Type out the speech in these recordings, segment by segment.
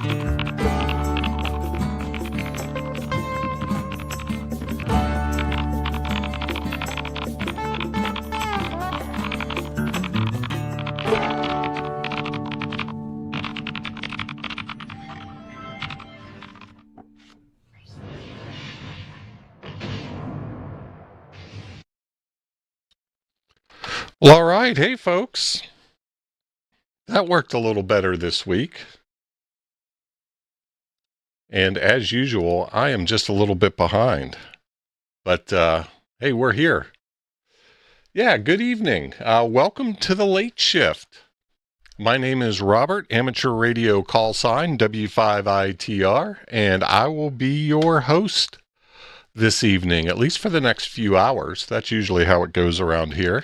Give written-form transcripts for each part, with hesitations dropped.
Well, all right. Hey, folks. That worked a little better this week. And as usual, I am just a little bit behind. But hey, we're here. Yeah, good evening. Welcome to the late shift. My name is Robert, amateur radio call sign W5ITR, and I will be your host this evening, at least for the next few hours. That's usually how it goes around here.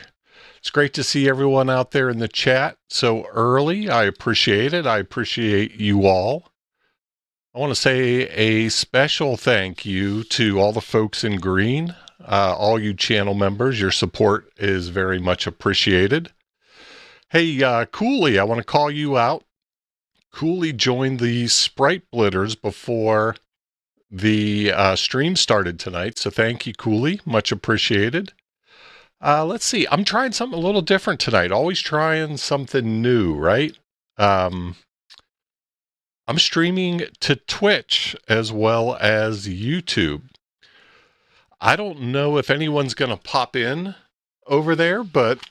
It's great to see everyone out there in the chat so early. I appreciate it. I appreciate you all. I want to say a special thank you to all the folks in green, all you channel members. Your support is very much appreciated. Hey, Cooley, I want to call you out. Cooley joined the Sprite Blitters before the stream started tonight, so thank you, Cooley. Much appreciated. Let's see. I'm trying something a little different tonight. Always trying something new, right? I'm streaming to Twitch as well as YouTube. I don't know if anyone's going to pop in over there, but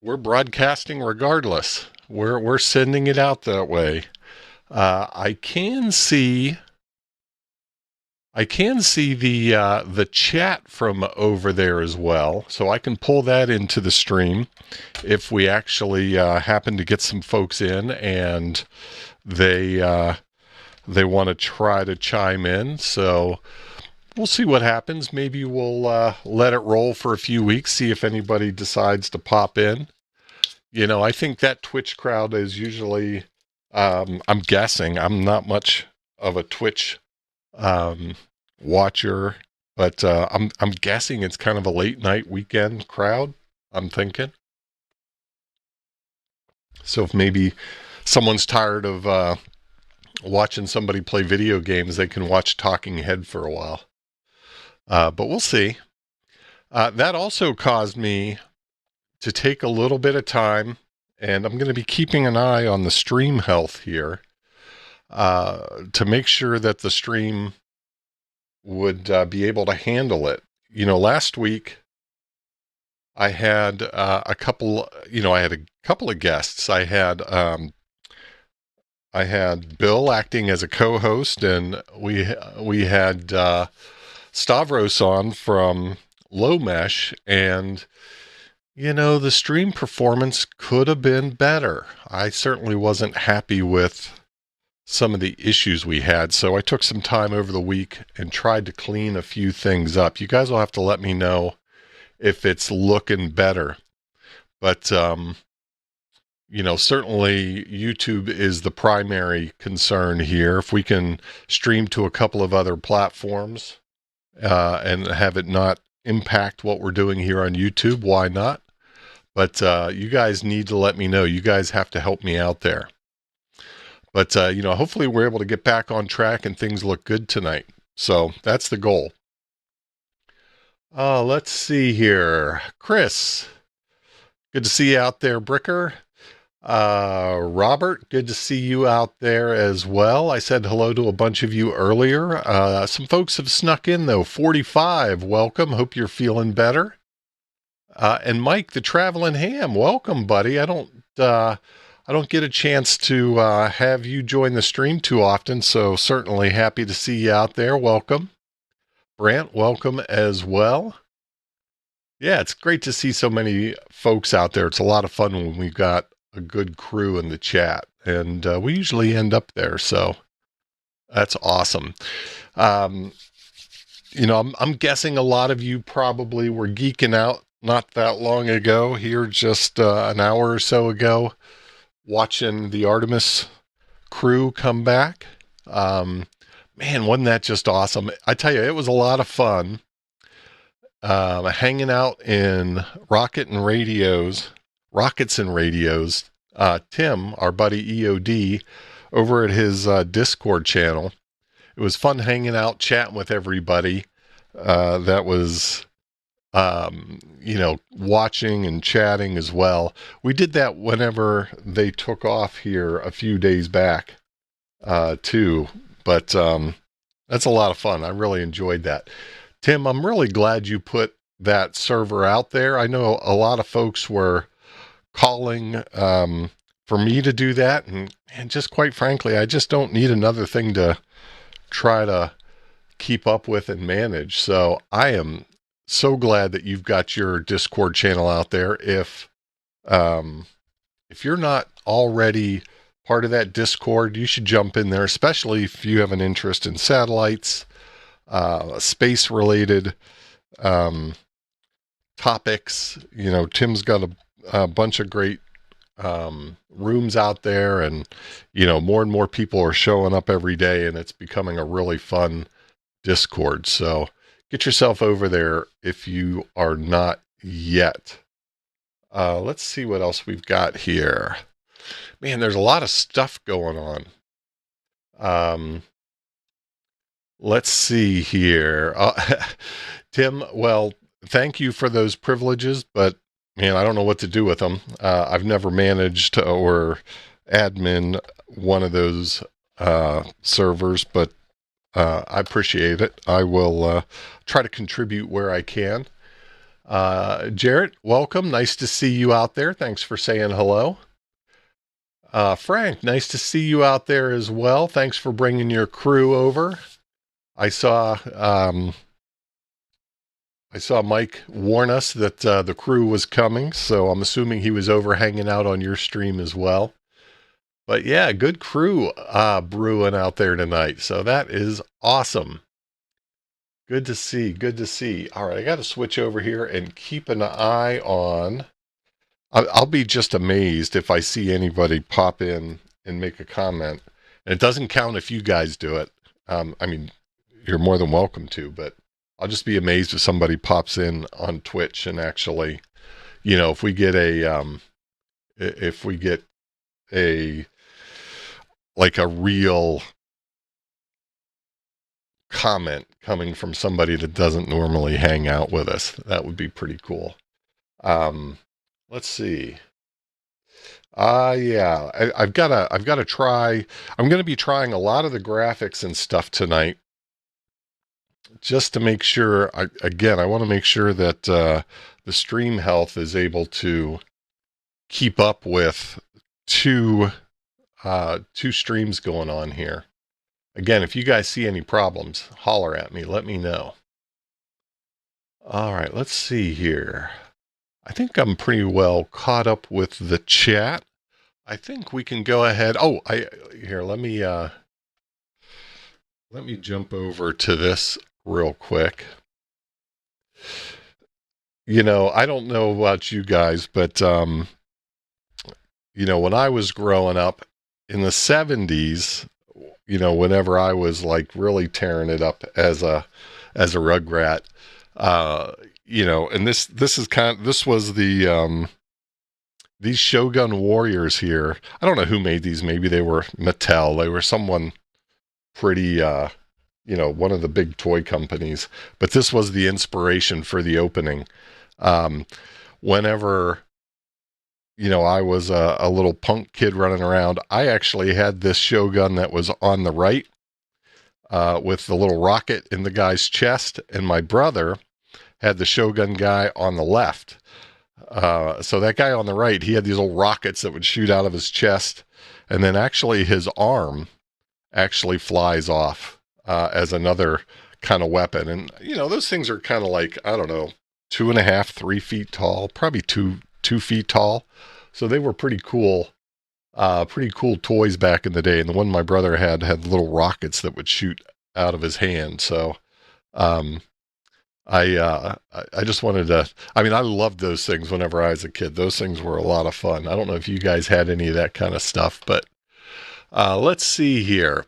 we're broadcasting regardless. We're sending it out that way. I can see the chat from over there as well, so I can pull that into the stream if we actually happen to get some folks in and they want to try to chime in. So we'll see what happens. Maybe we'll let it roll for a few weeks, see if anybody decides to pop in. You know, I think that Twitch crowd is usually, I'm guessing, I'm not much of a Twitch watcher, but I'm guessing it's kind of a late night weekend crowd, I'm thinking. So if maybe someone's tired of watching somebody play video games, they can watch Talking Head for a while. But we'll see. That also caused me to take a little bit of time, and I'm going to be keeping an eye on the stream health here to make sure that the stream would be able to handle it. You know, last week I had a couple of guests. I had Bill acting as a co-host, and we had Stavros on from Low Mesh, and you know, the stream performance could have been better. I certainly wasn't happy with some of the issues we had, so I took some time over the week and tried to clean a few things up. You guys will have to let me know if it's looking better. But, you know, certainly YouTube is the primary concern here. If we can stream to a couple of other platforms and have it not impact what we're doing here on YouTube, why not? But you guys need to let me know. You guys have to help me out there. But, you know, hopefully we're able to get back on track and things look good tonight. So that's the goal. Let's see here. Chris, good to see you out there, Bricker. Robert, good to see you out there as well. I said hello to a bunch of you earlier. Some folks have snuck in, though. 45, welcome. Hope you're feeling better. And Mike, the traveling ham, welcome, buddy. I don't get a chance to have you join the stream too often, so certainly happy to see you out there. Welcome. Brant, welcome as well. Yeah, it's great to see so many folks out there. It's a lot of fun when we've got a good crew in the chat, and we usually end up there, so that's awesome. You know, I'm guessing a lot of you probably were geeking out not that long ago, here just an hour or so ago, watching the Artemis crew come back. Man, wasn't that just awesome? I tell you, it was a lot of fun hanging out in Rockets and Radios. Tim, our buddy EOD, over at his Discord channel. It was fun hanging out, chatting with everybody that was, watching and chatting as well. We did that whenever they took off here a few days back, too. But that's a lot of fun. I really enjoyed that. Tim, I'm really glad you put that server out there. I know a lot of folks were calling for me to do that. And just quite frankly, I just don't need another thing to try to keep up with and manage. So I am so glad that you've got your Discord channel out there. If you're not already part of that Discord, you should jump in there, especially if you have an interest in satellites, space related topics. Tim's got a bunch of great rooms out there, and more and more people are showing up every day, and it's becoming a really fun Discord. So get yourself over there if you are not yet. Let's see what else we've got here. Man, there's a lot of stuff going on. Let's see here. Tim, well, thank you for those privileges, but man, I don't know what to do with them. I've never managed or admin one of those servers, but I appreciate it. I will try to contribute where I can. Jarrett, welcome. Nice to see you out there. Thanks for saying hello. Frank, nice to see you out there as well. Thanks for bringing your crew over. I saw Mike warn us that the crew was coming, so I'm assuming he was over hanging out on your stream as well. But yeah, good crew brewing out there tonight, so that is awesome. Good to see, good to see. All right, I got to switch over here and keep an eye on. I'll be just amazed if I see anybody pop in and make a comment. And it doesn't count if you guys do it. I mean, you're more than welcome to, but I'll just be amazed if somebody pops in on Twitch and actually, if we get a real comment coming from somebody that doesn't normally hang out with us. That would be pretty cool. Let's see. Yeah, I've got to try. I'm going to be trying a lot of the graphics and stuff tonight, just to make sure. I want to make sure that the stream health is able to keep up with two streams going on here. Again, if you guys see any problems, holler at me. Let me know. All right, let's see here. I think I'm pretty well caught up with the chat. I think we can go ahead. Oh, let me jump over to this real quick. I don't know about you guys, but when I was growing up in the 70s, whenever I was like really tearing it up as a Rugrat, and this was the these Shogun Warriors here. I don't know who made these. Maybe they were Mattel. They were someone pretty, one of the big toy companies. But this was the inspiration for the opening. Whenever, I was a little punk kid running around, I actually had this Shogun that was on the right with the little rocket in the guy's chest, and my brother had the Shogun guy on the left. So that guy on the right, he had these little rockets that would shoot out of his chest, and then actually his arm actually flies off as another kind of weapon. And those things are kind of like, I don't know, 2.5, 3 feet tall, probably 2 feet tall. So they were pretty cool toys back in the day. And the one my brother had little rockets that would shoot out of his hand. So I just wanted to, I loved those things whenever I was a kid. Those things were a lot of fun. I don't know if you guys had any of that kind of stuff, but let's see here.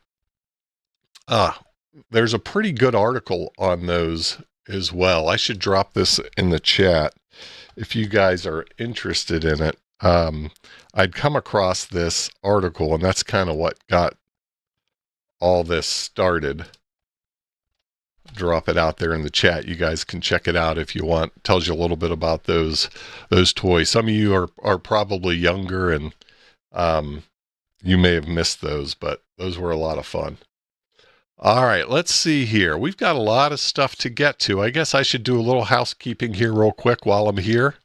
There's a pretty good article on those as well. I should drop this in the chat if you guys are interested in it. I'd come across this article, and that's kind of what got all this started. Drop it out there in the chat. You guys can check it out if you want. It tells you a little bit about those toys. Some of you are probably younger, and you may have missed those, but those were a lot of fun. All right, let's see here. We've got a lot of stuff to get to. I guess I should do a little housekeeping here real quick while I'm here.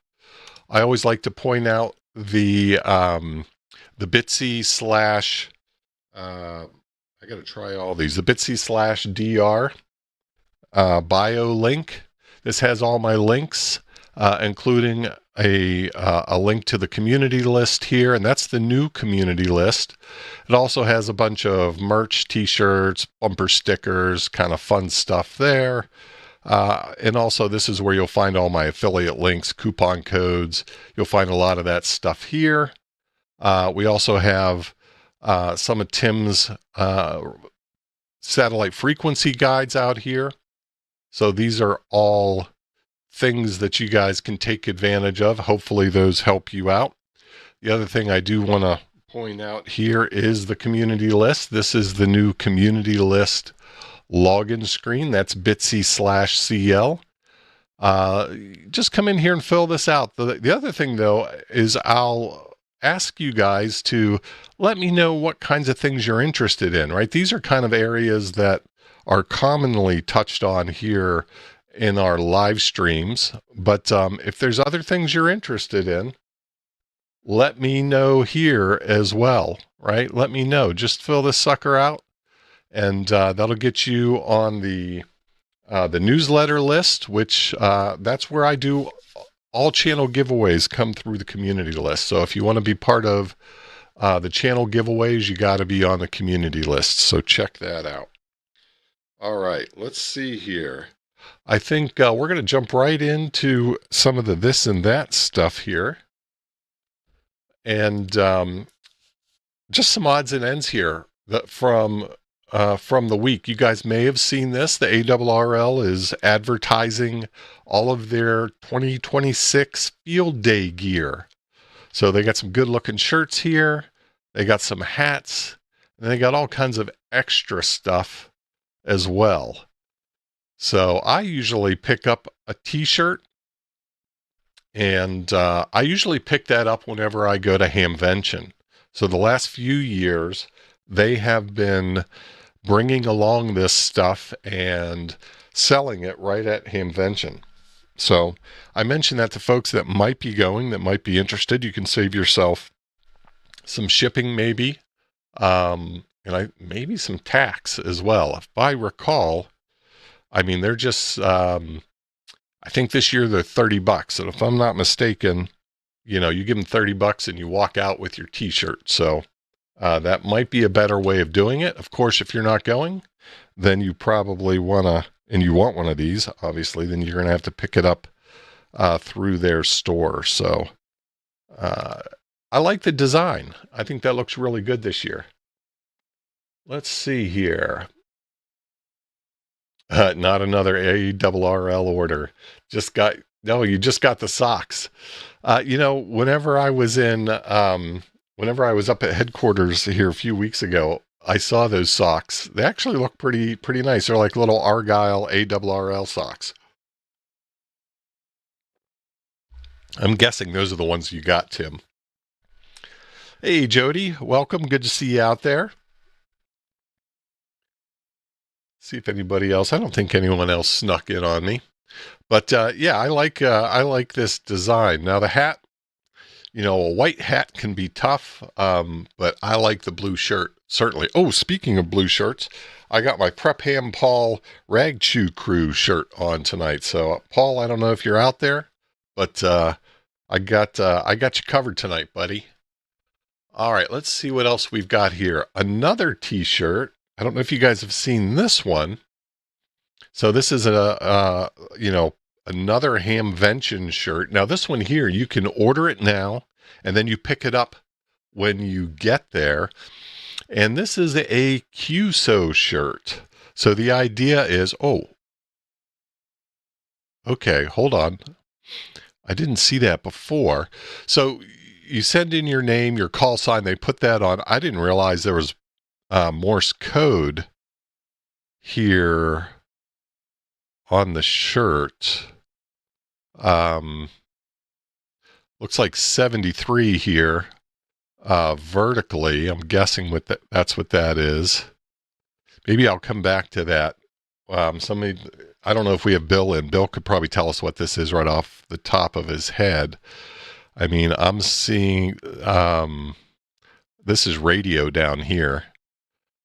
I always like to point out the Bitsy slash, I got to try all these, the Bitsy slash DR bio link. This has all my links, including a link to the community list here, and that's the new community list. It also has a bunch of merch, t-shirts, bumper stickers, kind of fun stuff there. And also this is where you'll find all my affiliate links, coupon codes. You'll find a lot of that stuff here. We also have some of Tim's satellite frequency guides out here. So these are all things that you guys can take advantage of. Hopefully those help you out. The other thing I do want to point out here is the community list. This is the new community list login screen. That's bitsy/cl. Just come in here and fill this out. The other thing though is I'll ask you guys to let me know what kinds of things you're interested in, right? These are kind of areas that are commonly touched on here in our live streams. But if there's other things you're interested in, let me know here as well, right? Let me know. Just fill this sucker out, and that'll get you on the newsletter list, which that's where I do all channel giveaways come through the community list. So if you want to be part of the channel giveaways, you got to be on the community list. So check that out. All right, let's see here. I think we're going to jump right into some of the this and that stuff here. And just some odds and ends here that from the week. You guys may have seen this. The ARRL is advertising all of their 2026 field day gear. So they got some good looking shirts here. They got some hats, and they got all kinds of extra stuff as well. So I usually pick up a t-shirt, and I usually pick that up whenever I go to Hamvention. So the last few years, they have been bringing along this stuff and selling it right at Hamvention. So I mentioned that to folks that might be going, that might be interested. You can save yourself some shipping maybe, and maybe some tax as well. If I recall, I mean, they're just, I think this year they're $30. And if I'm not mistaken, you know, you give them $30 and you walk out with your t-shirt. So that might be a better way of doing it. Of course, if you're not going, then you probably want to, and you want one of these, obviously, then you're going to have to pick it up through their store. So I like the design. I think that looks really good this year. Let's see here. Not another ARRL order. You just got the socks. You know, whenever I was up at headquarters here a few weeks ago, I saw those socks. They actually look pretty nice. They're like little Argyle ARRL socks. I'm guessing those are the ones you got, Tim. Hey, Jody, welcome. Good to see you out there. See if anybody else. I don't think anyone else snuck in on me, but yeah, I like this design. Now the hat, you know, a white hat can be tough, but I like the blue shirt certainly. Oh, speaking of blue shirts, I got my Prep Ham Paul Rag Chew Crew shirt on tonight. So Paul, I don't know if you're out there, but I got you covered tonight, buddy. All right, let's see what else we've got here. Another t-shirt. I don't know if you guys have seen this one. So this is another Hamvention shirt. Now this one here, you can order it now, and then you pick it up when you get there. And this is a QSO shirt. So the idea is, okay, hold on. I didn't see that before. So, you send in your name, your call sign, they put that on. I didn't realize there was Morse code here on the shirt. Looks like 73 here vertically. I'm guessing that's what that is. Maybe I'll come back to that. I don't know if we have Bill in. Bill could probably tell us what this is right off the top of his head. I mean, I'm seeing this is radio down here.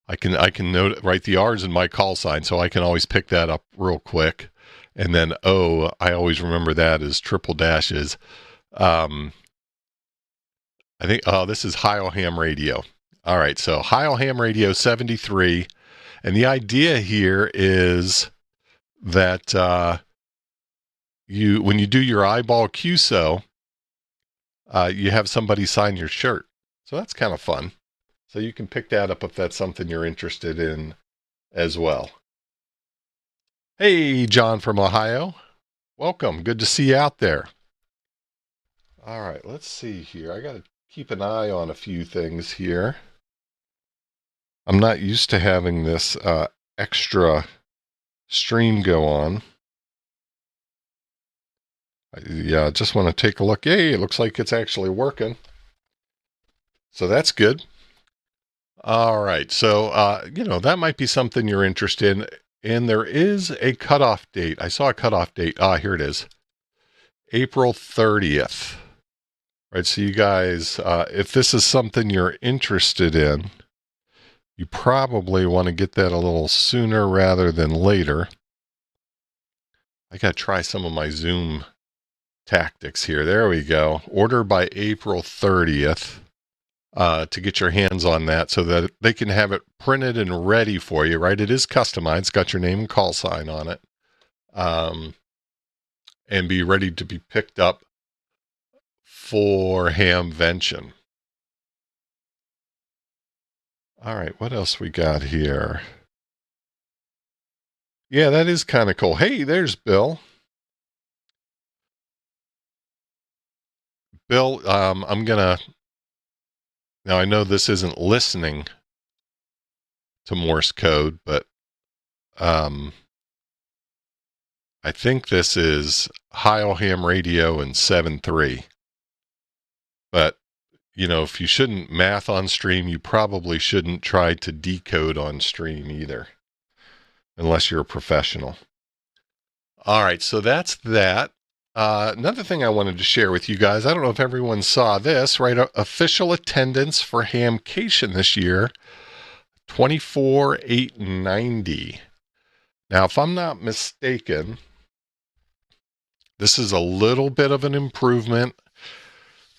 I can note write the R's in my call sign, so I can always pick that up real quick. And then O, I always remember that as triple dashes. I think this is Heil Ham Radio. All right, so Heil Ham Radio 73, and the idea here is that when you do your eyeball QSO, you have somebody sign your shirt. So that's kind of fun. So you can pick that up if that's something you're interested in as well. Hey, John from Ohio. Welcome. Good to see you out there. All right, let's see here. I got to keep an eye on a few things here. I'm not used to having this extra stream go on. Yeah, just want to take a look. Yay, it looks like it's actually working. So that's good. All right, so, that might be something you're interested in. And there is a cutoff date. I saw a cutoff date. Here it is. April 30th. Right, so you guys, if this is something you're interested in, you probably want to get that a little sooner rather than later. I got to try some of my Zoom tactics here. There we go. Order by April 30th. To get your hands on that so that they can have it printed and ready for you, right? It is customized. It's got your name and call sign on it. And be ready to be picked up for Hamvention. All right, what else we got here? Yeah, that is kind of cool. Hey, there's Bill. Bill, I'm going to... Now, I know this isn't listening to Morse code, but I think this is Heil Ham Radio and 7.3. But, if you shouldn't math on stream, you probably shouldn't try to decode on stream either, unless you're a professional. All right, so that's that. Another thing I wanted to share with you guys, I don't know if everyone saw this, right? Official attendance for Hamcation this year, 24,890. Now, if I'm not mistaken, this is a little bit of an improvement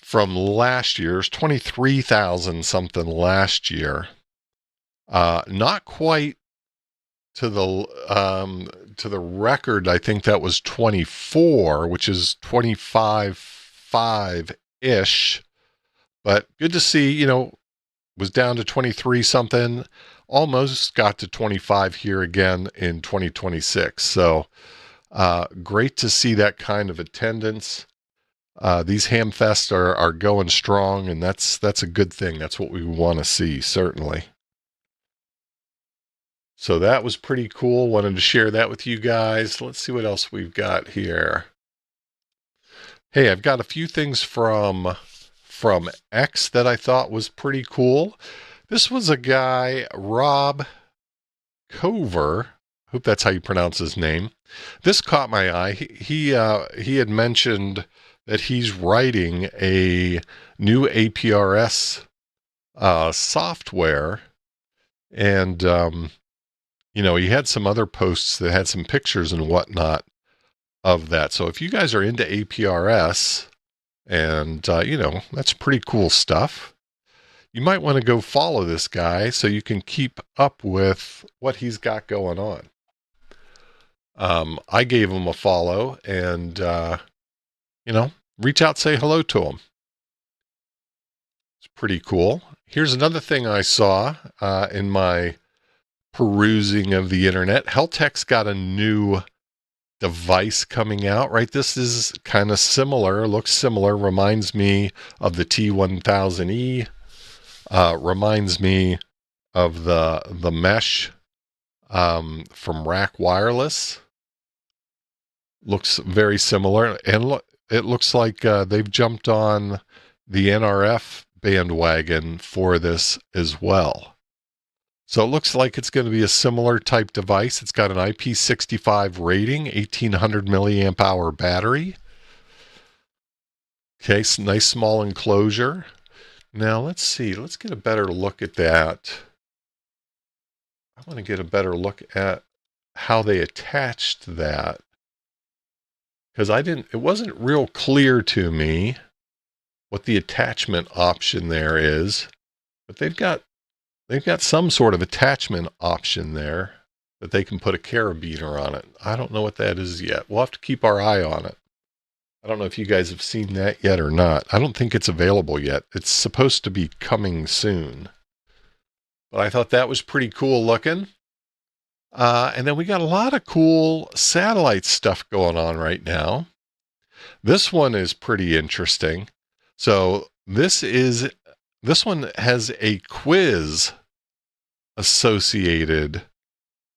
from last year's 23,000 something last year. Not quite to the record. I think that was 24, which is 25.5-ish. But good to see, was down to 23 something, almost got to 25 here again in 2026. So great to see that kind of attendance. These Hamfests are going strong, and that's a good thing. That's what we want to see, certainly. So that was pretty cool. Wanted to share that with you guys. Let's see what else we've got here. Hey, I've got a few things from X that I thought was pretty cool. This was a guy, Rob Cover. Hope that's how you pronounce his name. This caught my eye. He had mentioned that he's writing a new APRS software, and he had some other posts that had some pictures and whatnot of that. So if you guys are into APRS, and that's pretty cool stuff, you might want to go follow this guy so you can keep up with what he's got going on. I gave him a follow, and reach out, say hello to him. It's pretty cool. Here's another thing I saw in my perusing of the internet. Heltec's got a new device coming out, right? This is kind of similar, looks similar, reminds me of the T1000E, reminds me of the Mesh from Rack Wireless. Looks very similar, and it looks like they've jumped on the NRF bandwagon for this as well. So it looks like it's going to be a similar type device. It's got an IP65 rating, 1800 milliamp hour battery. Okay, nice small enclosure. Now let's see, let's get a better look at that. I want to get a better look at how they attached that, because it wasn't real clear to me what the attachment option there is, but they've got some sort of attachment option there that they can put a carabiner on it. I don't know what that is yet. We'll have to keep our eye on it. I don't know if you guys have seen that yet or not. I don't think it's available yet. It's supposed to be coming soon. But I thought that was pretty cool looking. And then we got a lot of cool satellite stuff going on right now. This one is pretty interesting. So this one has a quiz associated.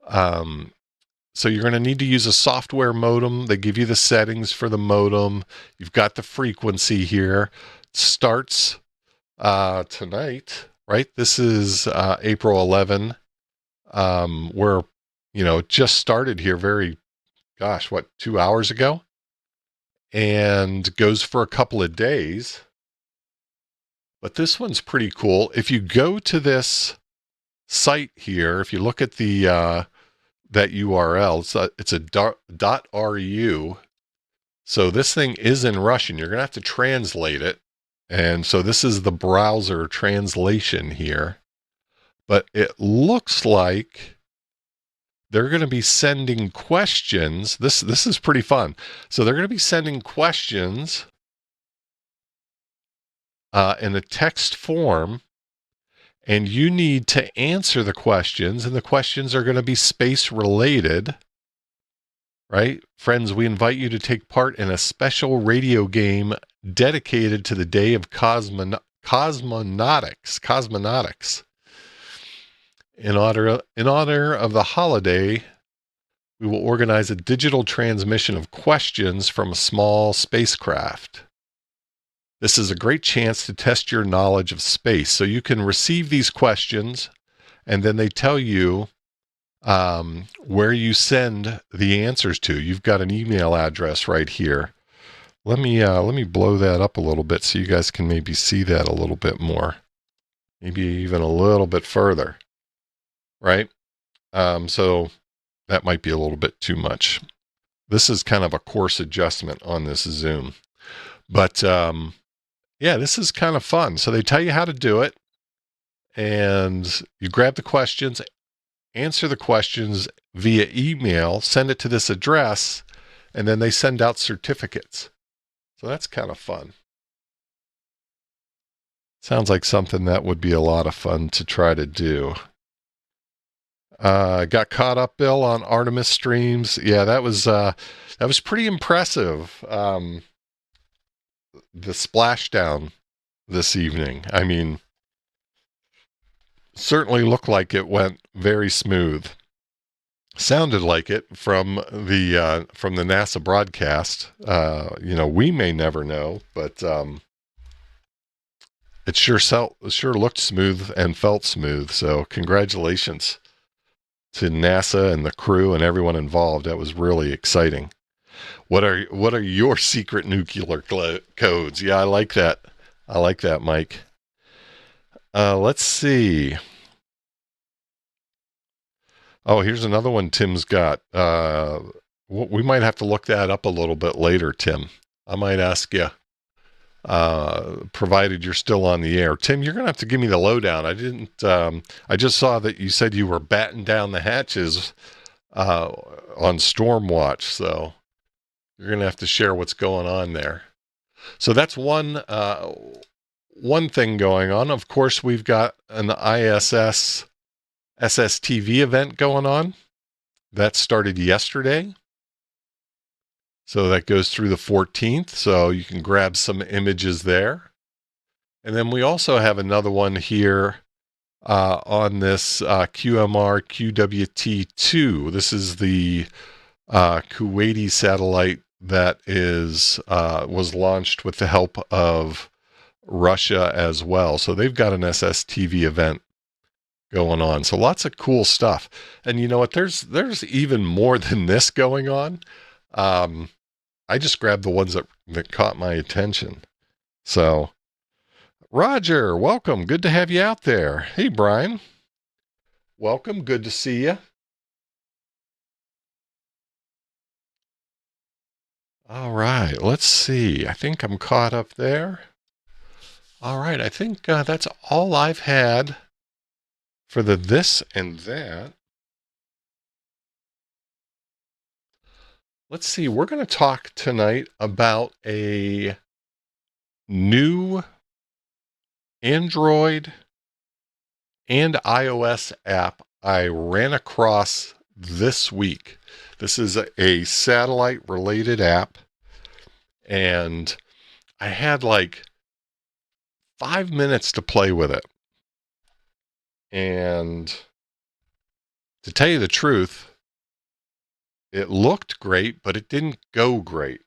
So you're going to need to use a software modem. They give you the settings for the modem. You've got the frequency here. It starts tonight, right? This is April 11. We're, it just started here 2 hours ago, and goes for a couple of days. But this one's pretty cool. If you go to this site here, if you look at the that URL, it's a .ru. So this thing is in Russian. You're going to have to translate it. And so this is the browser translation here. But it looks like they're going to be sending questions. This is pretty fun. So they're going to be sending questions in a text form, and you need to answer the questions, and the questions are going to be space related, right? Friends, we invite you to take part in a special radio game dedicated to the day of cosmonautics. In honor of the holiday, we will organize a digital transmission of questions from a small spacecraft. This is a great chance to test your knowledge of space. So you can receive these questions, and then they tell you where you send the answers to. You've got an email address right here. Let me blow that up a little bit so you guys can maybe see that a little bit more, maybe even a little bit further, right? So that might be a little bit too much. This is kind of a coarse adjustment on this Zoom, but yeah, this is kind of fun. So they tell you how to do it, and you grab the questions, answer the questions via email, send it to this address, and then they send out certificates. So that's kind of fun. Sounds like something that would be a lot of fun to try to do. Got caught up, Bill, on Artemis streams. Yeah, that was pretty impressive. The splashdown this evening. I mean, certainly looked like it went very smooth. Sounded like it from the NASA broadcast. We may never know, but it sure looked smooth and felt smooth. So congratulations to NASA and the crew and everyone involved. That was really exciting. What are your secret nuclear codes? Yeah, I like that. I like that, Mike. Let's see. Oh, here's another one Tim's got. We might have to look that up a little bit later, Tim. I might ask you, provided you're still on the air. Tim, you're going to have to give me the lowdown. I just saw that you said you were batting down the hatches on Stormwatch, so you're going to have to share what's going on there. So that's one thing going on. Of course, we've got an ISS SSTV event going on. That started yesterday. So that goes through the 14th. So you can grab some images there. And then we also have another one here on this QMR QWT2. This is the Kuwaiti satellite that was launched with the help of Russia as well. So they've got an SSTV event going on. So lots of cool stuff. And you know what? There's even more than this going on. I just grabbed the ones that caught my attention. So Roger, welcome. Good to have you out there. Hey, Brian. Welcome. Good to see you. All right. Let's see. I think I'm caught up there. All right. I think that's all I've had for the this and that. Let's see. We're going to talk tonight about a new Android and iOS app I ran across this week. This is a satellite related app, and I had like 5 minutes to play with it. And to tell you the truth, it looked great, but it didn't go great.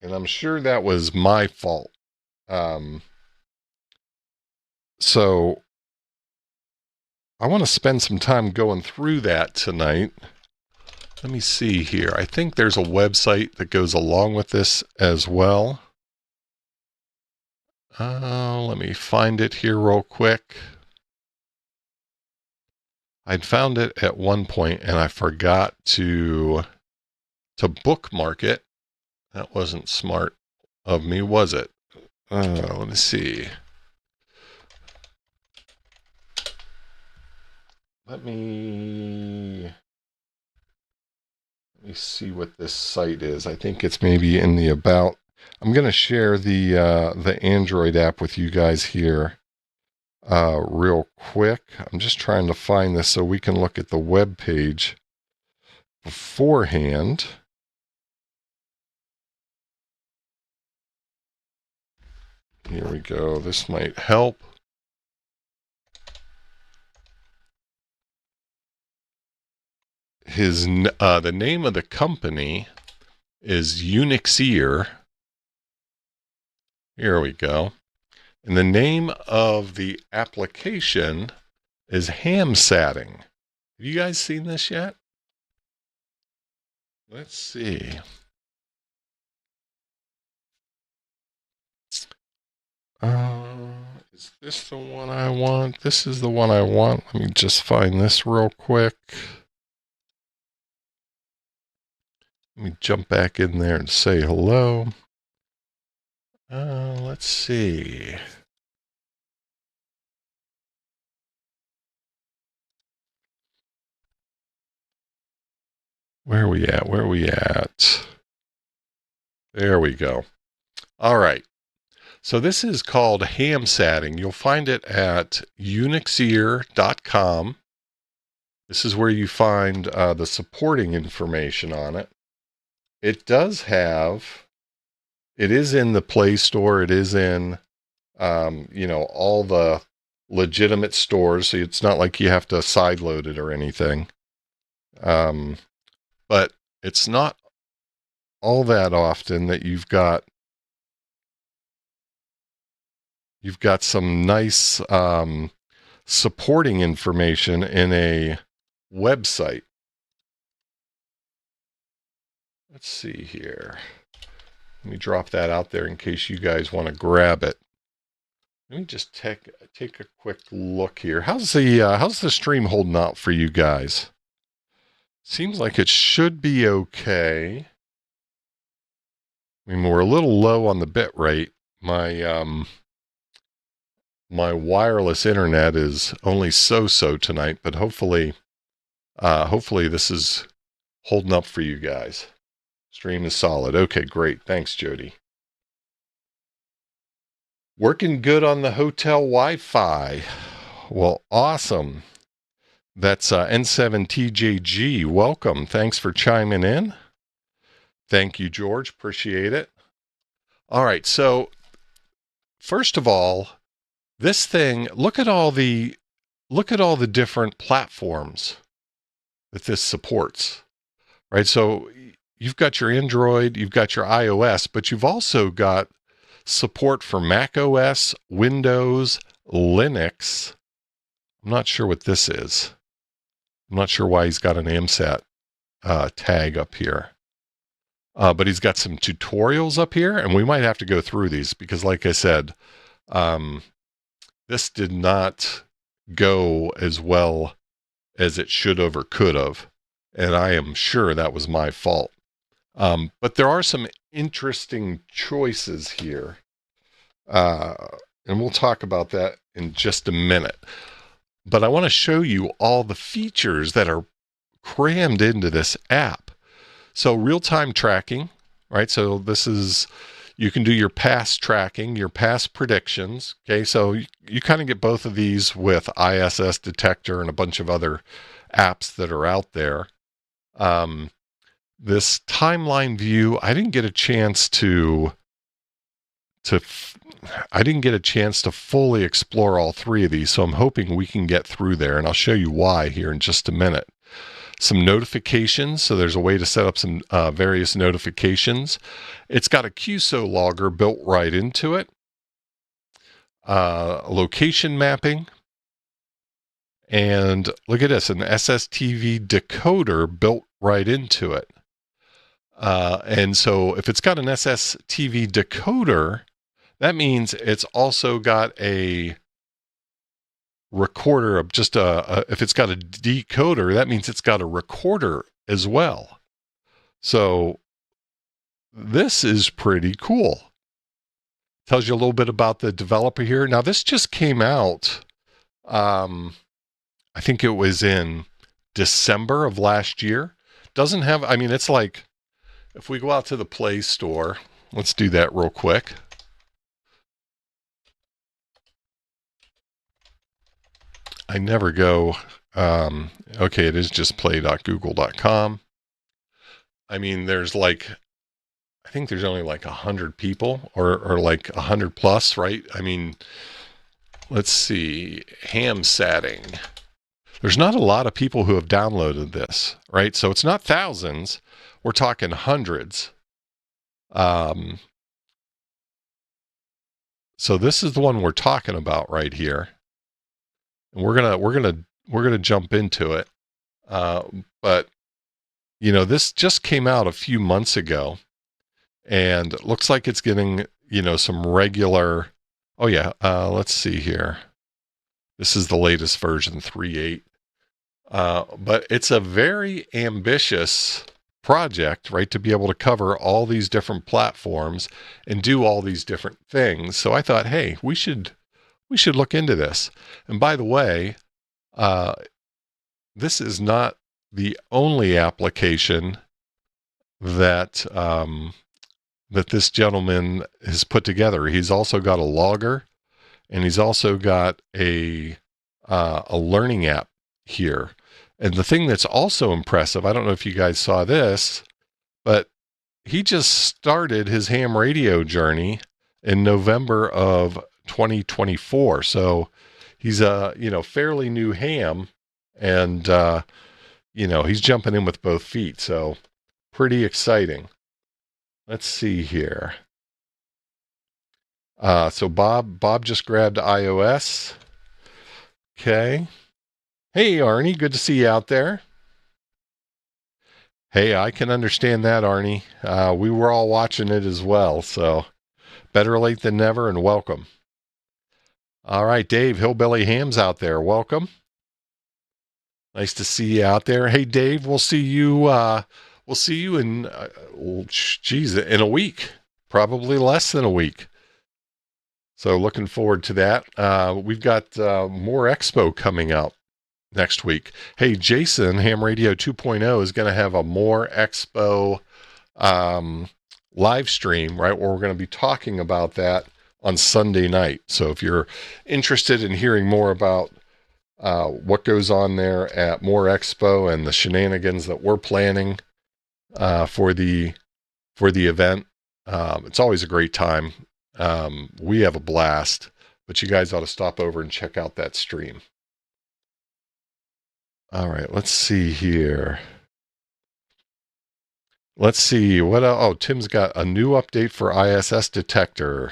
And I'm sure that was my fault. So I want to spend some time going through that tonight. Let me see here. I think there's a website that goes along with this as well. Let me find it here real quick. I'd found it at one point and I forgot to bookmark it. That wasn't smart of me, was it? Let me see. Let me see what this site is. I think it's maybe in the about. I'm going to share the Android app with you guys here real quick. I'm just trying to find this so we can look at the web page beforehand. Here we go. This might help. The name of the company is Unixeer. Here we go. And the name of the application is Hamvention. Have you guys seen this yet? Let's see. Is this the one I want? This is the one I want. Let me just find this real quick. Let me jump back in there and say hello. Let's see. Where are we at? Where are we at? There we go. All right. So this is called Hamvention. You'll find it at unixeer.com. This is where you find the supporting information on it. It does have, it is in the Play Store. It is in, all the legitimate stores. So it's not like you have to sideload it or anything. But it's not all that often that you've got some nice supporting information in a website. Let's see here. Let me drop that out there in case you guys want to grab it. Let me just take a quick look here. How's the stream holding out for you guys? Seems like it should be okay. I mean, we're a little low on the bit rate. My wireless internet is only so tonight, but hopefully this is holding up for you guys. Stream is solid. Okay, great. Thanks, Jody. Working good on the hotel Wi-Fi. Well, awesome. That's N7TJG. Welcome. Thanks for chiming in. Thank you, George. Appreciate it. All right. So first of all, this thing, look at all the different platforms that this supports, right? So you've got your Android, you've got your iOS, but you've also got support for Mac OS, Windows, Linux. I'm not sure what this is. I'm not sure why he's got an AMSAT tag up here. But he's got some tutorials up here, and we might have to go through these because, like I said, this did not go as well as it should have or could have, and I am sure that was my fault. But there are some interesting choices here, and we'll talk about that in just a minute. But I want to show you all the features that are crammed into this app. So real-time tracking, right? So this is, you can do your past tracking, your past predictions. Okay, so you kind of get both of these with ISS Detector and a bunch of other apps that are out there. This timeline view, I didn't get a chance to fully explore all three of these, so I'm hoping we can get through there, and I'll show you why here in just a minute. Some notifications, so there's a way to set up some various notifications. It's got a QSO logger built right into it. Location mapping. And look at this, an SSTV decoder built right into it. And so if it's got an SSTV decoder, that means it's also got a recorder of just if it's got a decoder, that means it's got a recorder as well. So this is pretty cool. Tells you a little bit about the developer here. Now this just came out, I think it was in December of last year. Doesn't have, I mean, it's like, if we go out to the Play Store, let's do that real quick. I never go, okay, it is just play.google.com. I mean, there's like, I think there's only like 100 people or like 100 plus, right? I mean, let's see, Hamsetting. There's not a lot of people who have downloaded this, right? So it's not thousands, we're talking hundreds. So this is the one we're talking about right here. And we're gonna jump into it, but you know, this just came out a few months ago, and it looks like it's getting, you know, some regular. Oh yeah, let's see here. This is the latest version 3.8, but it's a very ambitious project, right? To be able to cover all these different platforms and do all these different things. So I thought, hey, we should look into this. And by the way, this is not the only application that that this gentleman has put together. He's also got a logger, and he's also got a learning app here. And the thing that's also impressive, I don't know if you guys saw this, but he just started his ham radio journey in November of 2024. So he's a, you know, fairly new ham, and you know, he's jumping in with both feet. So pretty exciting. Let's see here. So Bob just grabbed iOS. Okay. Hey Arnie, good to see you out there. Hey, I can understand that, Arnie. We were all watching it as well, so better late than never, and welcome. All right, Dave, Hillbilly Ham's out there. Welcome. Nice to see you out there. Hey, Dave, we'll see you in, geez, in a week, probably less than a week. So looking forward to that. We've got more Expo coming out next week. Hey, Jason, Ham Radio 2.0 is going to have a More Expo live stream, right, where we're going to be talking about that on Sunday night. So if you're interested in hearing more about what goes on there at More Expo and the shenanigans that we're planning for the for the event. It's always a great time. We have a blast, but you guys ought to stop over and check out that stream. All right, let's see here. Let's see what else. Oh, Tim's got a new update for ISS detector.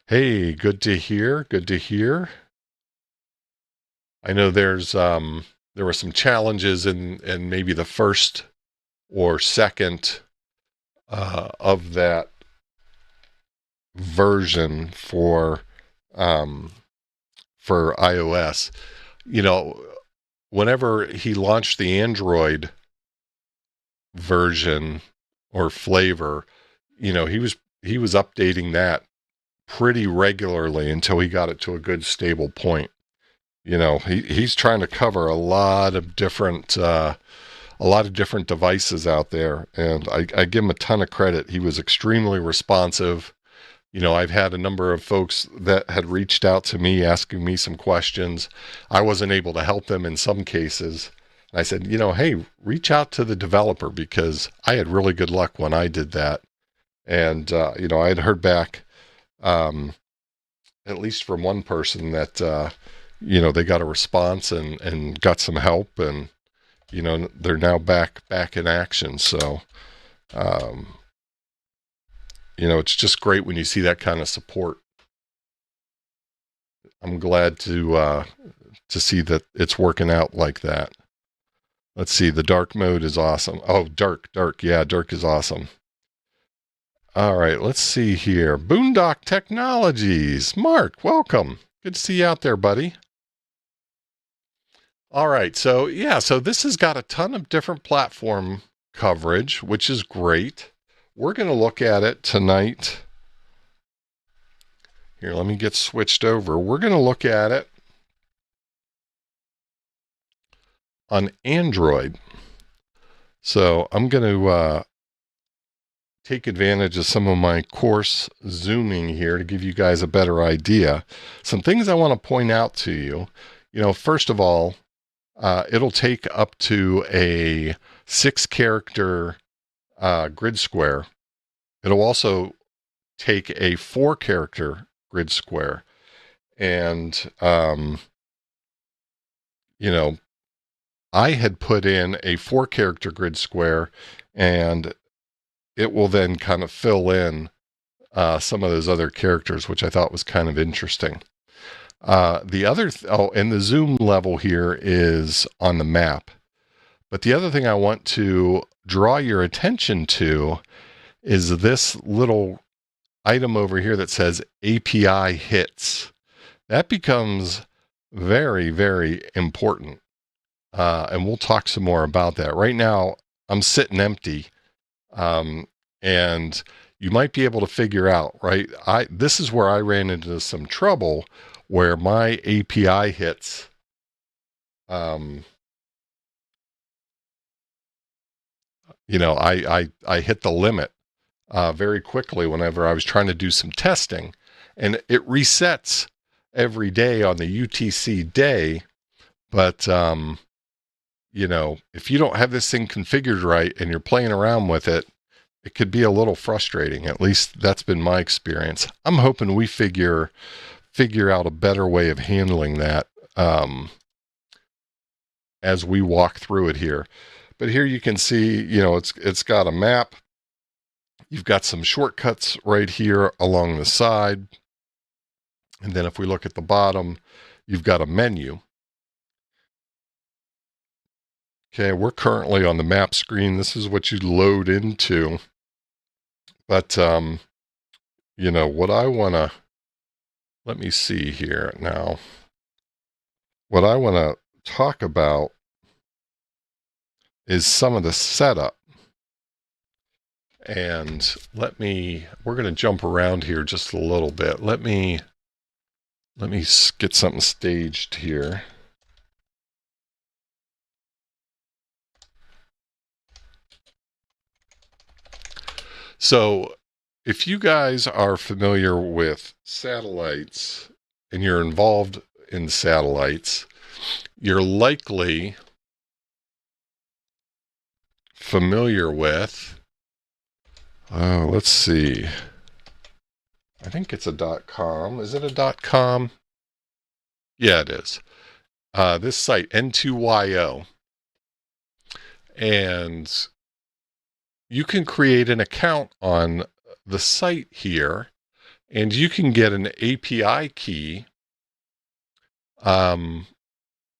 Hey, good to hear. Good to hear. I know there were some challenges in maybe the first or second of that version for iOS. You know, whenever he launched the Android version or flavor, you know, he was updating that pretty regularly until he got it to a good stable point. You know, he's trying to cover a lot of different devices out there, and I give him a ton of credit. He was extremely responsive. You know, I've had a number of folks that had reached out to me asking me some questions. I wasn't able to help them in some cases. I said, you know, hey, reach out to the developer, because I had really good luck when I did that. And, you know, I had heard back, at least from one person that, you know, they got a response and got some help, and, you know, they're now back in action. So, you know, it's just great when you see that kind of support. I'm glad to see that it's working out like that. Let's see, the dark mode is awesome. Oh, dark. Yeah, dark is awesome. All right, let's see here. Boondock Technologies. Mark, welcome. Good to see you out there, buddy. All right, so yeah, so this has got a ton of different platform coverage, which is great. We're going to look at it tonight. Here, let me get switched over. We're going to look at it on Android. So I'm going to take advantage of some of my course zooming here to give you guys a better idea. Some things I want to point out to you. You know, first of all, it'll take up to a 6-character grid square. It'll also take a 4-character grid square. And, you know, I had put in a 4-character grid square, and it will then kind of fill in some of those other characters, which I thought was kind of interesting. The other, and the zoom level here is on the map. But the other thing I want to draw your attention to is this little item over here that says API hits. That becomes very, very important. And we'll talk some more about that. Right now, I'm sitting empty. And you might be able to figure out, right? This is where I ran into some trouble, where my API hits, you know, I hit the limit very quickly whenever I was trying to do some testing, and it resets every day on the UTC day. But, you know, if you don't have this thing configured right and you're playing around with it, it could be a little frustrating. At least that's been my experience. I'm hoping we figure out a better way of handling that as we walk through it here. But here you can see, you know, it's got a map. You've got some shortcuts right here along the side. And then if we look at the bottom, you've got a menu. Okay, we're currently on the map screen. This is what you load into. But, you know, what I want to, let me see here now. What I want to talk about is some of the setup. And we're going to jump around here just a little bit. Let me get something staged here. So if you guys are familiar with satellites and you're involved in satellites, you're likely familiar with, Let's see. I think it's a .com. Is it a .com? Yeah, it is. This site, N2YO. And you can create an account on the site here, and you can get an API key that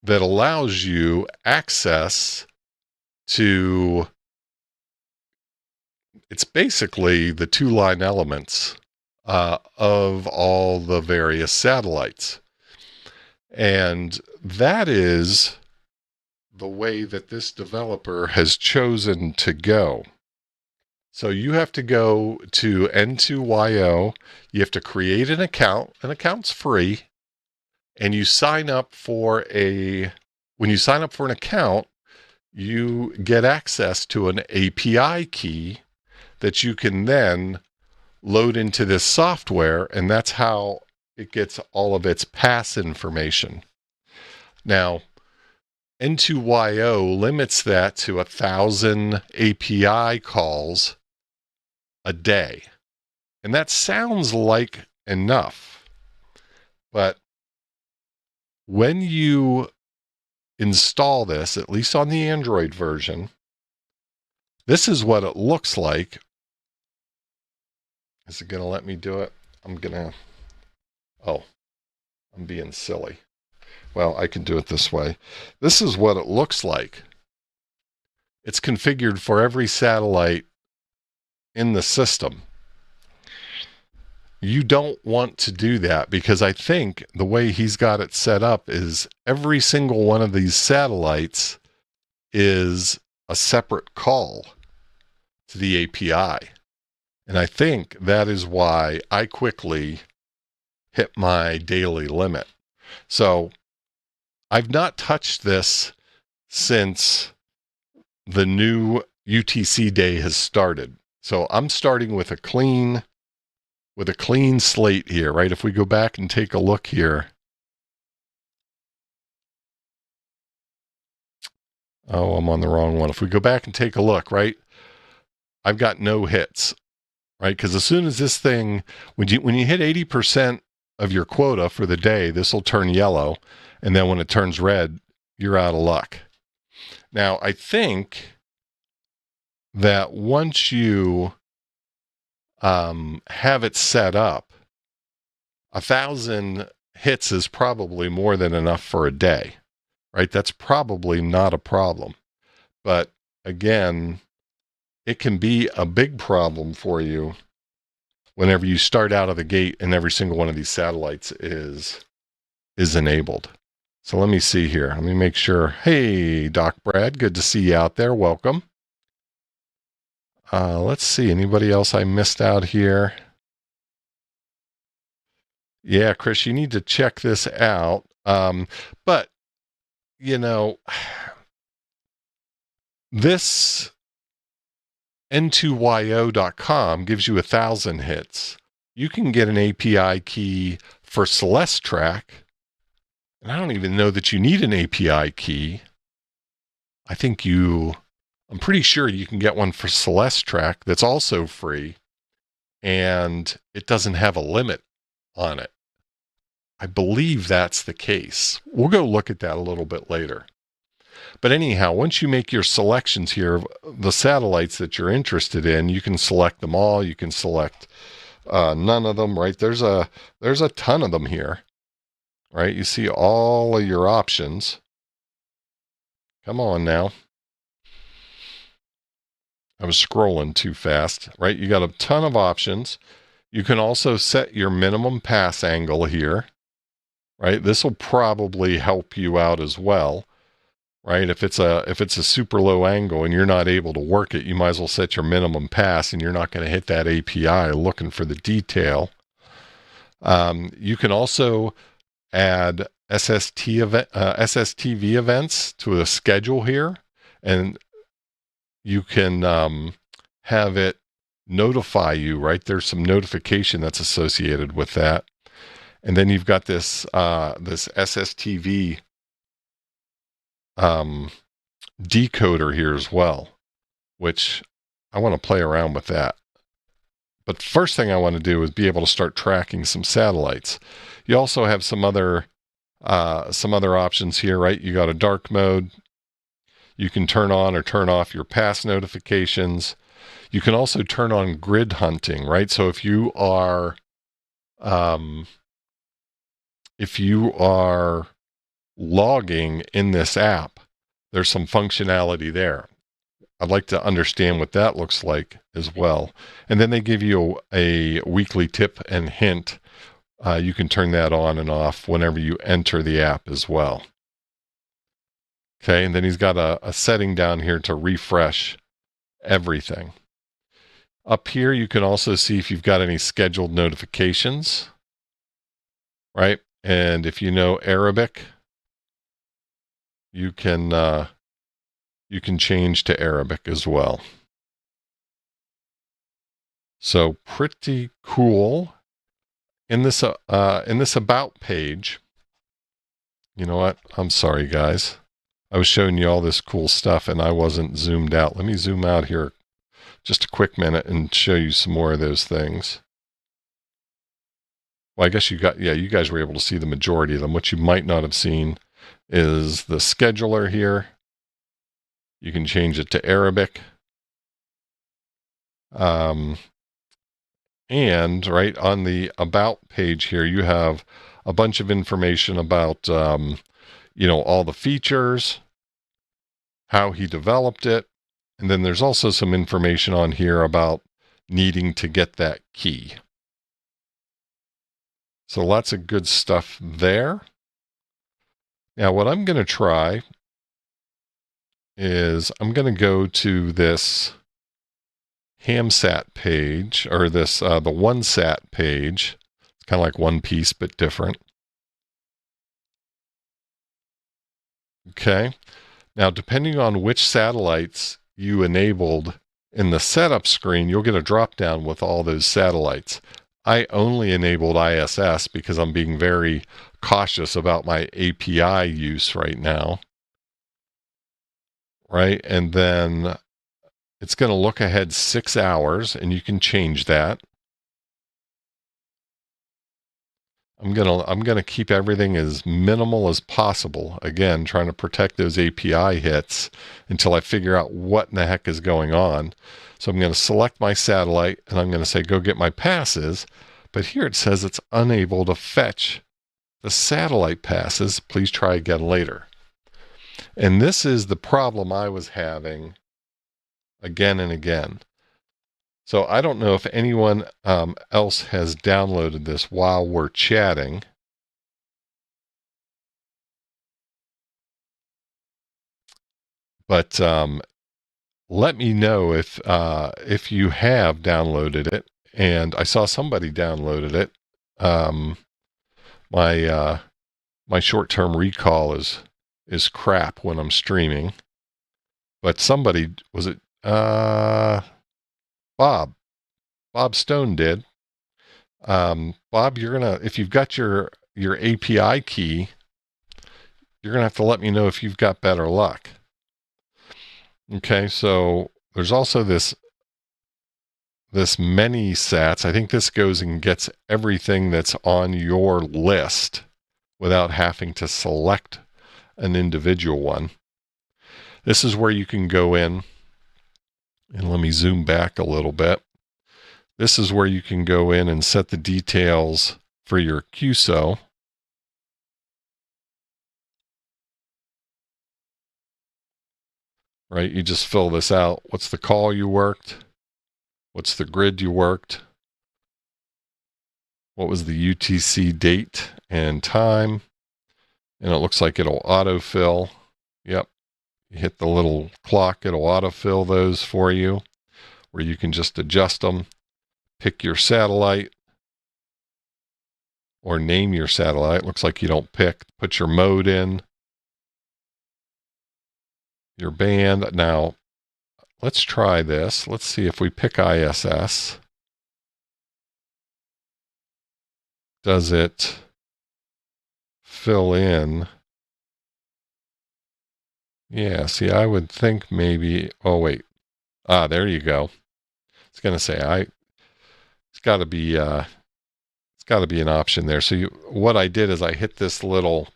allows you access to, it's basically the two-line elements of all the various satellites. And that is the way that this developer has chosen to go. So you have to go to N2YO, you have to create an account. An account's free, and you sign up for when you sign up for an account, you get access to an API key that you can then load into this software, and that's how it gets all of its pass information. Now, N2YO limits that to 1,000 API calls a day. And that sounds like enough. But when you install this, at least on the Android version, this is what it looks like. Is it going to let me do it? I'm being silly. Well, I can do it this way. This is what it looks like. It's configured for every satellite in the system. You don't want to do that, because I think the way he's got it set up is every single one of these satellites is a separate call to the API. And I think that is why I quickly hit my daily limit. So I've not touched this since the new UTC day has started. So I'm starting with a clean slate here, right? If we go back and take a look here. Oh, I'm on the wrong one. If we go back and take a look, right? I've got no hits, right? Because as soon as this thing, when you hit 80% of your quota for the day, this will turn yellow. And then when it turns red, you're out of luck. Now, I think that once you have it set up, 1,000 hits is probably more than enough for a day, right? That's probably not a problem. But again, it can be a big problem for you whenever you start out of the gate and every single one of these satellites is enabled. So let me see here. Let me make sure. Hey, Doc Brad, good to see you out there. Welcome. Let's see. Anybody else I missed out here? Yeah, Chris, you need to check this out. But, you know, this N2YO.com gives you 1,000 hits. You can get an API key for Celestrack. And I don't even know that you need an API key. I'm pretty sure you can get one for Celestrack that's also free, and it doesn't have a limit on it. I believe that's the case. We'll go look at that a little bit later. But anyhow, once you make your selections here, the satellites that you're interested in, you can select them all. You can select none of them, right? There's a ton of them here. Right? You see all of your options. Come on now. I was scrolling too fast, right? You got a ton of options. You can also set your minimum pass angle here, right? This will probably help you out as well, right? If it's a super low angle and you're not able to work it, you might as well set your minimum pass, and you're not going to hit that API looking for the detail. You can also add SSTV events to a schedule here, and you can have it notify you, right? There's some notification that's associated with that. And then you've got this SSTV decoder here as well, which I want to play around with that. But first thing I want to do is be able to start tracking some satellites. You also have some other options here, right? You got a dark mode. You can turn on or turn off your pass notifications. You can also turn on grid hunting, right? So if you are logging in this app, there's some functionality there. I'd like to understand what that looks like as well. And then they give you a weekly tip and hint. You can turn that on and off whenever you enter the app as well. Okay, and then he's got a setting down here to refresh everything. Up here, you can also see if you've got any scheduled notifications, right? And if you know Arabic, you can change to Arabic as well. So pretty cool. In this about page, you know what? I'm sorry, guys. I was showing you all this cool stuff and I wasn't zoomed out. Let me zoom out here just a quick minute and show you some more of those things. Well, I guess you guys were able to see the majority of them. What you might not have seen is the scheduler here. You can change it to Arabic. And right on the about page here, you have a bunch of information about, all the features, how he developed it. And then there's also some information on here about needing to get that key. So lots of good stuff there. Now, what I'm going to try is I'm going to go to this Hamsat page, or this the OneSat page. It's kind of like One Piece, but different. Okay. Now, depending on which satellites you enabled in the setup screen, you'll get a drop down with all those satellites. I only enabled ISS because I'm being very cautious about my API use right now. Right. And then it's going to look ahead 6 hours, and you can change that. I'm going to keep everything as minimal as possible. Again, trying to protect those API hits until I figure out what in the heck is going on. So I'm going to select my satellite and I'm going to say, go get my passes. But here it says it's unable to fetch the satellite passes. Please try again later. And this is the problem I was having again and again. So I don't know if anyone else has downloaded this while we're chatting. But let me know if you have downloaded it. And I saw somebody downloaded it. My short-term recall is crap when I'm streaming. But somebody, was it Bob Stone did. Bob, if you've got your API key, you're gonna have to let me know if you've got better luck. Okay, so there's also this many sats. I think this goes and gets everything that's on your list without having to select an individual one. This is where you can go in, and let me zoom back a little bit. This is where you can go in and set the details for your QSO. Right, you just fill this out. What's the call you worked? What's the grid you worked? What was the UTC date and time? And it looks like it'll autofill. Yep, you hit the little clock, it'll autofill those for you, where you can just adjust them. Pick your satellite or name your satellite. Looks like you don't pick. Put your mode in, your band. Now, let's try this. Let's see if we pick ISS. Does it fill in? Yeah, see, I would think maybe, oh, wait. There you go. It's going to say, It's got to be an option there. So what I did is I hit this little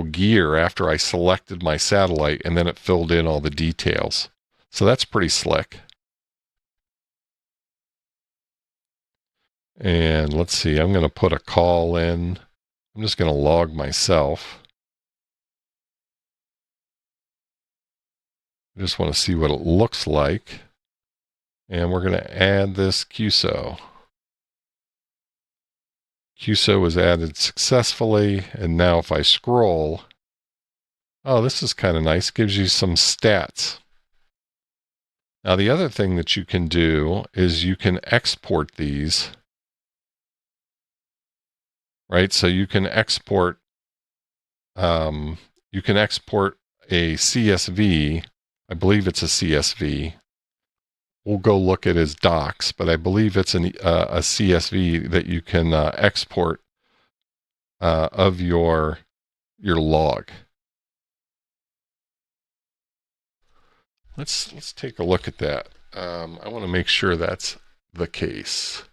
gear after I selected my satellite, and then it filled in all the details. So that's pretty slick. And let's see, I'm going to put a call in. I'm just going to log myself. I just want to see what it looks like. And we're going to add this QSO. QSO was added successfully. And now if I scroll, oh, this is kind of nice. Gives you some stats. Now the other thing that you can do is you can export these. Right? So you can export a CSV. I believe it's a CSV. We'll go look at his docs, but I believe it's a CSV that you can export of your log. Let's take a look at that. I want to make sure that's the case.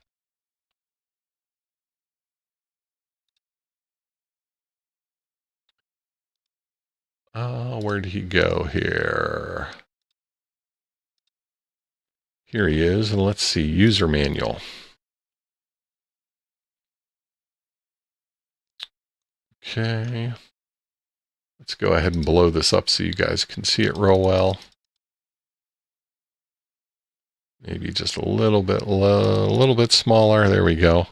Where did he go here? Here he is, and let's see, user manual. Okay. Let's go ahead and blow this up so you guys can see it real well. Maybe just a little bit low, a little bit smaller. There we go.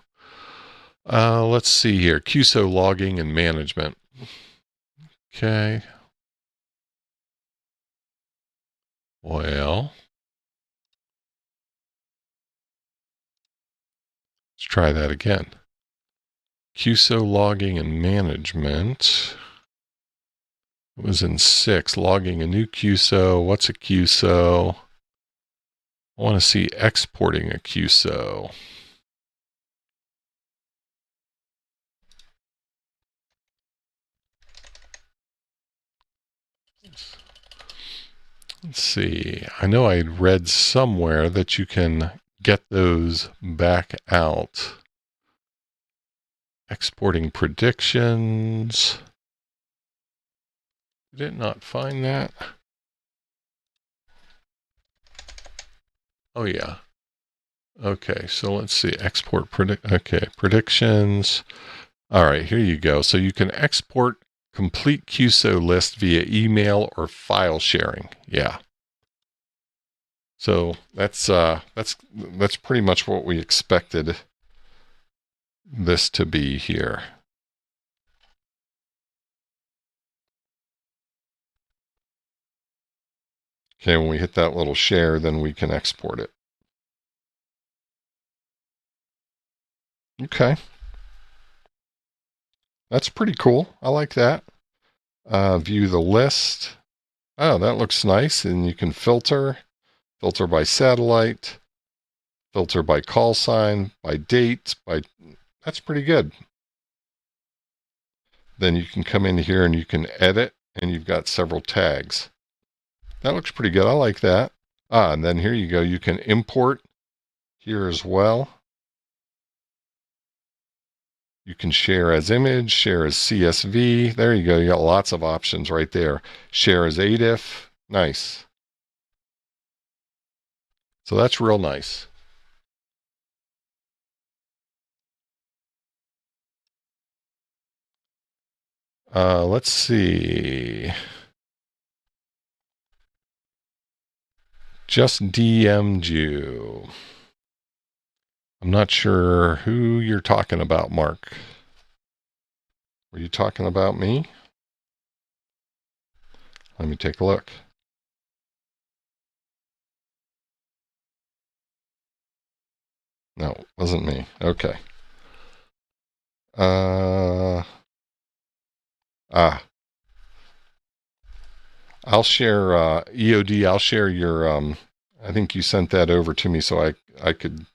Let's see here. QSO logging and management. Okay. Well, let's try that again. QSO logging and management. It was in 6. Logging a new QSO. What's a QSO? I want to see exporting a QSO. Let's see. I know I read somewhere that you can get those back out. Exporting predictions. Did it not find that? Oh yeah. Okay, so let's see. Export predictions. All right, here you go. So you can export complete QSO list via email or file sharing. Yeah. So that's pretty much what we expected this to be here. Okay, when we hit that little share, then we can export it. Okay. That's pretty cool. I like that. View the list. Oh, that looks nice. And you can filter by satellite, filter by call sign, by date, that's pretty good. Then you can come in here and you can edit, and you've got several tags. That looks pretty good. I like that. And then here you go. You can import here as well. You can share as image, share as CSV. There you go. You got lots of options right there. Share as ADIF. Nice. So that's real nice. Let's see. Just DM'd you. I'm not sure who you're talking about, Mark. Were you talking about me? Let me take a look. No, it wasn't me. Okay. I'll share EOD. I'll share your. I think you sent that over to me, so I could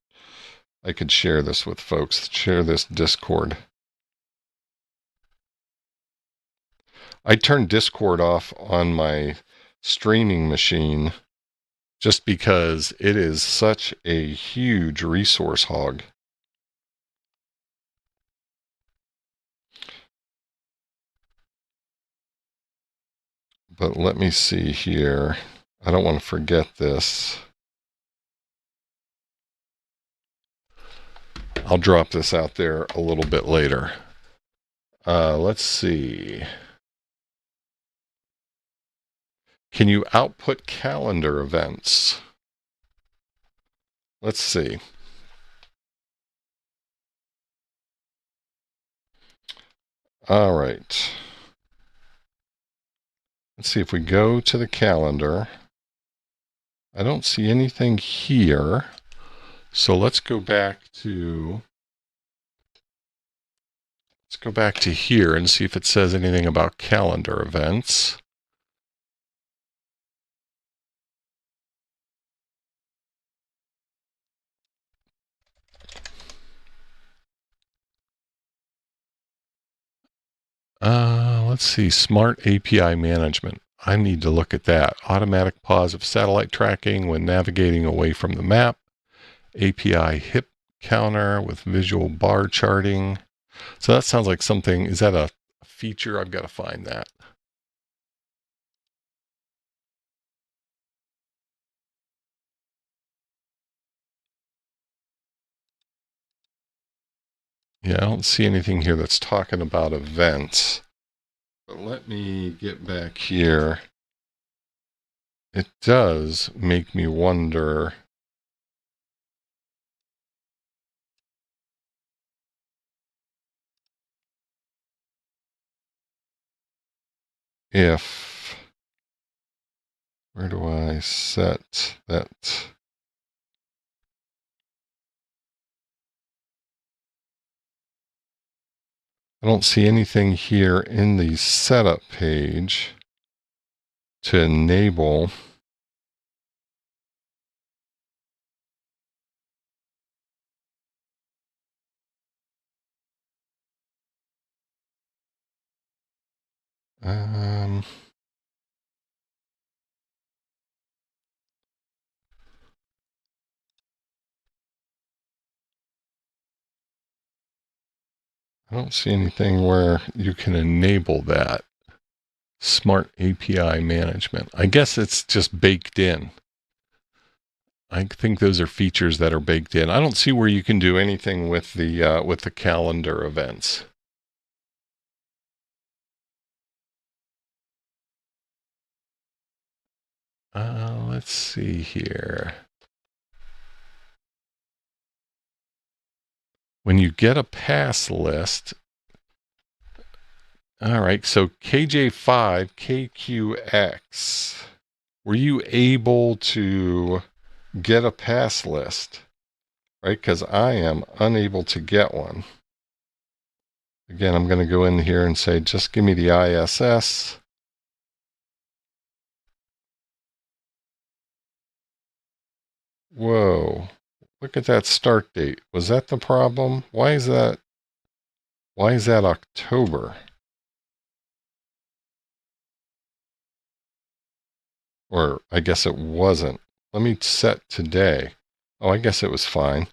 share this with folks. Share this Discord. I turned Discord off on my streaming machine just because it is such a huge resource hog. But let me see here. I don't want to forget this. I'll drop this out there a little bit later. Let's see. Can you output calendar events? Let's see. All right. Let's see if we go to the calendar. I don't see anything here. So let's go back to here and see if it says anything about calendar events. Let's see, Smart API management. I need to look at that. Automatic pause of satellite tracking when navigating away from the map. API hip counter with visual bar charting. So that sounds like something, is that a feature? I've got to find that. Yeah, I don't see anything here that's talking about events. But let me get back here. It does make me wonder if, where do I set that? I don't see anything here in the setup page to enable. I don't see anything where you can enable that. Smart API management. I guess it's just baked in. I think those are features that are baked in. I don't see where you can do anything with the calendar events. Let's see here. When you get a pass list, all right, so KJ5, KQX, were you able to get a pass list? Right, because I am unable to get one. Again, I'm going to go in here and say, just give me the ISS. Whoa, look at that start date. Was that the problem? Why is that October? Or I guess it wasn't. Let me set today. Oh, I guess it was fine.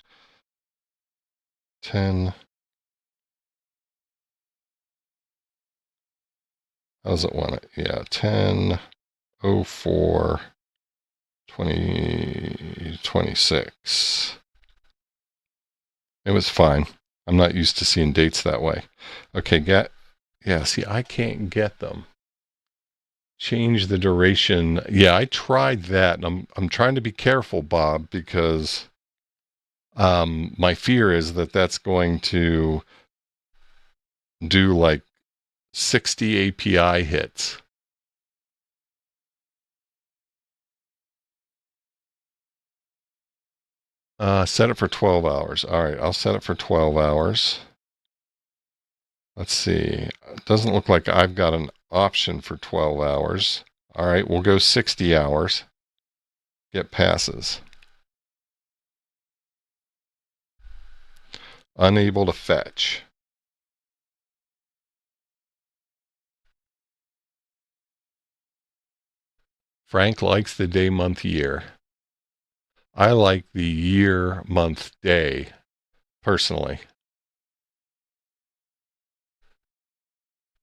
10. How does it want it? Yeah, 10/04/2026. It was fine. I'm not used to seeing dates that way. Okay, yeah, see, I can't get them. Change the duration. Yeah, I tried that, and I'm trying to be careful, Bob, because my fear is that that's going to do like 60 API hits. Set it for 12 hours. All right, I'll set it for 12 hours. Let's see. It doesn't look like I've got an option for 12 hours. All right, we'll go 60 hours. Get passes. Unable to fetch. Frank likes the day, month, year. I like the year, month, day, personally.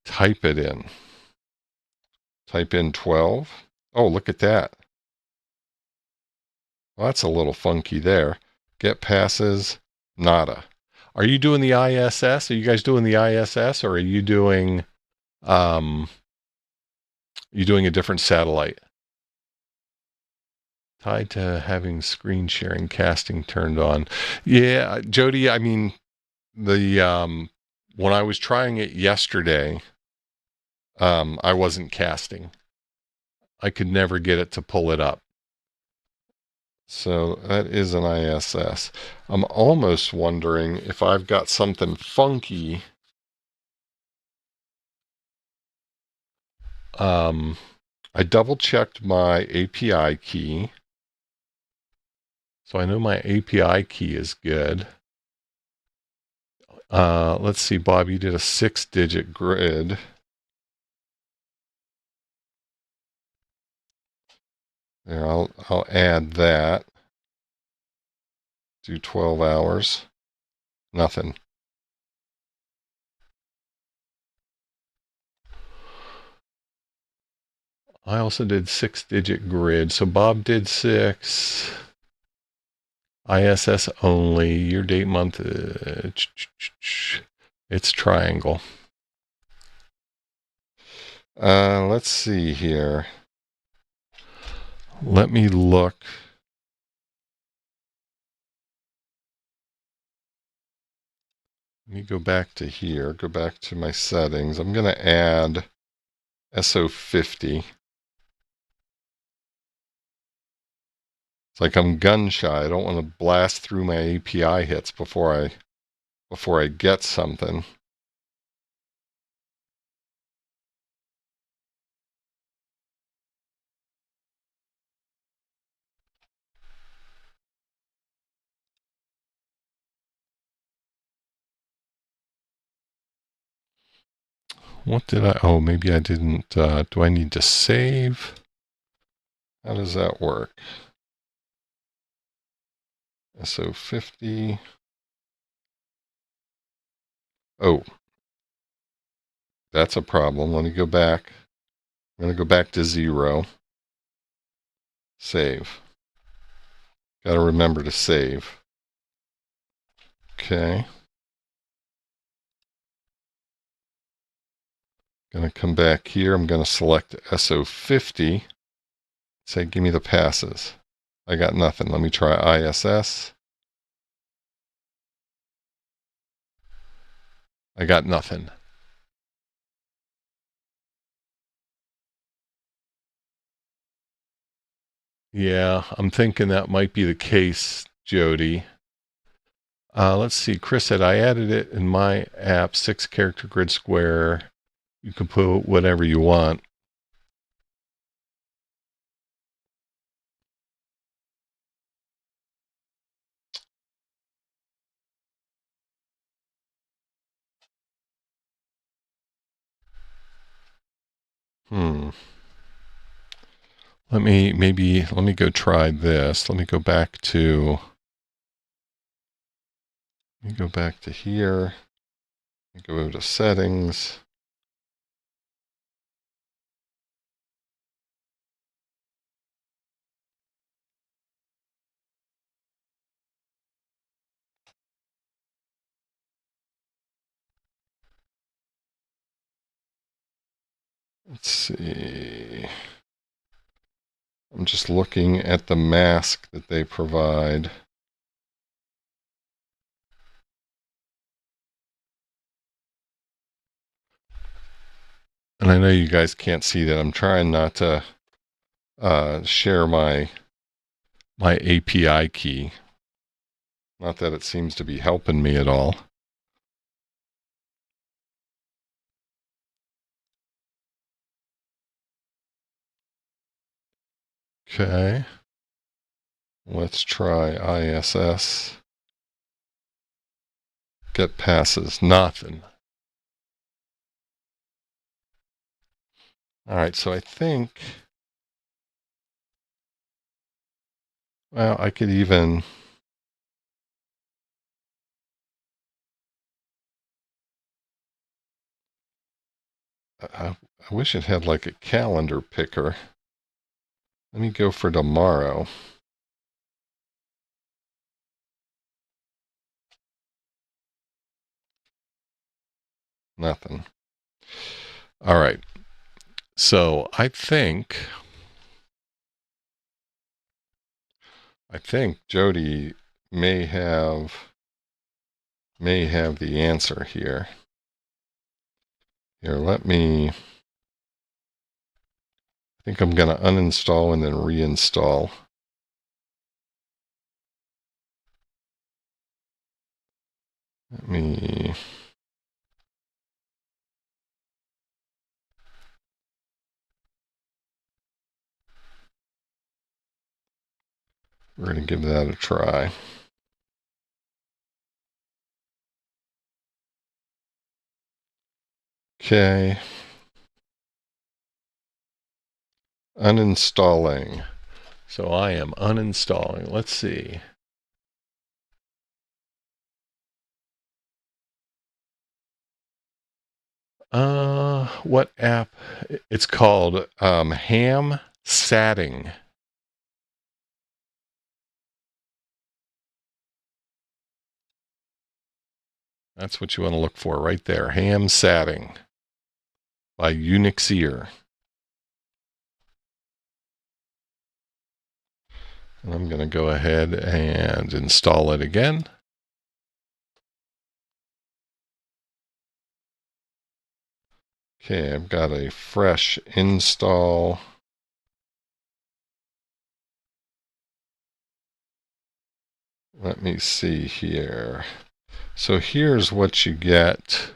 Type it in. Type in 12. Oh, look at that. Well, that's a little funky there. Get passes, nada. Are you doing the ISS? Are you guys doing the ISS, or are you doing a different satellite? Tied to having screen sharing casting turned on. Yeah, Jody, I mean, the when I was trying it yesterday, I wasn't casting. I could never get it to pull it up. So that is an ISS. I'm almost wondering if I've got something funky. I double checked my API key. So I know my API key is good. Let's see, Bob, you did a 6-digit grid. There, I'll add that. Do 12 hours. Nothing. I also did 6-digit grid. So Bob did 6. ISS only. Year, date, month. It's triangle. Let's see here. Let me look. Let me go back to here. Go back to my settings. I'm going to add SO50. It's like I'm gun shy. I don't want to blast through my API hits before I get something. What did I? Oh, maybe I didn't. Do I need to save? How does that work? SO50. Oh, that's a problem. Let me go back. I'm going to go back to 0. Save. Got to remember to save. Okay. Going to come back here. I'm going to select SO50. Say, give me the passes. I got nothing. Let me try ISS. I got nothing. Yeah, I'm thinking that might be the case, Jody. Let's see. Chris said, I added it in my app, 6-character grid square. You can put whatever you want. Let me go try this. Let me go back to here. Go over to settings. Let's see. I'm just looking at the mask that they provide. And I know you guys can't see that. I'm trying not to share my API key. Not that it seems to be helping me at all. Okay. Let's try ISS. Get passes. Nothing. All right, so I think Well, I could even... I wish it had like a calendar picker. Let me go for tomorrow. Nothing. All right. So I think Jody may have the answer here. Here, I think I'm going to uninstall and then reinstall. We're going to give that a try. Okay. Uninstalling. So I am uninstalling. Let's see. What app? It's called Hamvention. That's what you want to look for right there. Hamvention by Unixeer. And I'm going to go ahead and install it again. Okay, I've got a fresh install. Let me see here. So here's what you get.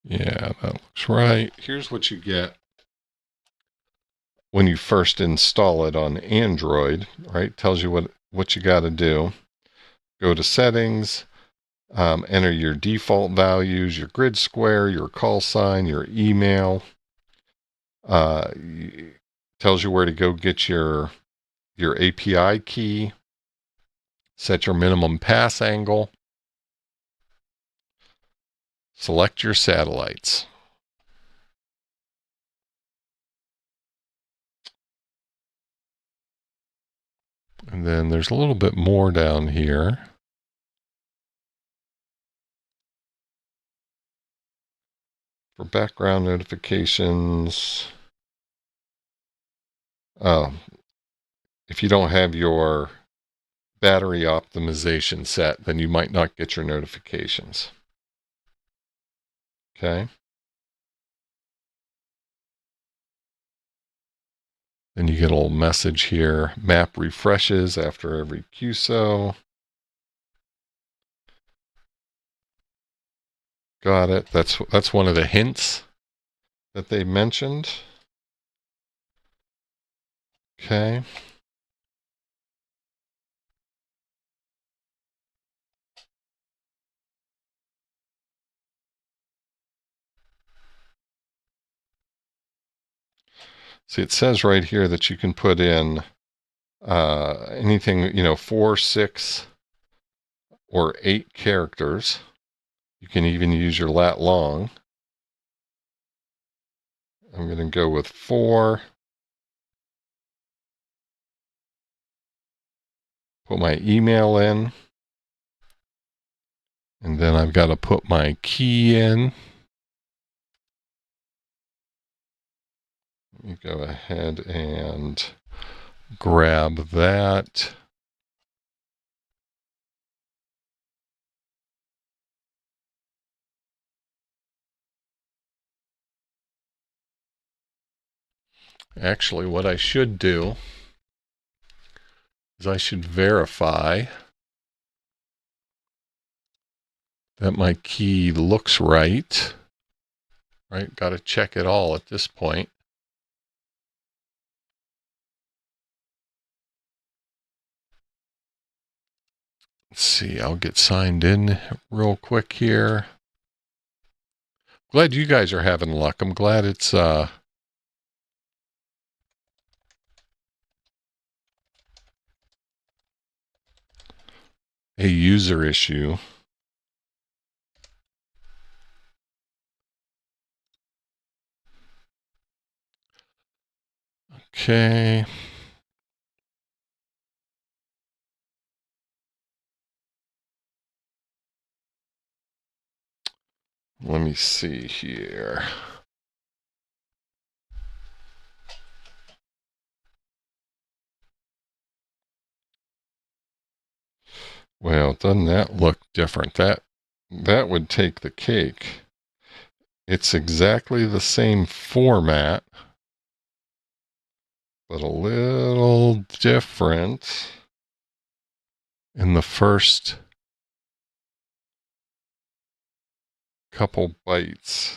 Yeah, that looks right. Here's what you get when you first install it on Android, right? Tells you what you got to do. Go to settings, enter your default values, your grid square, your call sign, your email. Tells you where to go get your API key. Set your minimum pass angle. Select your satellites. And then there's a little bit more down here. For background notifications. If you don't have your battery optimization set, then you might not get your notifications. Okay. Then you get a little message here. Map refreshes after every QSO. Got it. That's one of the hints that they mentioned. Okay. See, it says right here that you can put in anything, 4, 6, or 8 characters. You can even use your lat long. I'm going to go with 4. Put my email in. And then I've got to put my key in. Let me go ahead and grab that. Actually, what I should do is I should verify that my key looks right. Right? Got to check it all at this point. Let's see, I'll get signed in real quick here. Glad you guys are having luck. I'm glad it's a user issue. Okay. Let me see here. Well, doesn't that look different? That would take the cake. It's exactly the same format, but a little different in the first couple bytes.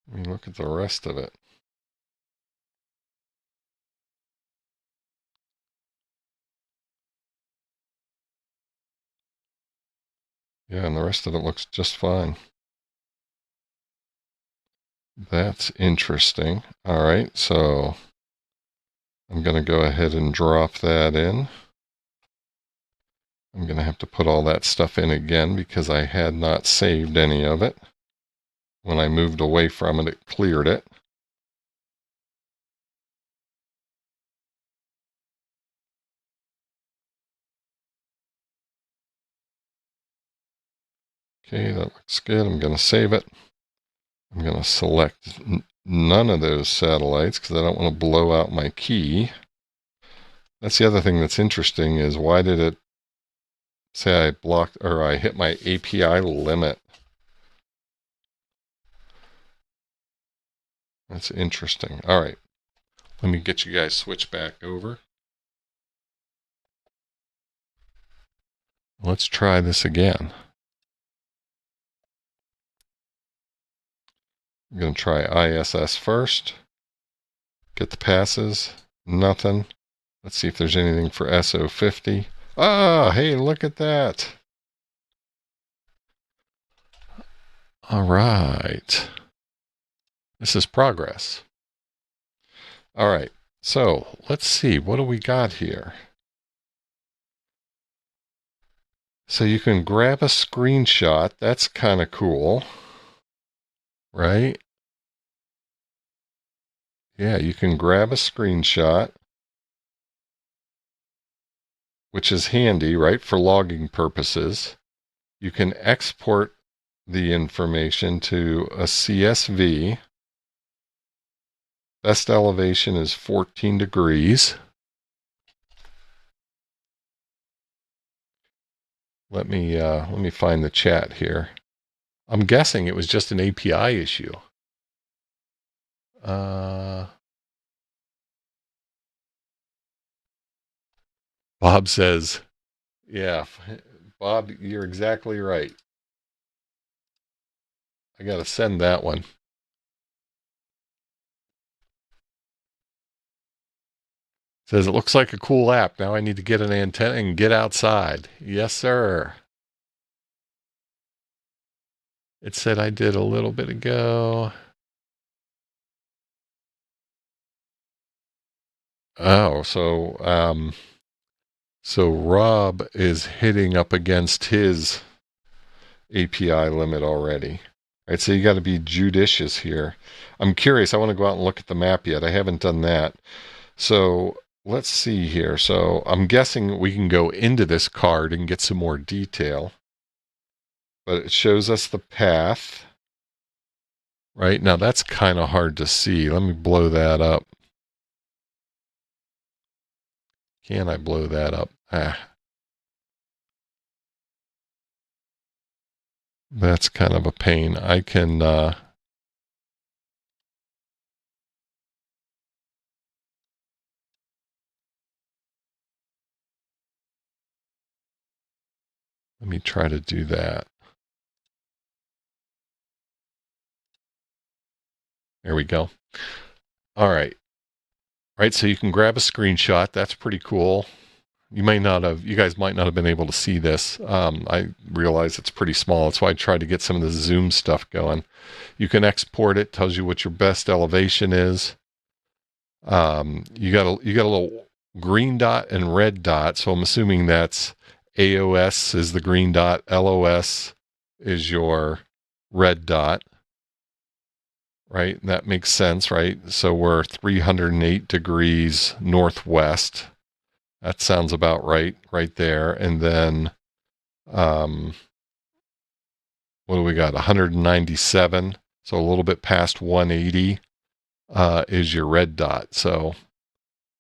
I mean, look at the rest of it. Yeah, and the rest of it looks just fine. That's interesting. All right, so I'm going to go ahead and drop that in. I'm going to have to put all that stuff in again because I had not saved any of it. When I moved away from it, it cleared it. Okay, that looks good. I'm going to save it. I'm going to select none of those satellites because I don't want to blow out my key. That's the other thing that's interesting is why did it say I blocked or I hit my API limit? That's interesting. All right. Let me get you guys switched back over. Let's try this again. I'm going to try ISS first. Get the passes. Nothing. Let's see if there's anything for SO50. Ah, hey, look at that. All right. This is progress. All right. So let's see. What do we got here? So you can grab a screenshot. That's kind of cool. Right? Yeah, you can grab a screenshot, which is handy, right, for logging purposes. You can export the information to a CSV. Best elevation is 14 degrees. Let me find the chat here. I'm guessing it was just an API issue. Bob says, yeah, Bob, you're exactly right. I got to send that one. Says, it looks like a cool app. Now I need to get an antenna and get outside. Yes, sir. It said I did a little bit ago. Oh, so Rob is hitting up against his API limit already. All right, so you got to be judicious here. I'm curious. I want to go out and look at the map yet. I haven't done that. So let's see here. So I'm guessing we can go into this card and get some more detail. But it shows us the path. Right now, that's kind of hard to see. Let me blow that up. Can I blow that up? That's kind of a pain. I can let me try to do that. There we go. All right. Right, so you can grab a screenshot. That's pretty cool. You guys might not have been able to see this. I realize it's pretty small. That's why I tried to get some of the zoom stuff going. You can export it, tells you what your best elevation is. You got a little green dot and red dot. So I'm assuming that's AOS is the green dot, LOS is your red dot, right? And that makes sense, right? So we're 308 degrees northwest. That sounds about right there. And then, what do we got? 197. So a little bit past 180 is your red dot. So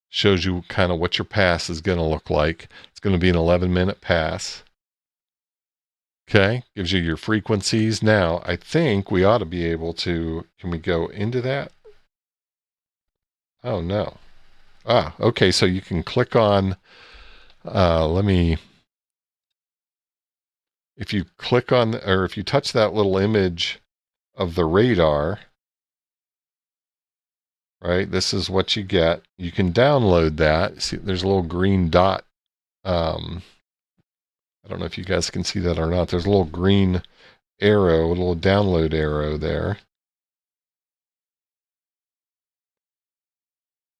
shows you kind of what your pass is going to look like. It's going to be an 11-minute pass. Okay, gives you your frequencies. Now, I think we ought to be able to, can we go into that? Oh, no. Okay, so you can click on, if you click on, or if you touch that little image of the radar, right, this is what you get. You can download that. See, there's a little green dot. I don't know if you guys can see that or not. There's a little green arrow, a little download arrow there.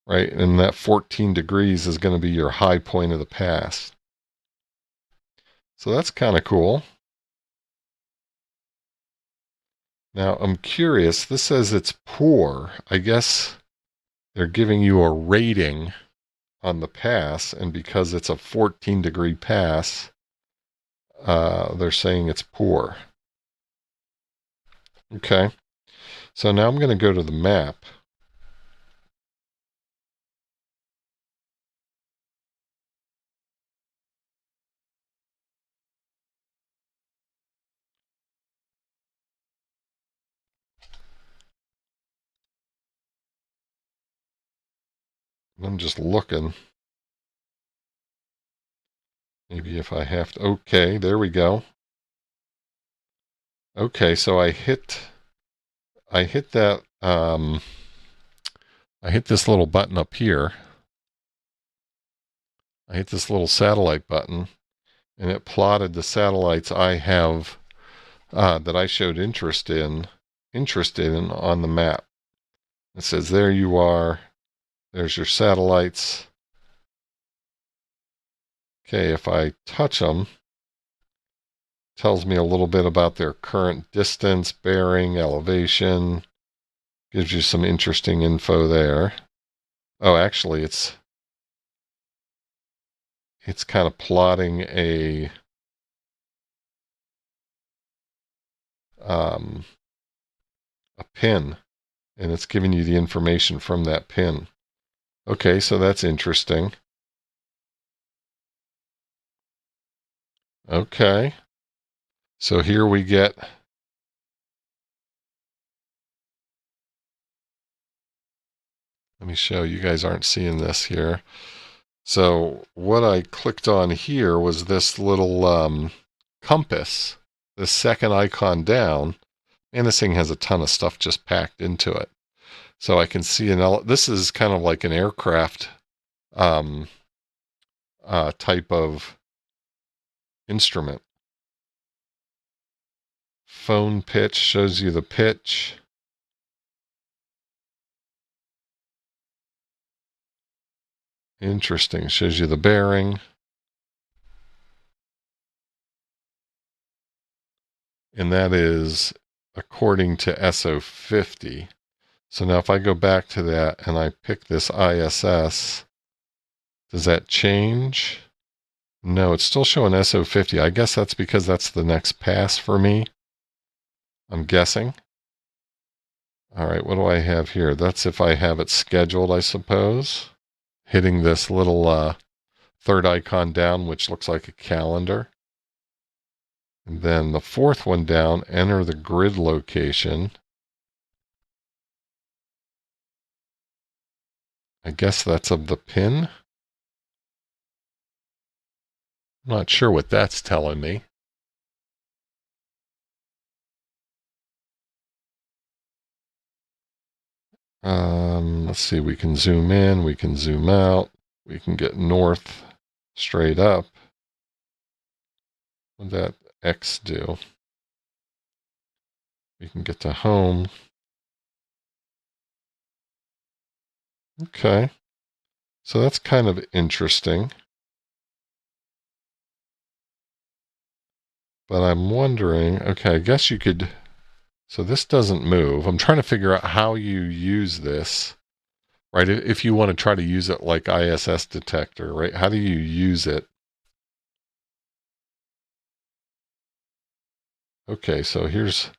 Right, and that 14 degrees is going to be your high point of the pass. So that's kind of cool. Now, I'm curious. This says it's poor. I guess they're giving you a rating on the pass, and because it's a 14-degree pass, they're saying it's poor. Okay. So now I'm going to go to the map. I'm just looking. Maybe if I have to. Okay, there we go. Okay, so I hit that. I hit this little button up here. I hit this little satellite button, and it plotted the satellites I have that I showed interest in on the map. It says there you are. There's your satellites. Okay, if I touch them, tells me a little bit about their current distance, bearing, elevation. Gives you some interesting info there. Oh, actually, it's kind of plotting a pin, and it's giving you the information from that pin. Okay, so that's interesting. Okay. So here we get, let me show you guys aren't seeing this here. So what I clicked on here was this little compass, this second icon down, and this thing has a ton of stuff just packed into it. So I can see this is kind of like an aircraft type of instrument. Phone pitch shows you the pitch. Interesting. Shows you the bearing. And that is according to SO50. So now if I go back to that and I pick this ISS, does that change? No, it's still showing SO50. I guess that's because that's the next pass for me. I'm guessing. All right, what do I have here? That's if I have it scheduled, I suppose. Hitting this little third icon down, which looks like a calendar. And then the fourth one down, enter the grid location. I guess that's of the pin. I'm not sure what that's telling me. Let's see, we can zoom in, we can zoom out, we can get north, straight up, what would that X do? We can get to home. Okay. So that's kind of interesting. But I'm wondering, okay, I guess you could, so this doesn't move. I'm trying to figure out how you use this, right? If you want to try to use it like ISS detector, right? How do you use it? Okay, so here's,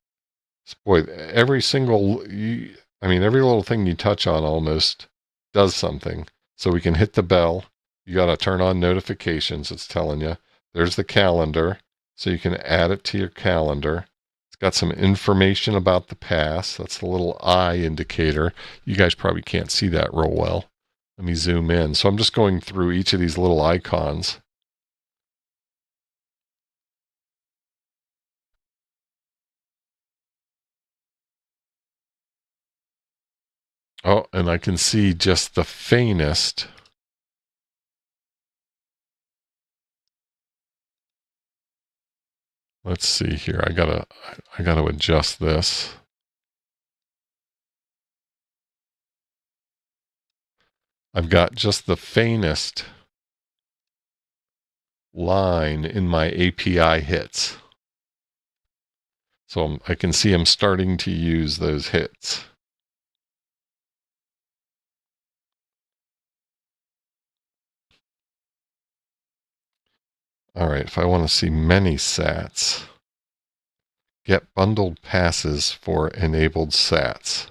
boy, every single, every little thing you touch on almost does something. So we can hit the bell. You got to turn on notifications. It's telling you. There's the calendar. So you can add it to your calendar. It's got some information about the pass. That's the little eye indicator. You guys probably can't see that real well. Let me zoom in. So I'm just going through each of these little icons. Oh, and I can see just the faintest. Let's see here. I gotta adjust this. I've got just the faintest line in my API hits. So I can see I'm starting to use those hits. All right, if I want to see many sats, get bundled passes for enabled sats.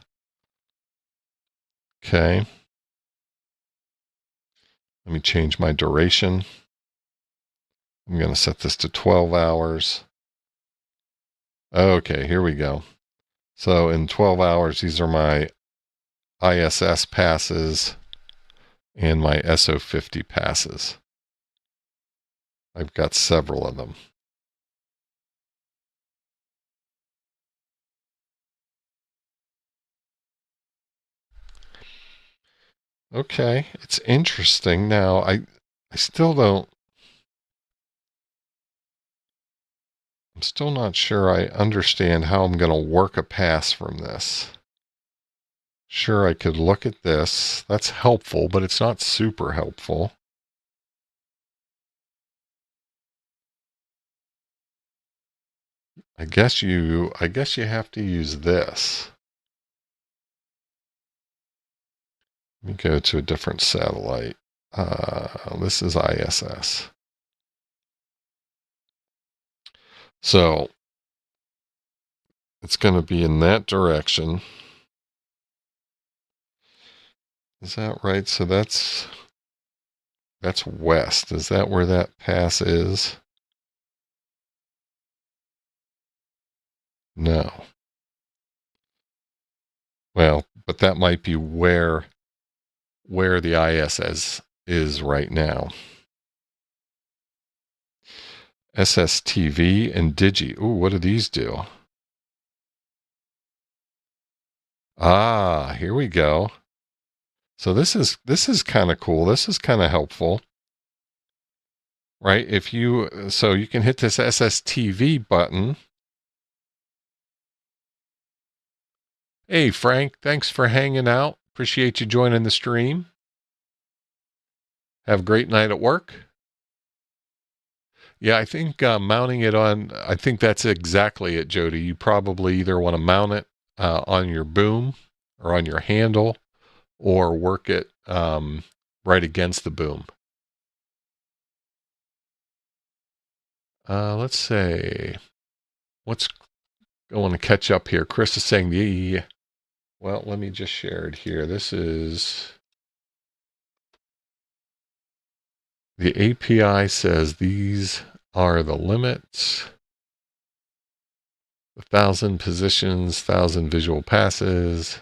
Okay. Let me change my duration. I'm going to set this to 12 hours. Okay, here we go. So in 12 hours, these are my ISS passes and my SO50 passes. I've got several of them. Okay, it's interesting. Now, I still don't, I'm still not sure I understand how I'm going to work a pass from this. Sure, I could look at this. That's helpful, but it's not super helpful. I guess you have to use this. Let me go to a different satellite. This is ISS. So it's going to be in that direction. Is that right? So that's west. Is that where that pass is? No. Well, but that might be where the ISS is right now. SSTV and Digi. Ooh, what do these do? Ah, here we go. So this is kind of cool. This is kind of helpful. Right? So you can hit this SSTV button. Hey, Frank, thanks for hanging out. Appreciate you joining the stream. Have a great night at work. Yeah, I think mounting it on, I think that's exactly it, Jody. You probably either want to mount it on your boom or on your handle or work it right against the boom. Let's say, I want to catch up here. Chris is saying well, let me just share it here. This is, the API says these are the limits. 1,000 positions, 1,000 visual passes,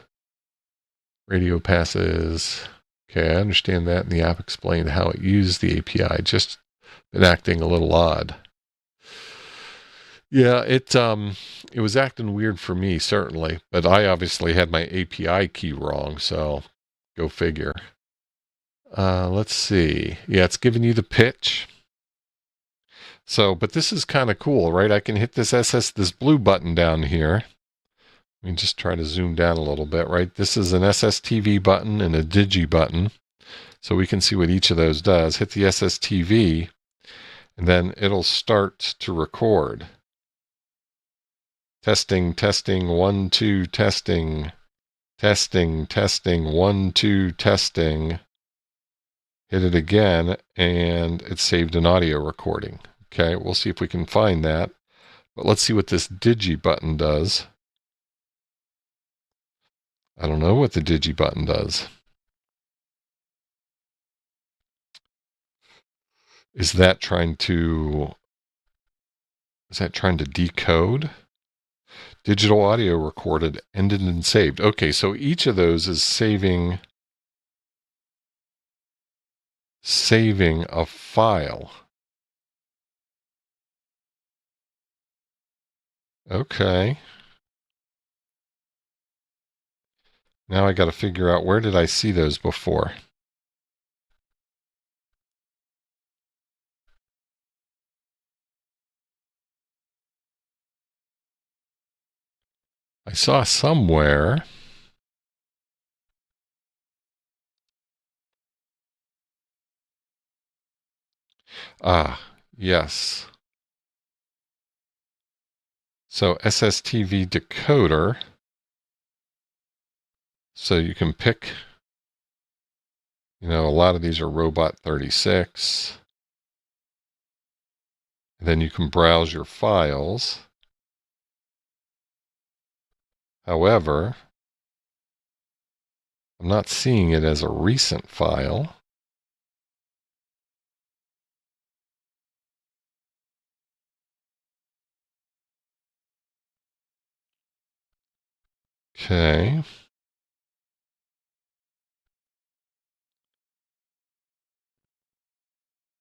radio passes. Okay, I understand that. And the app explained how it used the API. Just been acting a little odd. Yeah, it was acting weird for me, certainly. But I obviously had my API key wrong, so go figure. Let's see. Yeah, it's giving you the pitch. So, but this is kind of cool, right? I can hit this blue button down here. Let me just try to zoom down a little bit, right? This is an SSTV button and a Digi button. So we can see what each of those does. Hit the SSTV, and then it'll start to record. Testing, testing, 1, 2, testing. Testing, testing, 1, 2, testing. Hit it again, and it saved an audio recording. Okay, we'll see if we can find that. But let's see what this Digi button does. I don't know what the Digi button does. Is that trying to decode? Digital audio recorded, ended, and saved. Okay, so each of those is saving a file. Okay. Now I got to figure out, where did I see those before? I saw somewhere. Ah, yes. So SSTV decoder. So you can pick, a lot of these are Robot 36. Then you can browse your files. However, I'm not seeing it as a recent file. Okay.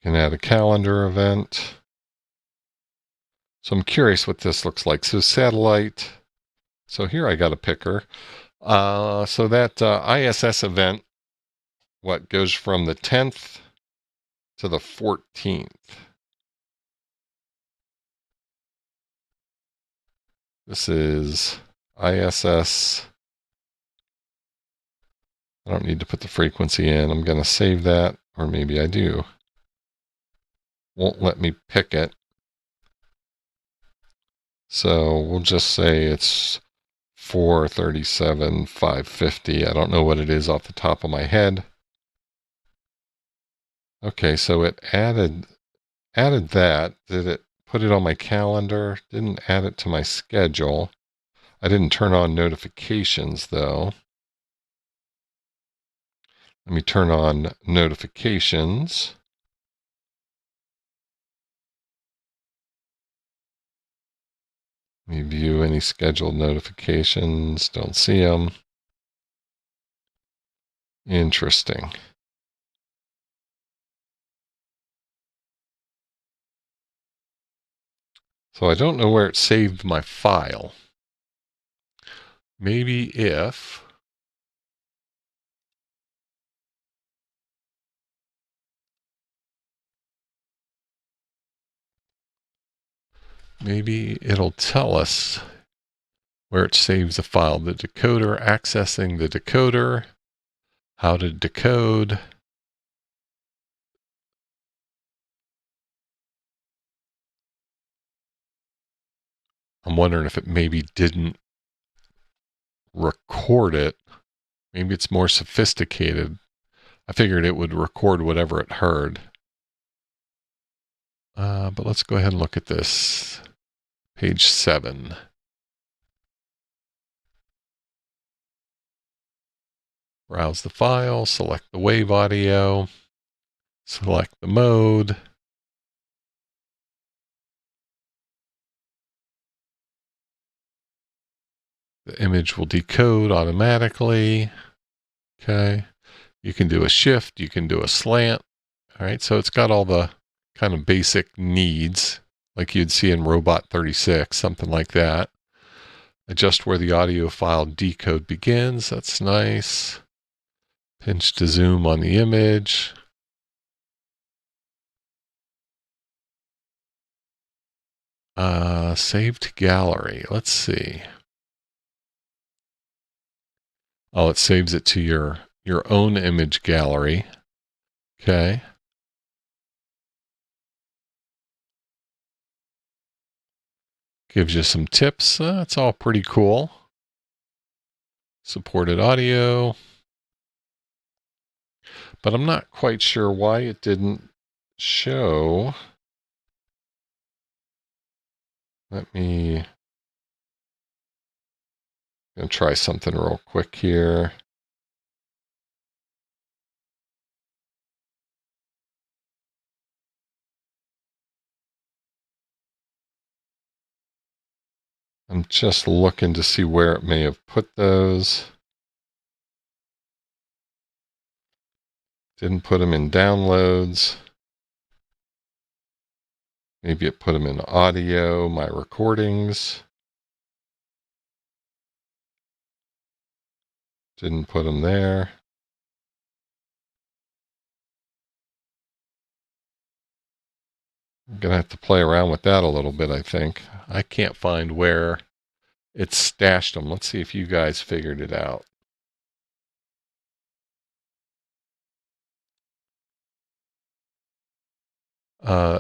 Can add a calendar event. So I'm curious what this looks like. So satellite. So here I got a picker. So that ISS event, what goes from the 10th to the 14th. This is ISS. I don't need to put the frequency in. I'm going to save that, or maybe I do. Won't let me pick it. So we'll just say it's 437, 550. I don't know what it is off the top of my head. Okay, so it added that. Did it put it on my calendar? Didn't add it to my schedule. I didn't turn on notifications though. Let me turn on notifications. Let me view any scheduled notifications. Don't see them. Interesting. So I don't know where it saved my file. Maybe if maybe it'll tell us where it saves the file. The decoder, accessing the decoder, how to decode. I'm wondering if it maybe didn't record it. Maybe it's more sophisticated. I figured it would record whatever it heard. But let's go ahead and look at this. Page 7. Browse the file, select the wave audio, select the mode. The image will decode automatically. Okay. You can do a shift, you can do a slant. All right, so it's got all the kind of basic needs like you'd see in Robot 36, something like that. Adjust where the audio file decode begins. That's nice. Pinch to zoom on the image. Save to gallery. Let's see. Oh, it saves it to your own image gallery. Okay. Gives you some tips. That's all pretty cool. Supported audio. But I'm not quite sure why it didn't show. Let me gonna try something real quick here. I'm just looking to see where it may have put those. Didn't put them in downloads. Maybe it put them in audio, my recordings. Didn't put them there. I'm going to have to play around with that a little bit, I think. I can't find where it stashed them. Let's see if you guys figured it out.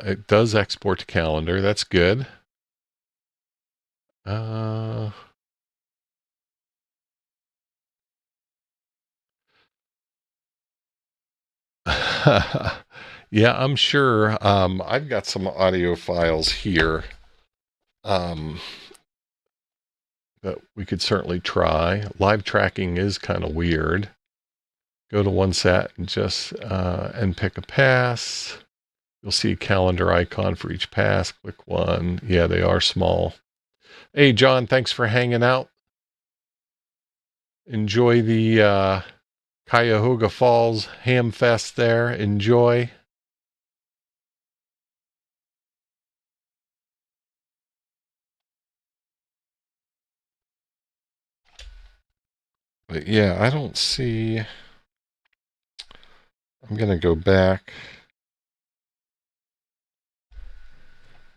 It does export to calendar. That's good. Yeah, I'm sure. I've got some audio files here that we could certainly try. Live tracking is kind of weird. Go to OneSat and just and pick a pass. You'll see a calendar icon for each pass. Click one. Yeah, they are small. Hey, John, thanks for hanging out. Enjoy the Cuyahoga Falls Ham Fest there. Enjoy. But yeah, I don't see. I'm going to go back.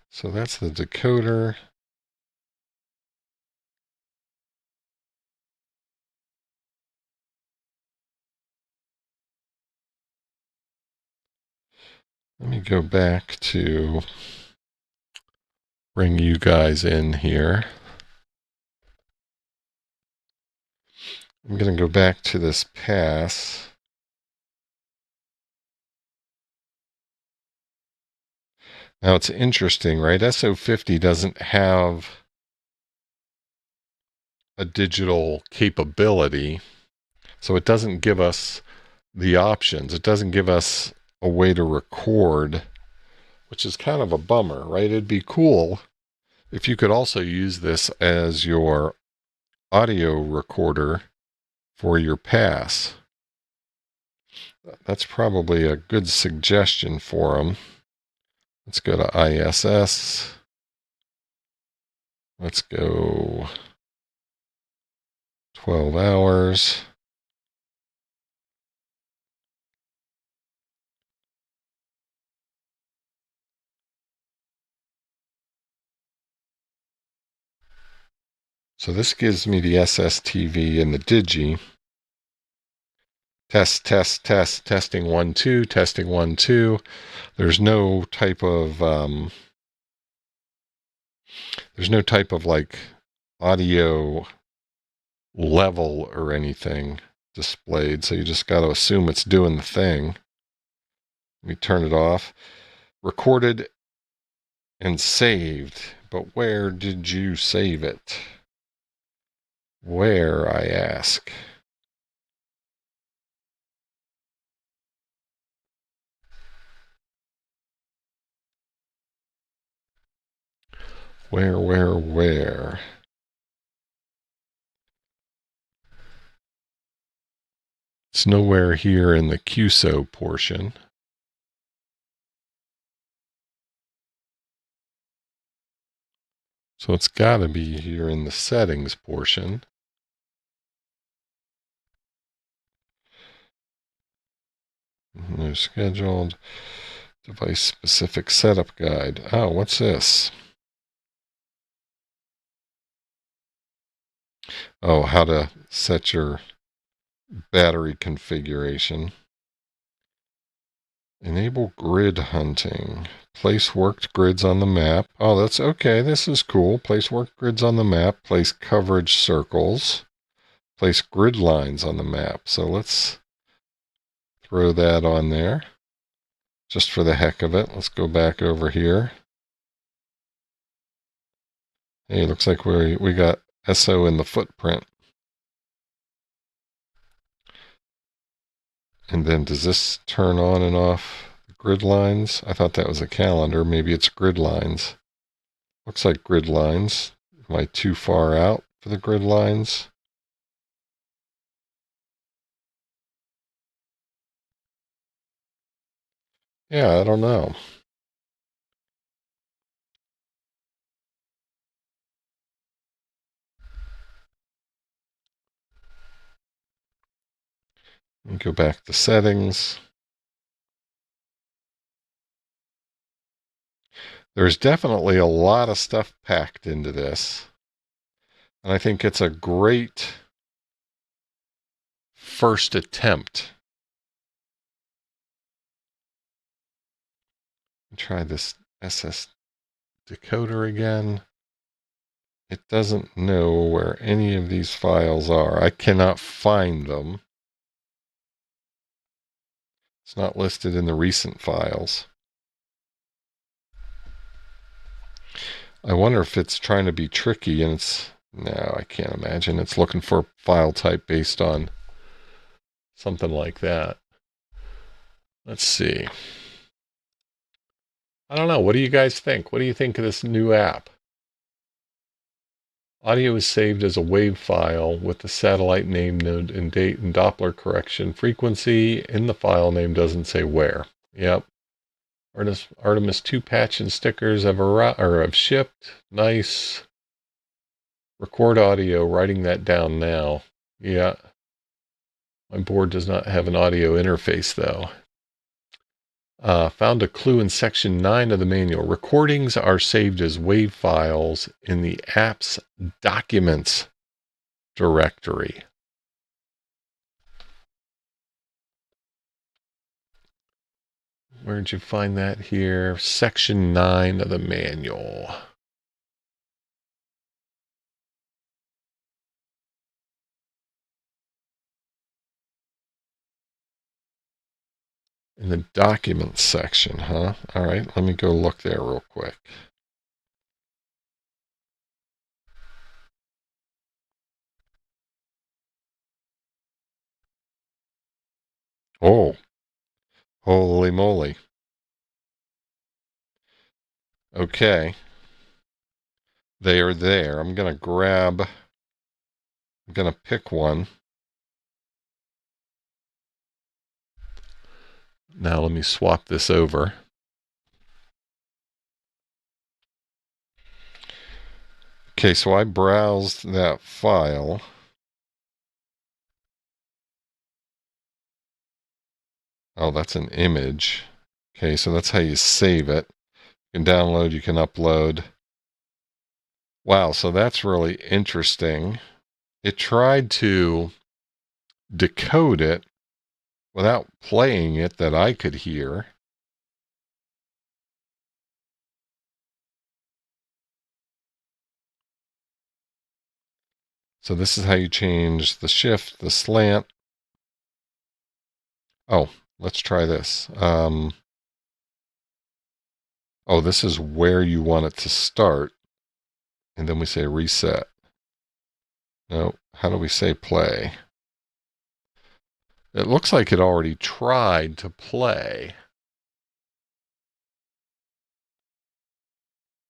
So that's the decoder. Let me go back to bring you guys in here. I'm going to go back to this pass. Now it's interesting, right? SO50 doesn't have a digital capability, so it doesn't give us the options. It doesn't give us a way to record, which is kind of a bummer, right? It'd be cool if you could also use this as your audio recorder for your pass. That's probably a good suggestion for them. Let's go to ISS. Let's go 12 hours. So this gives me the SSTV and the Digi. Testing 1, 2, testing 1, 2. There's no type of like audio level or anything displayed, so you just got to assume it's doing the thing. Let me turn it off. Recorded and saved, but where did you save it? Where, I ask? Where? It's nowhere here in the QSO portion. So it's got to be here in the settings portion. No scheduled. Device-specific setup guide. Oh, what's this? Oh, how to set your battery configuration. Enable grid hunting. Place worked grids on the map. Oh, that's okay. This is cool. Place worked grids on the map. Place coverage circles. Place grid lines on the map. So let's throw that on there just for the heck of it. Let's go back over here. Hey, looks like we got SO in the footprint. And then does this turn on and off grid lines? I thought that was a calendar. Maybe it's grid lines. Looks like grid lines. Am I too far out for the grid lines? Yeah, I don't know. Let me go back to settings. There's definitely a lot of stuff packed into this. And I think it's a great first attempt. Try this SS decoder again. It doesn't know where any of these files are. I cannot find them. It's not listed in the recent files. I wonder if it's trying to be tricky and it's... No, I can't imagine. It's looking for a file type based on something like that. Let's see. I don't know. What do you guys think? What do you think of this new app? Audio is saved as a WAV file with the satellite name, node, and date and Doppler correction. Frequency in the file name doesn't say where. Yep. Artemis 2 patch and stickers have shipped. Nice. Record audio, writing that down now. Yeah. My board does not have an audio interface, though. Found a clue in section 9 of the manual. Recordings are saved as WAV files in the app's documents directory. Where'd you find that here? Section 9 of the manual. In the documents section, huh? All right, let me go look there real quick. Oh, holy moly. Okay. They are there. I'm going to pick one. Now let me swap this over. Okay, so I browsed that file. Oh, that's an image. Okay, so that's how you save it. You can download, you can upload. Wow, so that's really interesting. It tried to decode it without playing it that I could hear. So this is how you change the shift, the slant. Oh, let's try this. Oh, this is where you want it to start. And then we say reset. No, how do we say play? It looks like it already tried to play.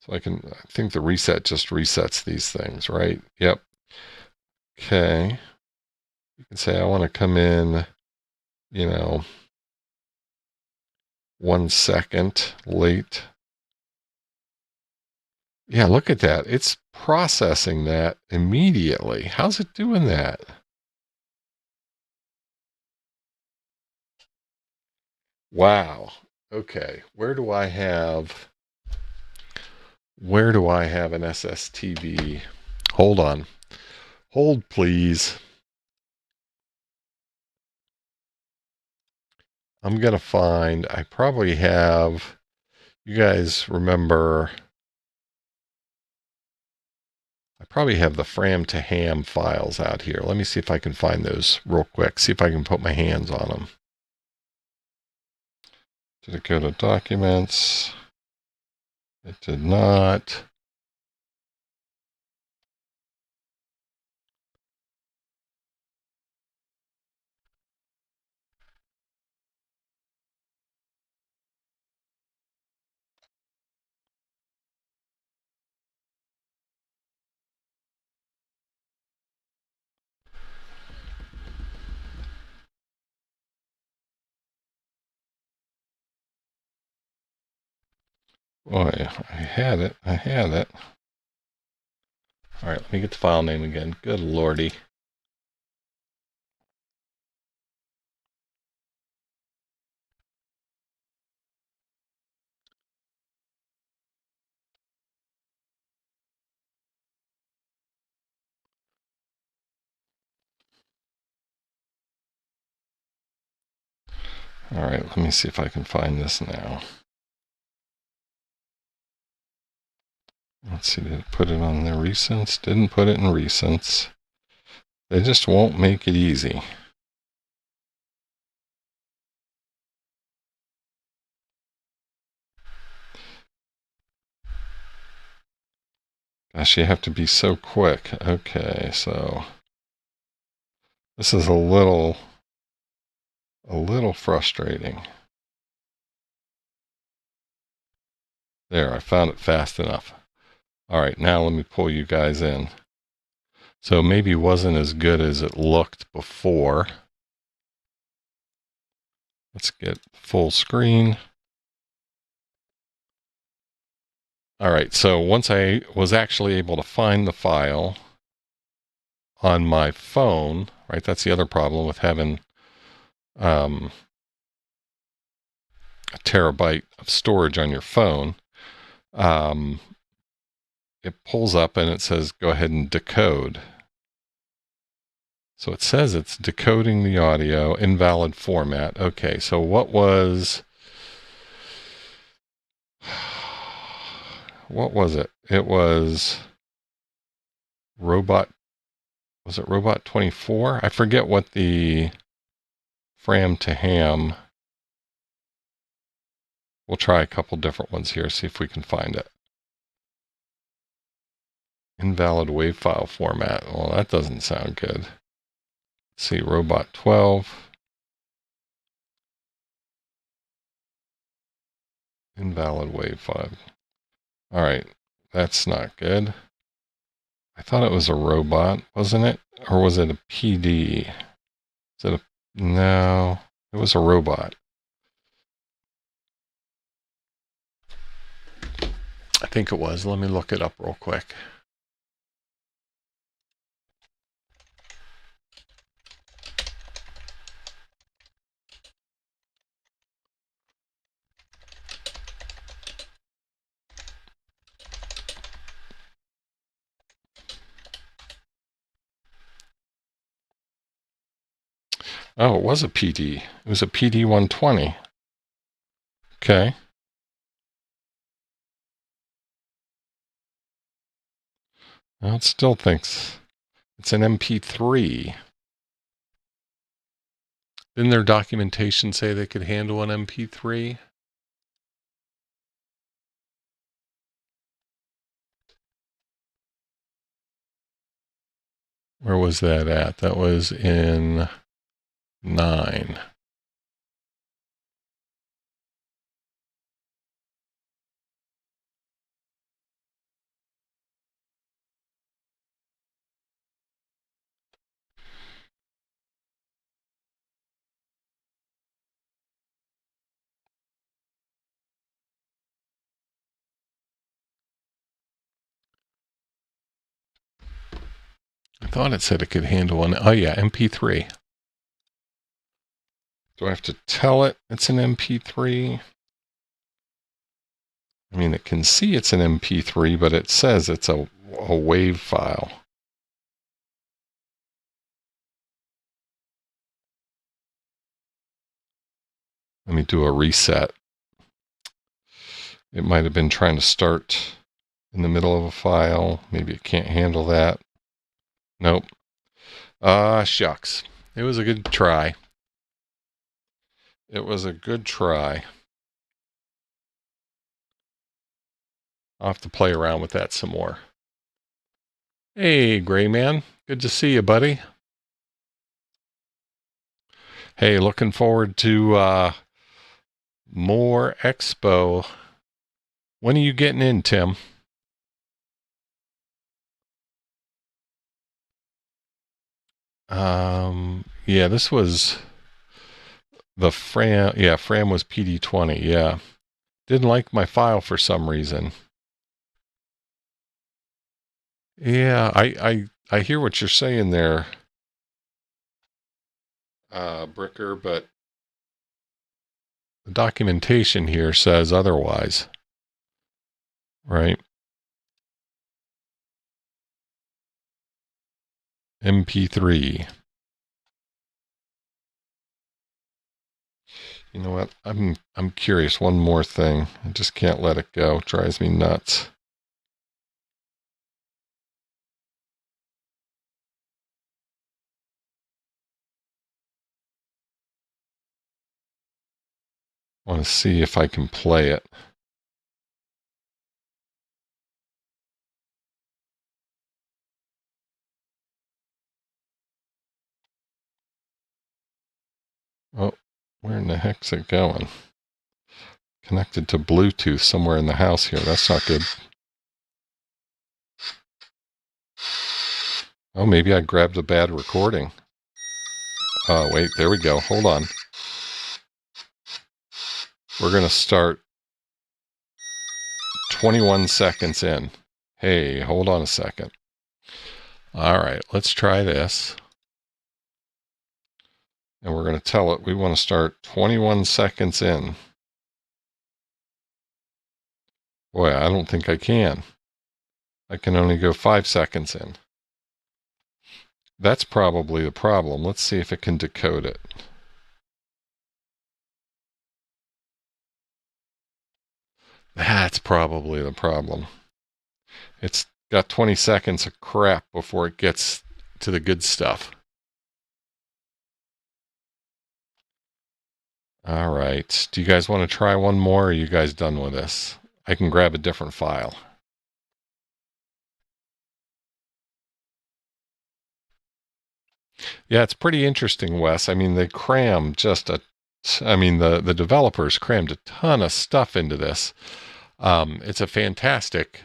So I think the reset just resets these things, right? Yep. Okay. You can say, I want to come in, 1 second late. Yeah, look at that. It's processing that immediately. How's it doing that? Wow. Okay. Where do I have an SSTV? Hold on. Hold, please. I'm going to find, I probably have, you guys remember, I probably have the Fram to Ham files out here. Let me see if I can find those real quick. See if I can put my hands on them. Did it go to documents? It did not. Boy, I had it. I had it. All right, let me get the file name again. Good lordy. All right, let me see if I can find this now. Let's see, did it put it on the recents? Didn't put it in recents. They just won't make it easy. Gosh, you have to be so quick. Okay, so this is a little frustrating. There, I found it fast enough. All right, now let me pull you guys in. So maybe it wasn't as good as it looked before. Let's get full screen. All right, so once I was actually able to find the file on my phone, right? That's the other problem with having a terabyte of storage on your phone. It pulls up and it says, go ahead and decode. So it says it's decoding the audio, invalid format. Okay, so what was it? It was Robot, was it Robot 24? I forget what the Fram to Ham. We'll try a couple different ones here, see if we can find it. Invalid WAV file format. Well, that doesn't sound good. Let's see, Robot 12. Invalid WAV file. All right, that's not good. I thought it was a robot, wasn't it? Or was it a PD? Is it a, no, it was a robot. I think it was. Let me look it up real quick. Oh, it was a PD. It was a PD 120. Okay. Well, it still thinks it's an MP3. Didn't their documentation say they could handle an MP3? Where was that at? That was in 9. I thought it said it could handle an, oh yeah, MP3. Do I have to tell it it's an MP3? I mean, it can see it's an MP3, but it says it's a WAV file. Let me do a reset. It might have been trying to start in the middle of a file. Maybe it can't handle that. Nope. Shucks. It was a good try. It was a good try. I'll have to play around with that some more. Hey, Gray Man. Good to see you, buddy. Hey, looking forward to more Expo. When are you getting in, Tim? Yeah, this was the Fram. Yeah, Fram was PD20. Yeah. Didn't like my file for some reason. Yeah, I hear what you're saying there, Bricker, but the documentation here says otherwise, right? MP3. You know what? I'm curious. One more thing. I just can't let it go. It drives me nuts. I want to see if I can play it. Oh, where in the heck's it going? Connected to Bluetooth somewhere in the house here. That's not good. Oh, maybe I grabbed a bad recording. Oh, wait, there we go. Hold on. We're going to start 21 seconds in. Hey, hold on a second. All right, let's try this. And we're going to tell it we want to start 21 seconds in. Boy, I don't think I can. I can only go 5 seconds in. That's probably the problem. Let's see if it can decode it. That's probably the problem. It's got 20 seconds of crap before it gets to the good stuff. All right. Do you guys want to try one more, or are you guys done with this? I can grab a different file. Yeah, it's pretty interesting, Wes. I mean, they crammed the developers crammed a ton of stuff into this. It's a fantastic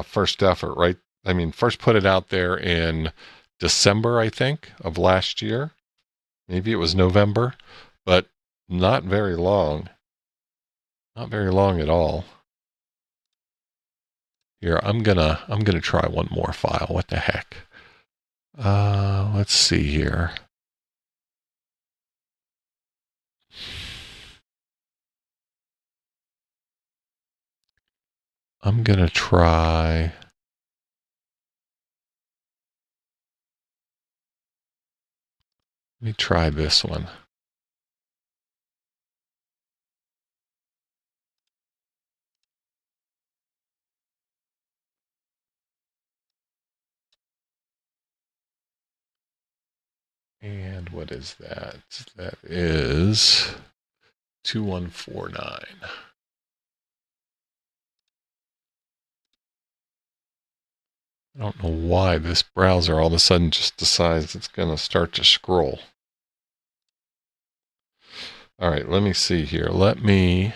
first effort, right? I mean, first put it out there in December, I think, of last year. Maybe it was November, but not very long. Not very long at all. Here, I'm gonna try one more file. What the heck? Let's see here. I'm gonna try. Let me try this one. And what is that? That is 2149. I don't know why this browser all of a sudden just decides it's going to start to scroll. All right, let me see here. I'm going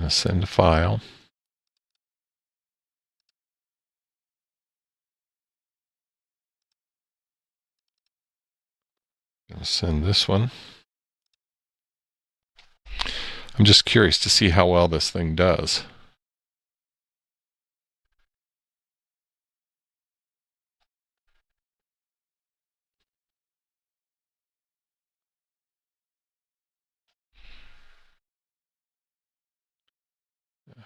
to send a file. I'm going to send this one. I'm just curious to see how well this thing does.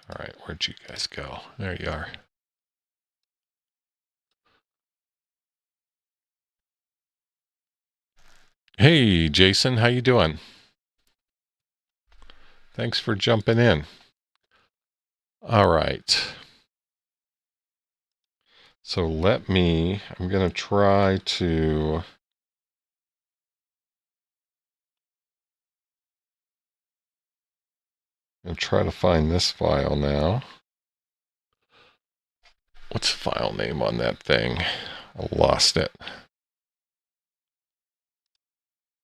All right, where'd you guys go? There you are. Hey, Jason, how you doing? Thanks for jumping in. All right. So I'm going to try to find this file now. What's the file name on that thing? I lost it.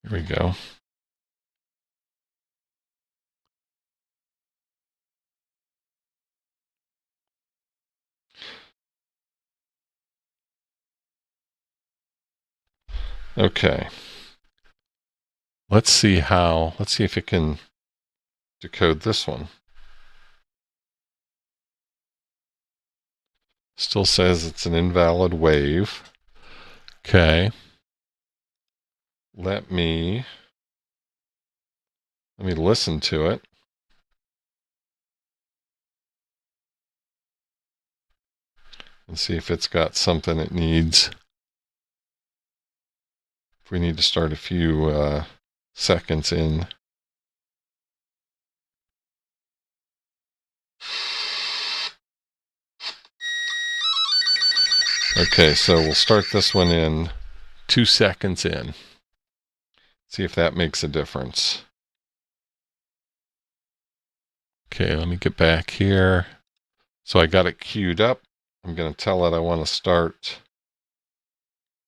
Here we go. Okay. Let's see if it can decode this one. Still says it's an invalid wave. Okay. Let me listen to it. And see if it's got something it needs. If we need to start a few seconds in. Okay, so we'll start this one in 2 seconds in. See if that makes a difference. Okay, let me get back here. So I got it queued up. I'm going to tell it I want to start.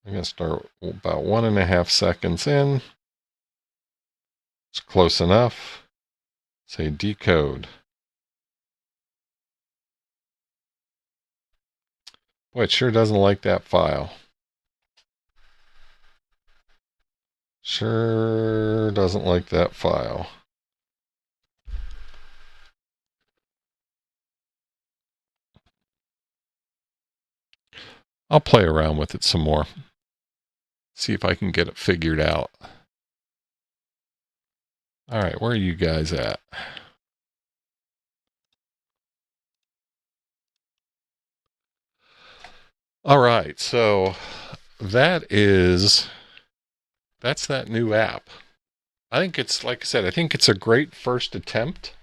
I'm going to start about 1.5 seconds in. It's close enough. Say decode. Boy, it sure doesn't like that file. Sure doesn't like that file. I'll play around with it some more. See if I can get it figured out. All right, where are you guys at? All right, so that's that new app. I think it's, like I said, I think it's a great first attempt.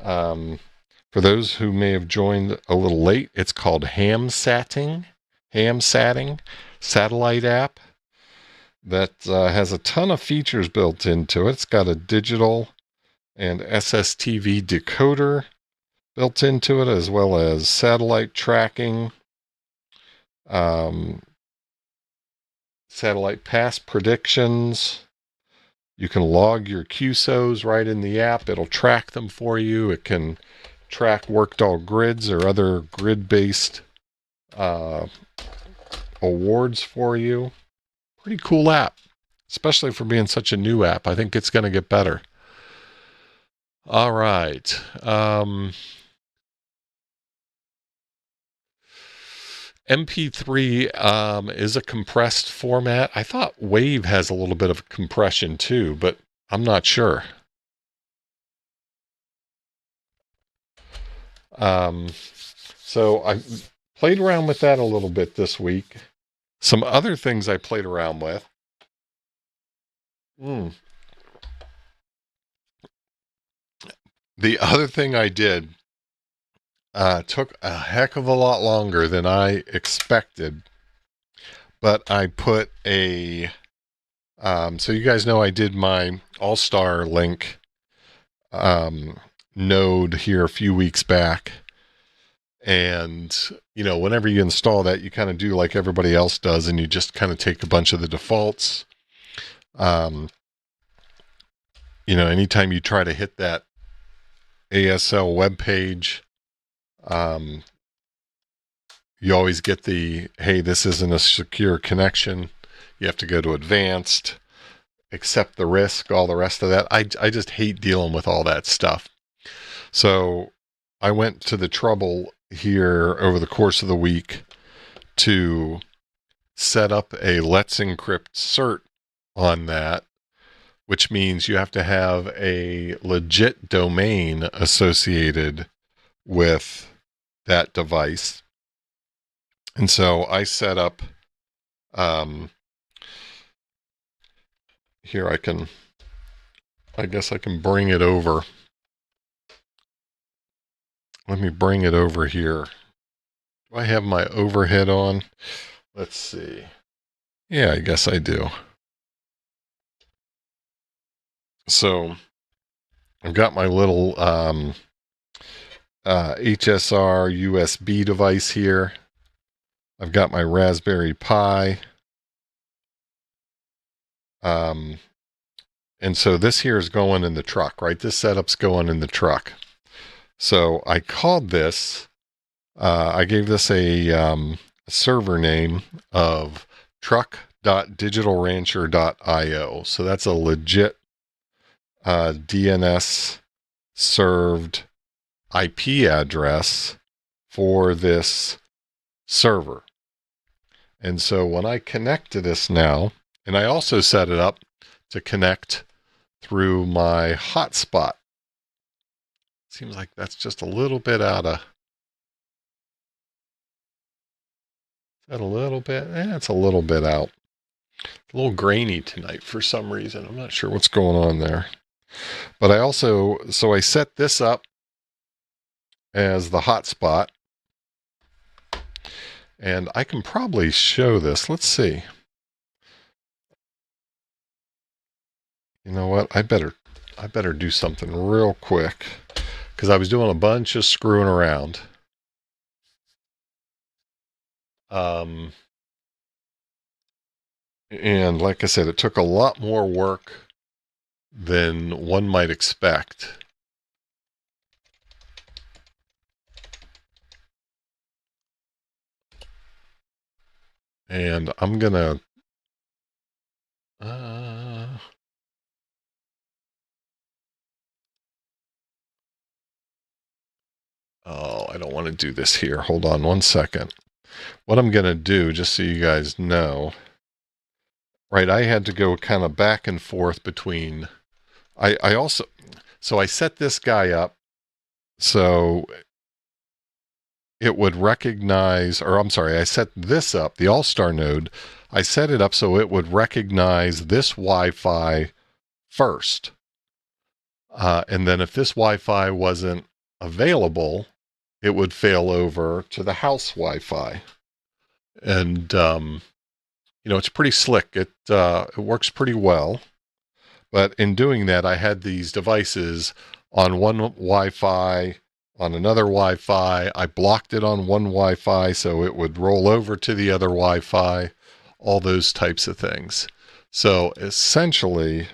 For those who may have joined a little late, it's called Hamvention, satellite app that has a ton of features built into it. It's got a digital and SSTV decoder built into it, as well as satellite tracking, satellite path predictions. You can log your QSOs right in the app. It'll track them for you. It can track worked all grids or other grid-based awards for you. Pretty cool app, especially for being such a new app. I think it's going to get better. All right. MP3 is a compressed format. I thought Wave has a little bit of compression too, but I'm not sure. So I played around with that a little bit this week. Some other things I played around with. The other thing I did took a heck of a lot longer than I expected, but I put a so you guys know I did my AllStar link node here a few weeks back, and whenever you install that, you kind of do like everybody else does, and you just kind of take a bunch of the defaults. Anytime you try to hit that ASL web page, you always get the, hey, this isn't a secure connection. You have to go to advanced, accept the risk, all the rest of that. I just hate dealing with all that stuff. So I went to the trouble here over the course of the week to set up a Let's Encrypt cert on that, which means you have to have a legit domain associated with that device. And so I set up, here I guess I can bring it over. Let me bring it over here. Do I have my overhead on? Let's see. Yeah, I guess I do. So I've got my little HSR USB device here. I've got my Raspberry Pi. And so this here is going in the truck, right? This setup's going in the truck. So I called this, I gave this a server name of truck.digitalrancher.io. So that's a legit DNS served IP address for this server. And so when I connect to this now, and I also set it up to connect through my hotspot. Seems like that's just a little bit out of, is that a little bit? It's a little bit out. A little grainy tonight for some reason. I'm not sure what's going on there. But I also, so I set this up as the hotspot. And I can probably show this. Let's see. You know what? I better do something real quick, because I was doing a bunch of screwing around. And like I said, it took a lot more work than one might expect. And I'm gonna oh, I don't want to do this here. Hold on one second. What I'm gonna do, just so you guys know, right, I had to go kind of back and forth between, I also, so I set this guy up so it would recognize, or I'm sorry, I set this up, the AllStar node, I set it up so it would recognize this Wi-Fi first. And then if this Wi-Fi wasn't available, it would fail over to the house Wi-Fi. And, you know, it's pretty slick. It works pretty well. But in doing that, I had these devices on one Wi-Fi, on another Wi-Fi. I blocked it on one Wi-Fi so it would roll over to the other Wi-Fi, all those types of things. So essentially,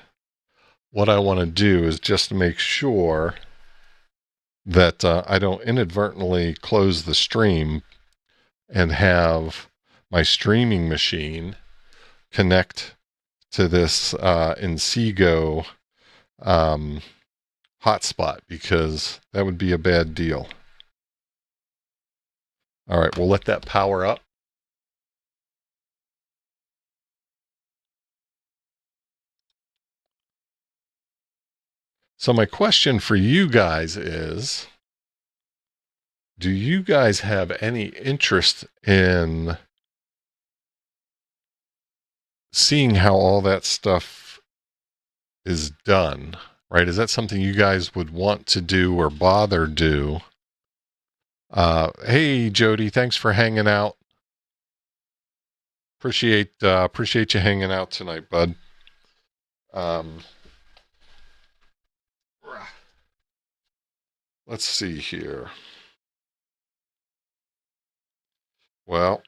what I want to do is just make sure that I don't inadvertently close the stream and have my streaming machine connect to this Inseego hotspot, because that would be a bad deal. All right, we'll let that power up. So my question for you guys is, do you guys have any interest in seeing how all that stuff is done, right? Is that something you guys would want to do or bother do? Hey, Jody, thanks for hanging out. Appreciate you hanging out tonight, bud. Let's see here. Well,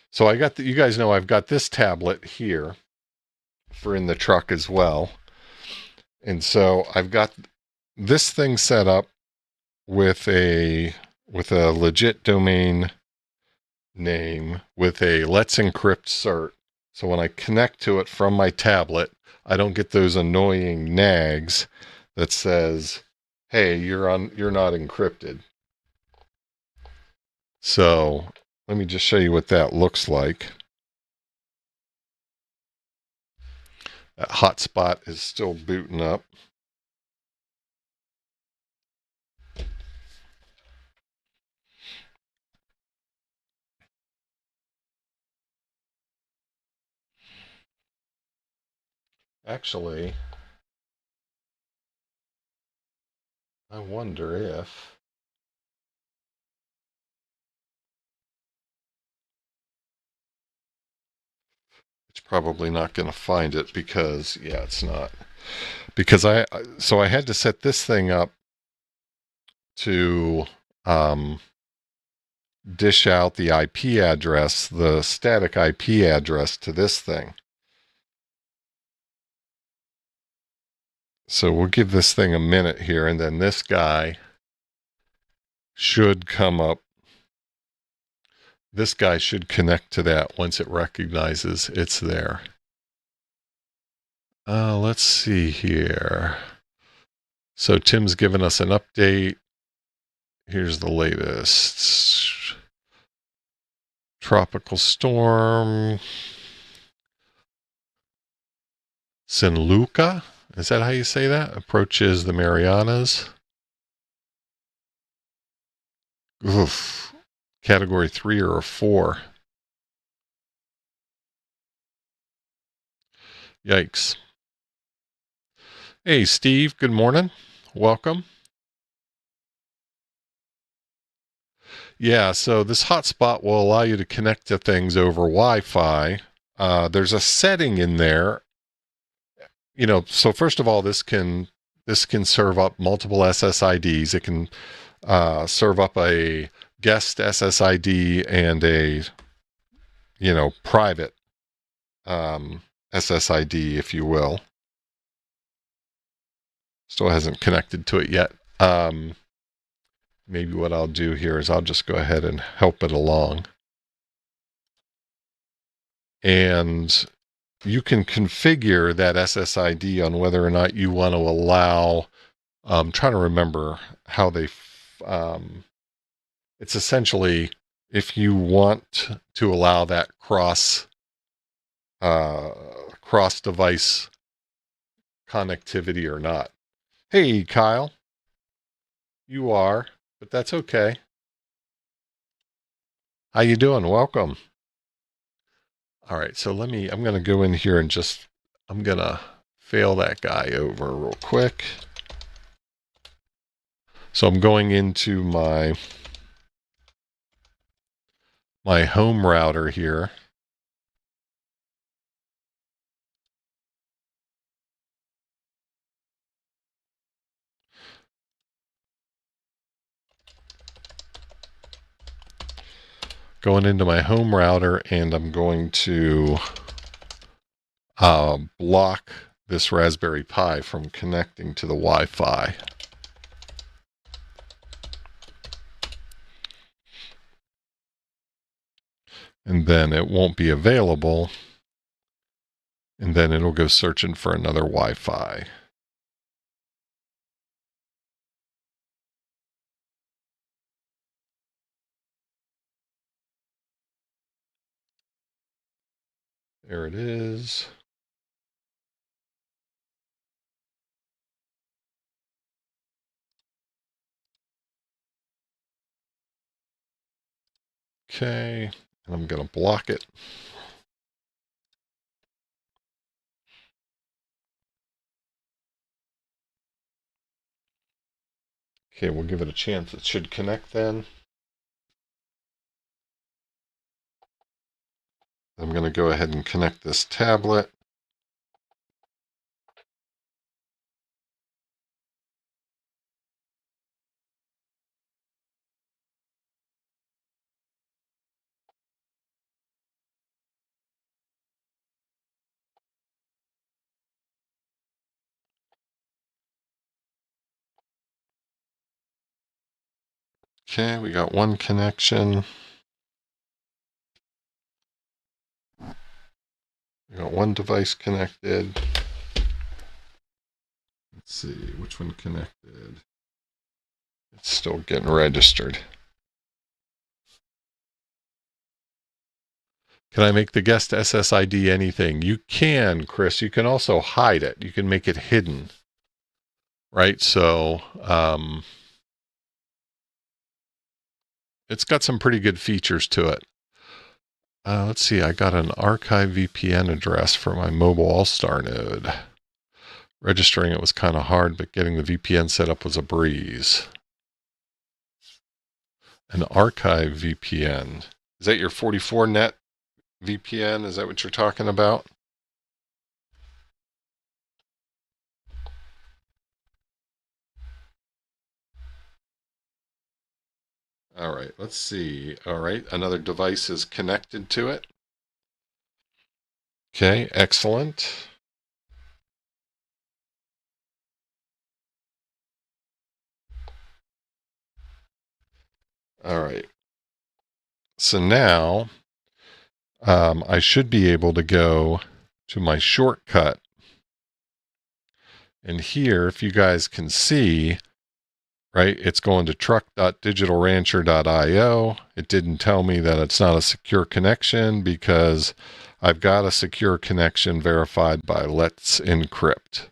so I got you guys know I've got this tablet here for in the truck as well. And so I've got this thing set up with a legit domain name with a Let's Encrypt cert. So when I connect to it from my tablet, I don't get those annoying nags that says, "Hey, you're not encrypted." So let me just show you what that looks like. That hotspot is still booting up. Actually, I wonder if it's probably not going to find it because, yeah, it's not. Because I had to set this thing up to dish out the IP address, the static IP address to this thing. So we'll give this thing a minute here, and then this guy should come up. This guy should connect to that once it recognizes it's there. Let's see here. So Tim's given us an update. Here's the latest. Tropical storm. San Luca? Is that how you say that? Approaches the Marianas. Oof. Category 3 or a 4. Yikes. Hey, Steve. Good morning. Welcome. Yeah, so this hotspot will allow you to connect to things over Wi-Fi. There's a setting in there. You know, so first of all, this can serve up multiple SSIDs. It can serve up a guest SSID and a, private SSID, if you will. Still hasn't connected to it yet. Maybe what I'll do here is I'll just go ahead and help it along. And you can configure that SSID on whether or not you want to allow, I'm trying to remember how they, it's essentially if you want to allow that cross device connectivity or not. Hey, Kyle, you are, but that's okay. How you doing? Welcome. All right, so I'm going to go in here and I'm going to fail that guy over real quick. So I'm going into my home router here. Going into my home router, and I'm going to block this Raspberry Pi from connecting to the Wi-Fi. And then it won't be available. And then it'll go searching for another Wi-Fi. There it is. Okay, and I'm going to block it. Okay, we'll give it a chance. It should connect then. I'm going to go ahead and connect this tablet. Okay, we got one connection. We got one device connected. Let's see, which one connected? It's still getting registered. Can I make the guest SSID anything? You can, Chris. You can also hide it. You can make it hidden, right? So it's got some pretty good features to it. Let's see. I got an archive VPN address for my mobile AllStar node. Registering it was kind of hard, but getting the VPN set up was a breeze. An archive VPN. Is that your 44 net VPN? Is that what you're talking about? All right, let's see. All right, another device is connected to it. Okay, excellent. All right. So now I should be able to go to my shortcut. And here, if you guys can see, right, it's going to truck.digitalrancher.io. It didn't tell me that it's not a secure connection because I've got a secure connection verified by Let's Encrypt.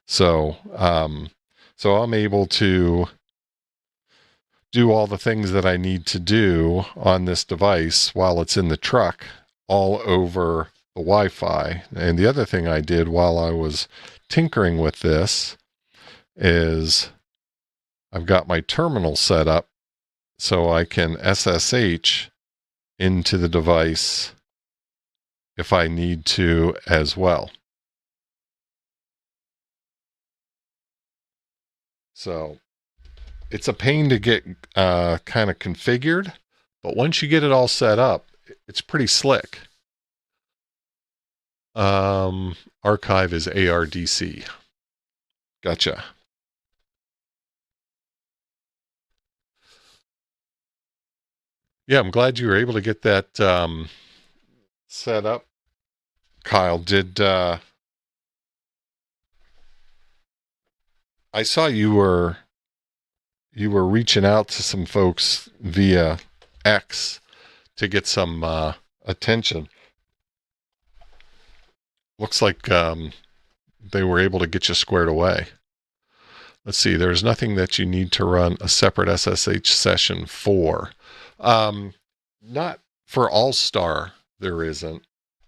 So, so I'm able to do all the things that I need to do on this device while it's in the truck all over the Wi-Fi. And the other thing I did while I was tinkering with this is I've got my terminal set up so I can SSH into the device if I need to as well. So it's a pain to get kind of configured, but once you get it all set up, it's pretty slick. Archive is ARDC. Gotcha. Yeah, I'm glad you were able to get that set up. Kyle, did I saw you were reaching out to some folks via X to get some attention. Looks like they were able to get you squared away. Let's see, there's nothing that you need to run a separate SSH session for. Not for AllStar, there isn't.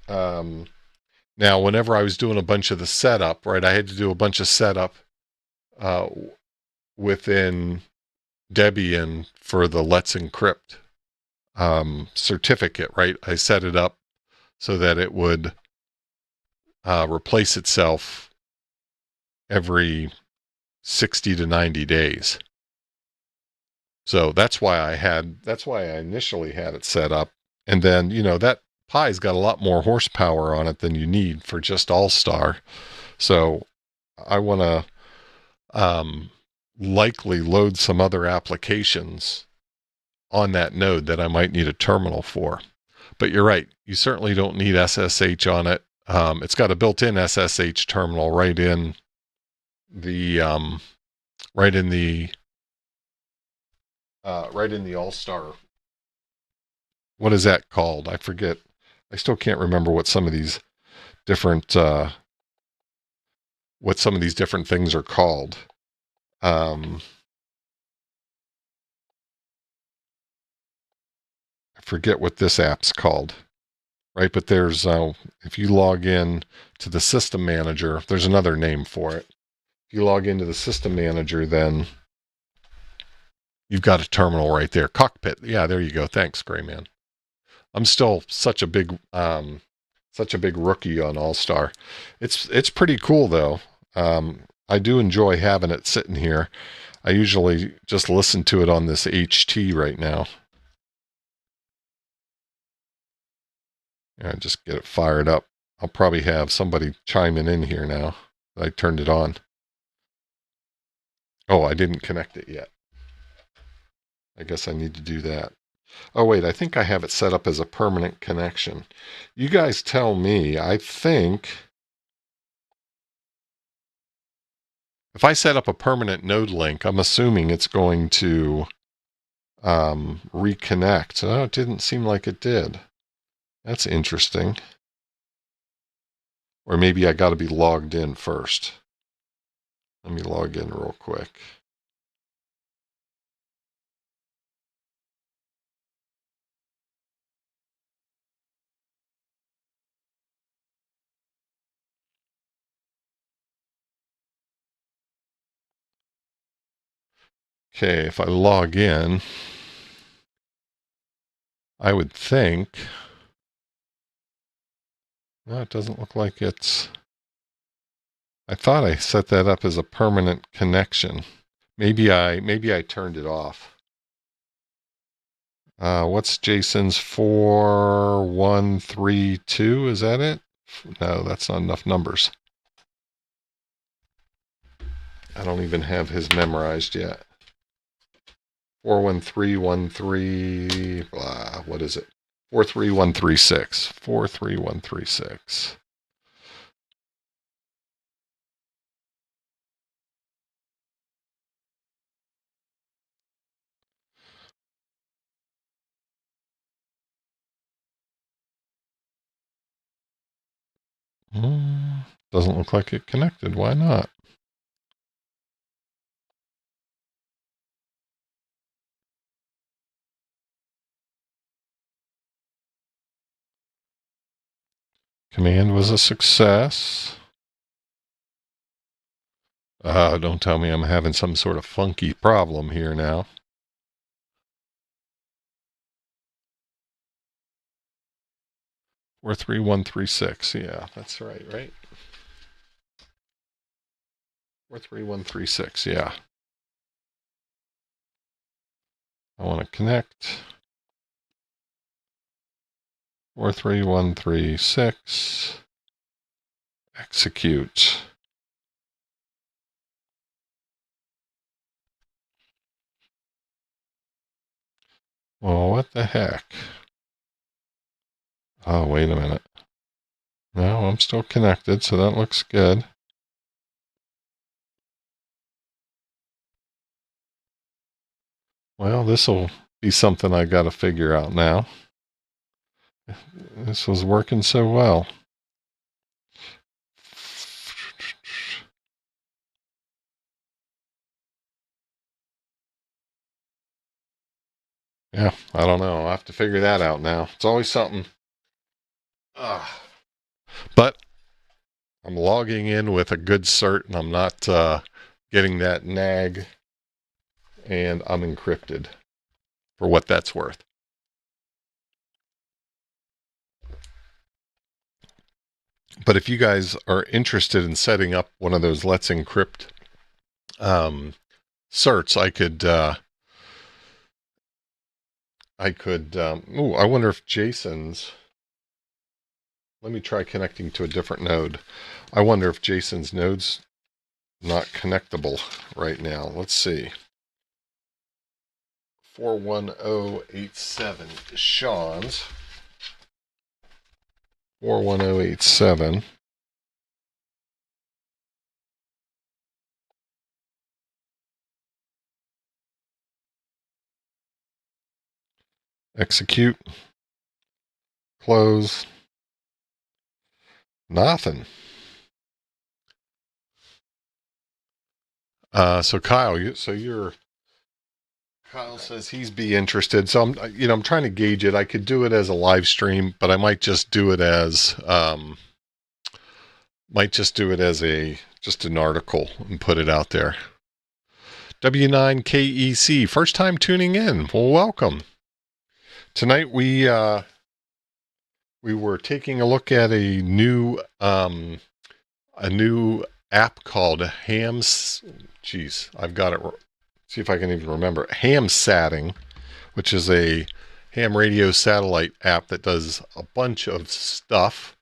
Now, whenever I was doing a bunch of the setup, right, I had to do a bunch of setup within Debian for the Let's Encrypt certificate, right? I set it up so that it would replace itself every 60 to 90 days. So that's why I initially had it set up. And then, you know, that Pi's got a lot more horsepower on it than you need for just AllStar. So I want to likely load some other applications on that node that I might need a terminal for. But you're right, you certainly don't need SSH on it. It's got a built-in SSH terminal right in the AllStar. What is that called? I forget. I still can't remember what some of these different things are called. I forget what this app's called. Right, but there's if you log in to the system manager, there's another name for it. If you log into the system manager, then you've got a terminal right there. Cockpit. Yeah, there you go. Thanks, Gray Man. I'm still such a big rookie on AllStar. It's pretty cool though. I do enjoy having it sitting here. I usually just listen to it on this HT right now. Yeah, just get it fired up. I'll probably have somebody chiming in here now. I turned it on. Oh, I didn't connect it yet. I guess I need to do that. Oh, wait, I think I have it set up as a permanent connection. You guys tell me. I think if I set up a permanent node link, I'm assuming it's going to reconnect. Oh, it didn't seem like it did. That's interesting. Or maybe I got to be logged in first. Let me log in real quick. Okay, if I log in, I would think, no, it doesn't look like it's, I thought I set that up as a permanent connection. Maybe I turned it off. What's Jason's 4132? Is that it? No, that's not enough numbers. I don't even have his memorized yet. 41313, blah, what is it? 43136. 43136. Doesn't look like it connected. Why not? Command was a success. Don't tell me I'm having some sort of funky problem here now. Or 3136. Yeah, that's right, right? 43136, yeah. I want to connect. 43136. Execute. Well, what the heck? Oh, wait a minute. No, I'm still connected, so that looks good. Well, this will be something I got to figure out now. This was working so well. Yeah, I don't know. I'll have to figure that out now. It's always something. But I'm logging in with a good cert, and I'm not getting that nag, and I'm encrypted for what that's worth. But if you guys are interested in setting up one of those Let's Encrypt certs, I wonder if Jason's, let me try connecting to a different node. I wonder if Jason's node's not connectable right now. Let's see. 41087 is Sean's. 41087. Execute. Close. Nothing. So Kyle, Kyle says he's be interested. So I'm trying to gauge it. I could do it as a live stream, but I might just do it as just an article and put it out there. W9KEC, first time tuning in. Well, welcome. Tonight we were taking a look at a new app called Hams. Geez, I've got it. See if I can even remember. Hamsatting, which is a ham radio satellite app that does a bunch of stuff.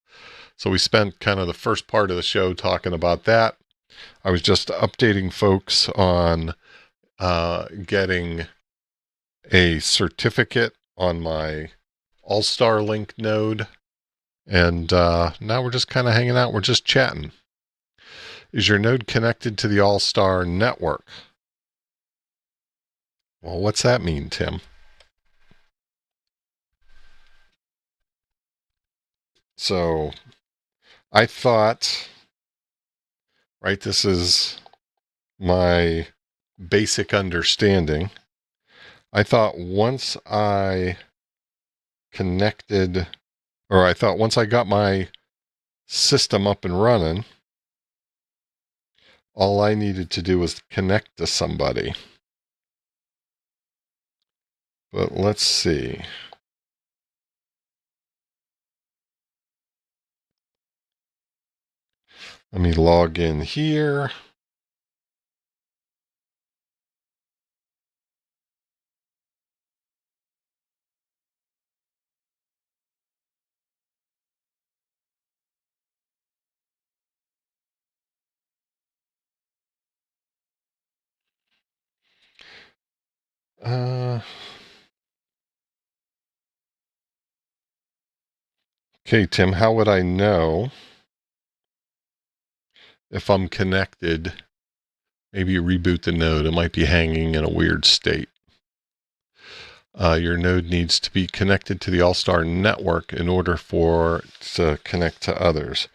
So we spent kind of the first part of the show talking about that. I was just updating folks on getting a certificate on my AllStar link node. And now we're just kind of hanging out. We're just chatting. Is your node connected to the AllStar network? Well, what's that mean, Tim? So I thought, right, this is my basic understanding. I thought once I connected, or I thought once I got my system up and running, all I needed to do was connect to somebody. But let's see. Let me log in here. Okay, Tim, how would I know if I'm connected? Maybe you reboot the node. It might be hanging in a weird state. Your node needs to be connected to the AllStar network in order for it to connect to others.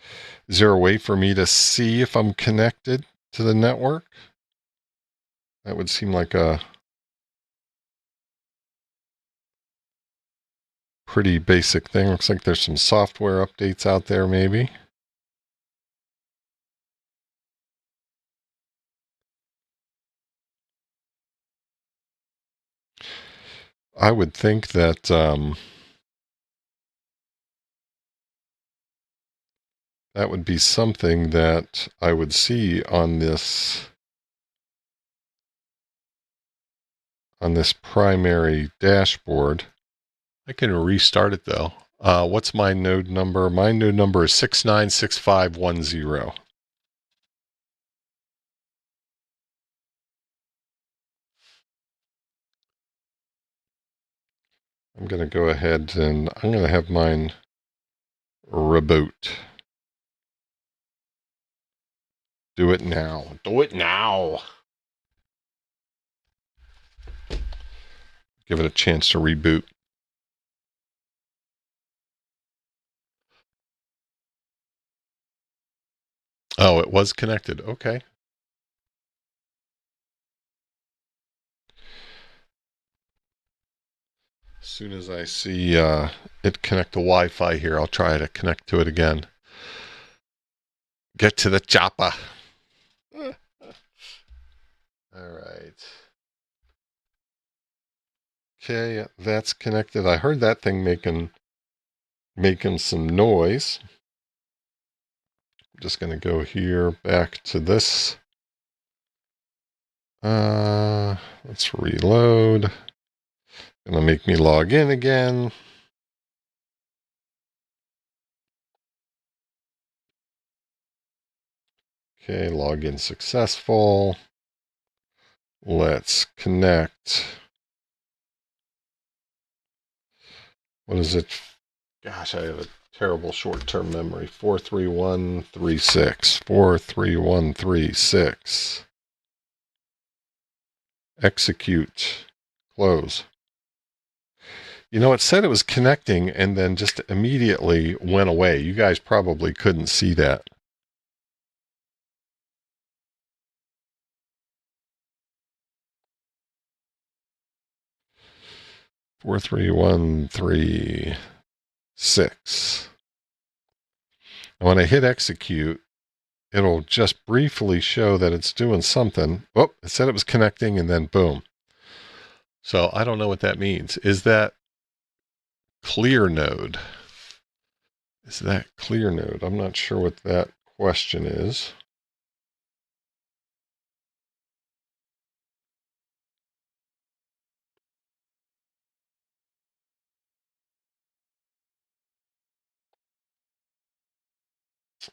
Is there a way for me to see if I'm connected to the network? That would seem like a pretty basic thing. Looks like there's some software updates out there, maybe. I would think that that would be something that I would see on this primary dashboard. I can restart it though. What's my node number? My node number is 696510. I'm going to go ahead and I'm going to have mine reboot. Do it now. Do it now. Give it a chance to reboot. Oh, it was connected. Okay. As soon as I see it connect to Wi-Fi here, I'll try to connect to it again. Get to the chopper. All right. Okay, that's connected. I heard that thing making some noise. I'm just going to go here back to this. Let's reload. Gonna make me log in again. Okay, login successful. Let's connect. What is it? Gosh, I have a terrible short-term memory. 43136. 43136. Execute. Close. You know, it said it was connecting and then just immediately went away. You guys probably couldn't see that. Four, three, one, three, 6. And when I hit execute, it'll just briefly show that it's doing something. Oh, it said it was connecting and then boom. So I don't know what that means. Is that clear node? Is that clear node? I'm not sure what that question is.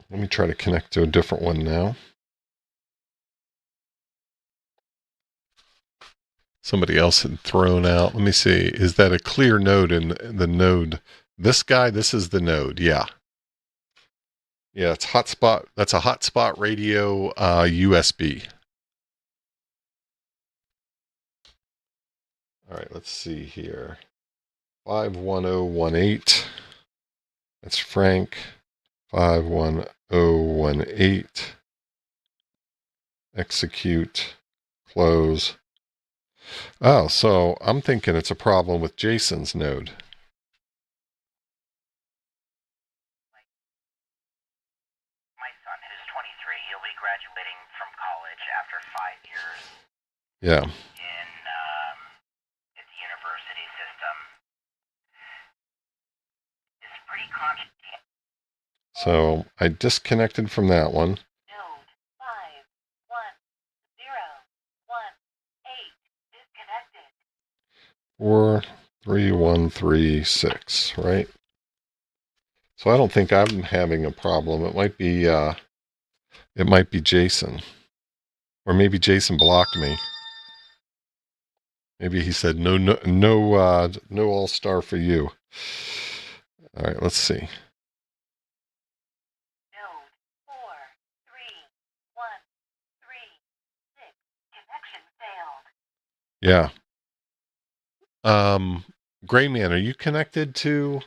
Let me try to connect to a different one now. Somebody else had thrown out. Let me see. Is that a clear node in the node? This guy, this is the node. Yeah. Yeah, it's hotspot. That's a hotspot radio USB. All right, let's see here. 51018. That's Frank 51018. Execute, close. Oh, so I'm thinking it's a problem with Jason's node. My son, who's 23, he'll be graduating from college after 5 years. Yeah. In at the university system. It's pretty conscious. So I disconnected from that one. Node 510118 disconnected. 43136, right? So I don't think I'm having a problem. It might be Jason. Or maybe Jason blocked me. Maybe he said no AllStar for you. All right, let's see. Node 43136 connection failed. Yeah. Grayman, are you connected to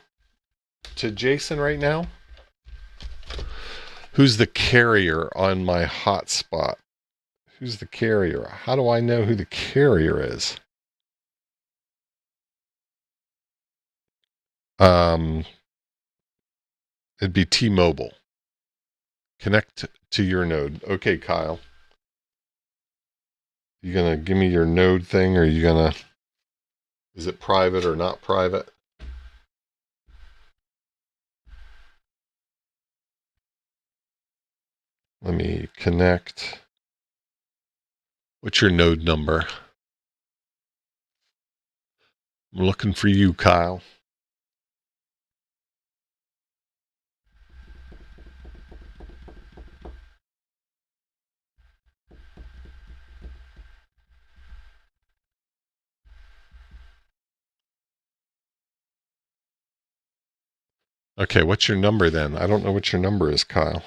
Jason right now? Who's the carrier on my hotspot? Who's the carrier? How do I know who the carrier is? It'd be T-Mobile. Connect to your node. Okay, Kyle. You gonna give me your node thing, or you gonna? Is it private or not private? Let me connect. What's your node number? I'm looking for you, Kyle. Okay, what's your number then? I don't know what your number is, Kyle.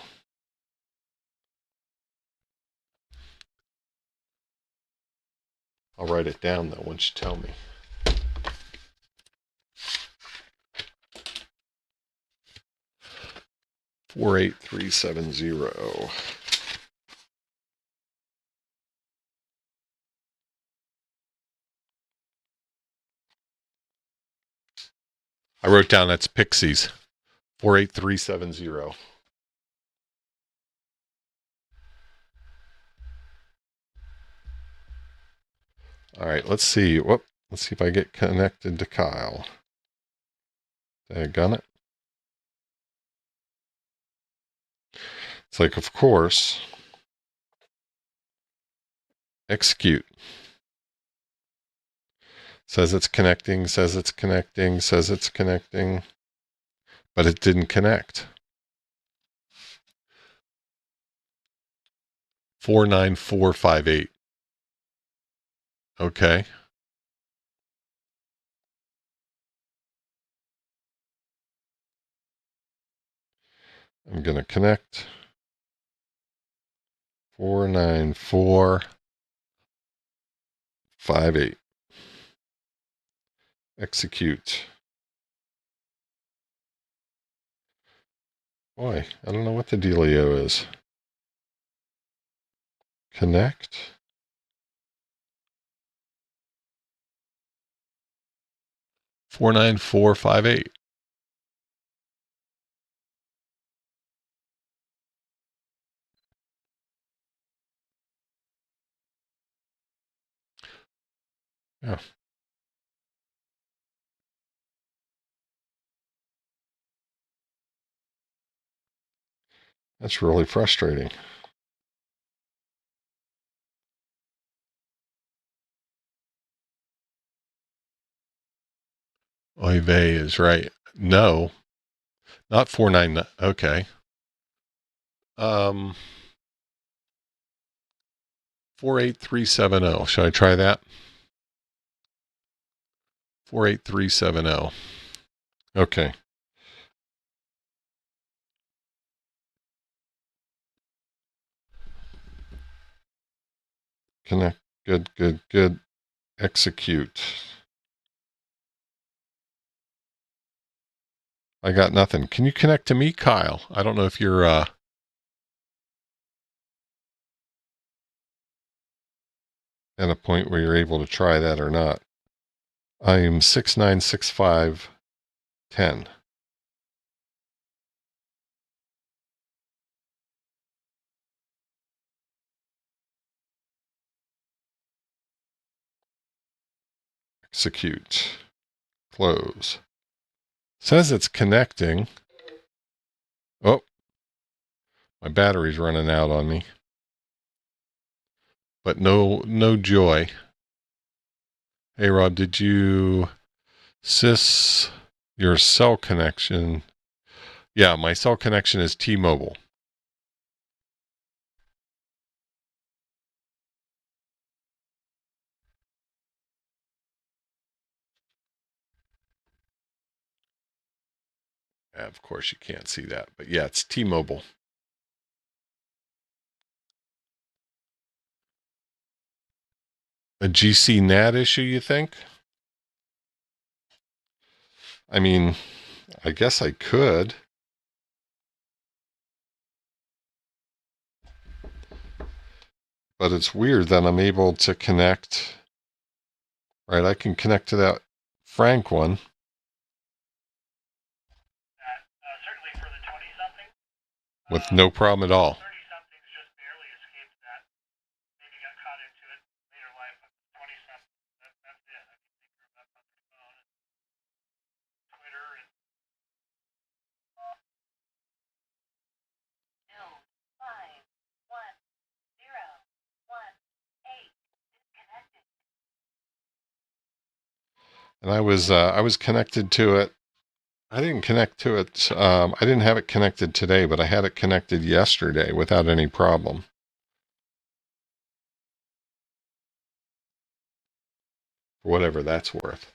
I'll write it down though once you tell me. $48370. I wrote down that's Pixies. 48370. All right, let's see. Whoop. Let's see if I get connected to Kyle. Daggone it. It's like, of course. Execute. Says it's connecting, says it's connecting, says it's connecting. But it didn't connect. 49458. Okay. I'm going to connect. 49458. Execute. Boy, I don't know what the dealio is. Connect. Four 49458. Yeah. That's really frustrating. Oy vey is right. No, not 49. Okay. 48370. Should I try that? 48370. Okay. Connect. Good, good, good. Execute. I got nothing. Can you connect to me, Kyle? I don't know if you're at a point where you're able to try that or not. I am 696510. Execute. Close. Says it's connecting. Oh, my battery's running out on me. But no joy. Hey Rob, did you sys your cell connection? Yeah, my cell connection is T-Mobile. Of course you can't see that, but yeah, it's T-Mobile. A GC NAT issue, you think? I mean, I guess I could. But it's weird that I'm able to connect. Right, I can connect to that Frank one. Certainly for the 20-something. With no problem at all. 30-somethings just barely escaped that. Maybe got caught into it later life, but 20-something, that's it. I can think of that on the phone and Twitter and... Node 51018 disconnected. And I was connected to it. I didn't connect to it. I didn't have it connected today, but I had it connected yesterday without any problem. For whatever that's worth.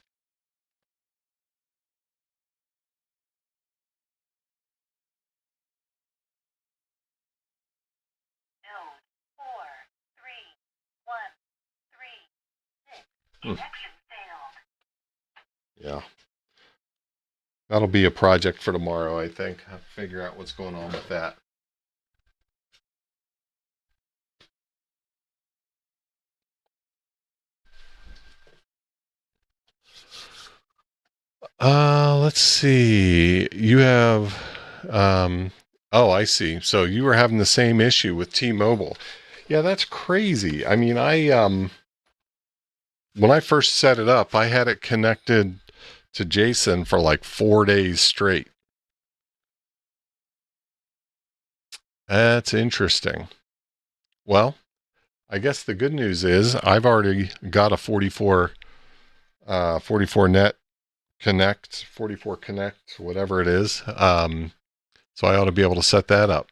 Node 43136. Connection failed. Yeah. That'll be a project for tomorrow, I think. I'll figure out what's going on with that. Let's see. You have, oh, I see. So you were having the same issue with T-Mobile. Yeah, that's crazy. I mean, when I first set it up, I had it connected to Jason for like 4 days straight. That's interesting. Well, I guess the good news is I've already got a 44 net connect, 44 connect, whatever it is. So I ought to be able to set that up.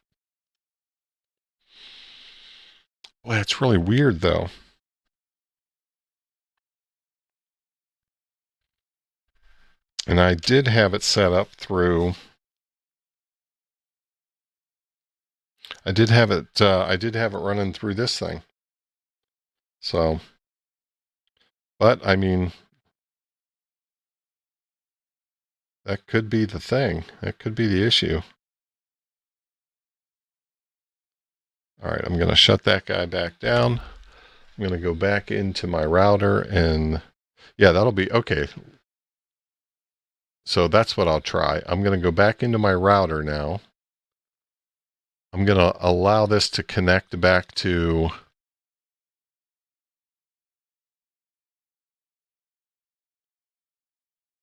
Boy, it's really weird though. And I did have it set up through. I did have it running through this thing. So, but I mean, that could be the thing. That could be the issue. All right, I'm going to shut that guy back down. I'm going to go back into my router and yeah, that'll be okay. So that's what I'll try. I'm going to go back into my router now. I'm going to allow this to connect back to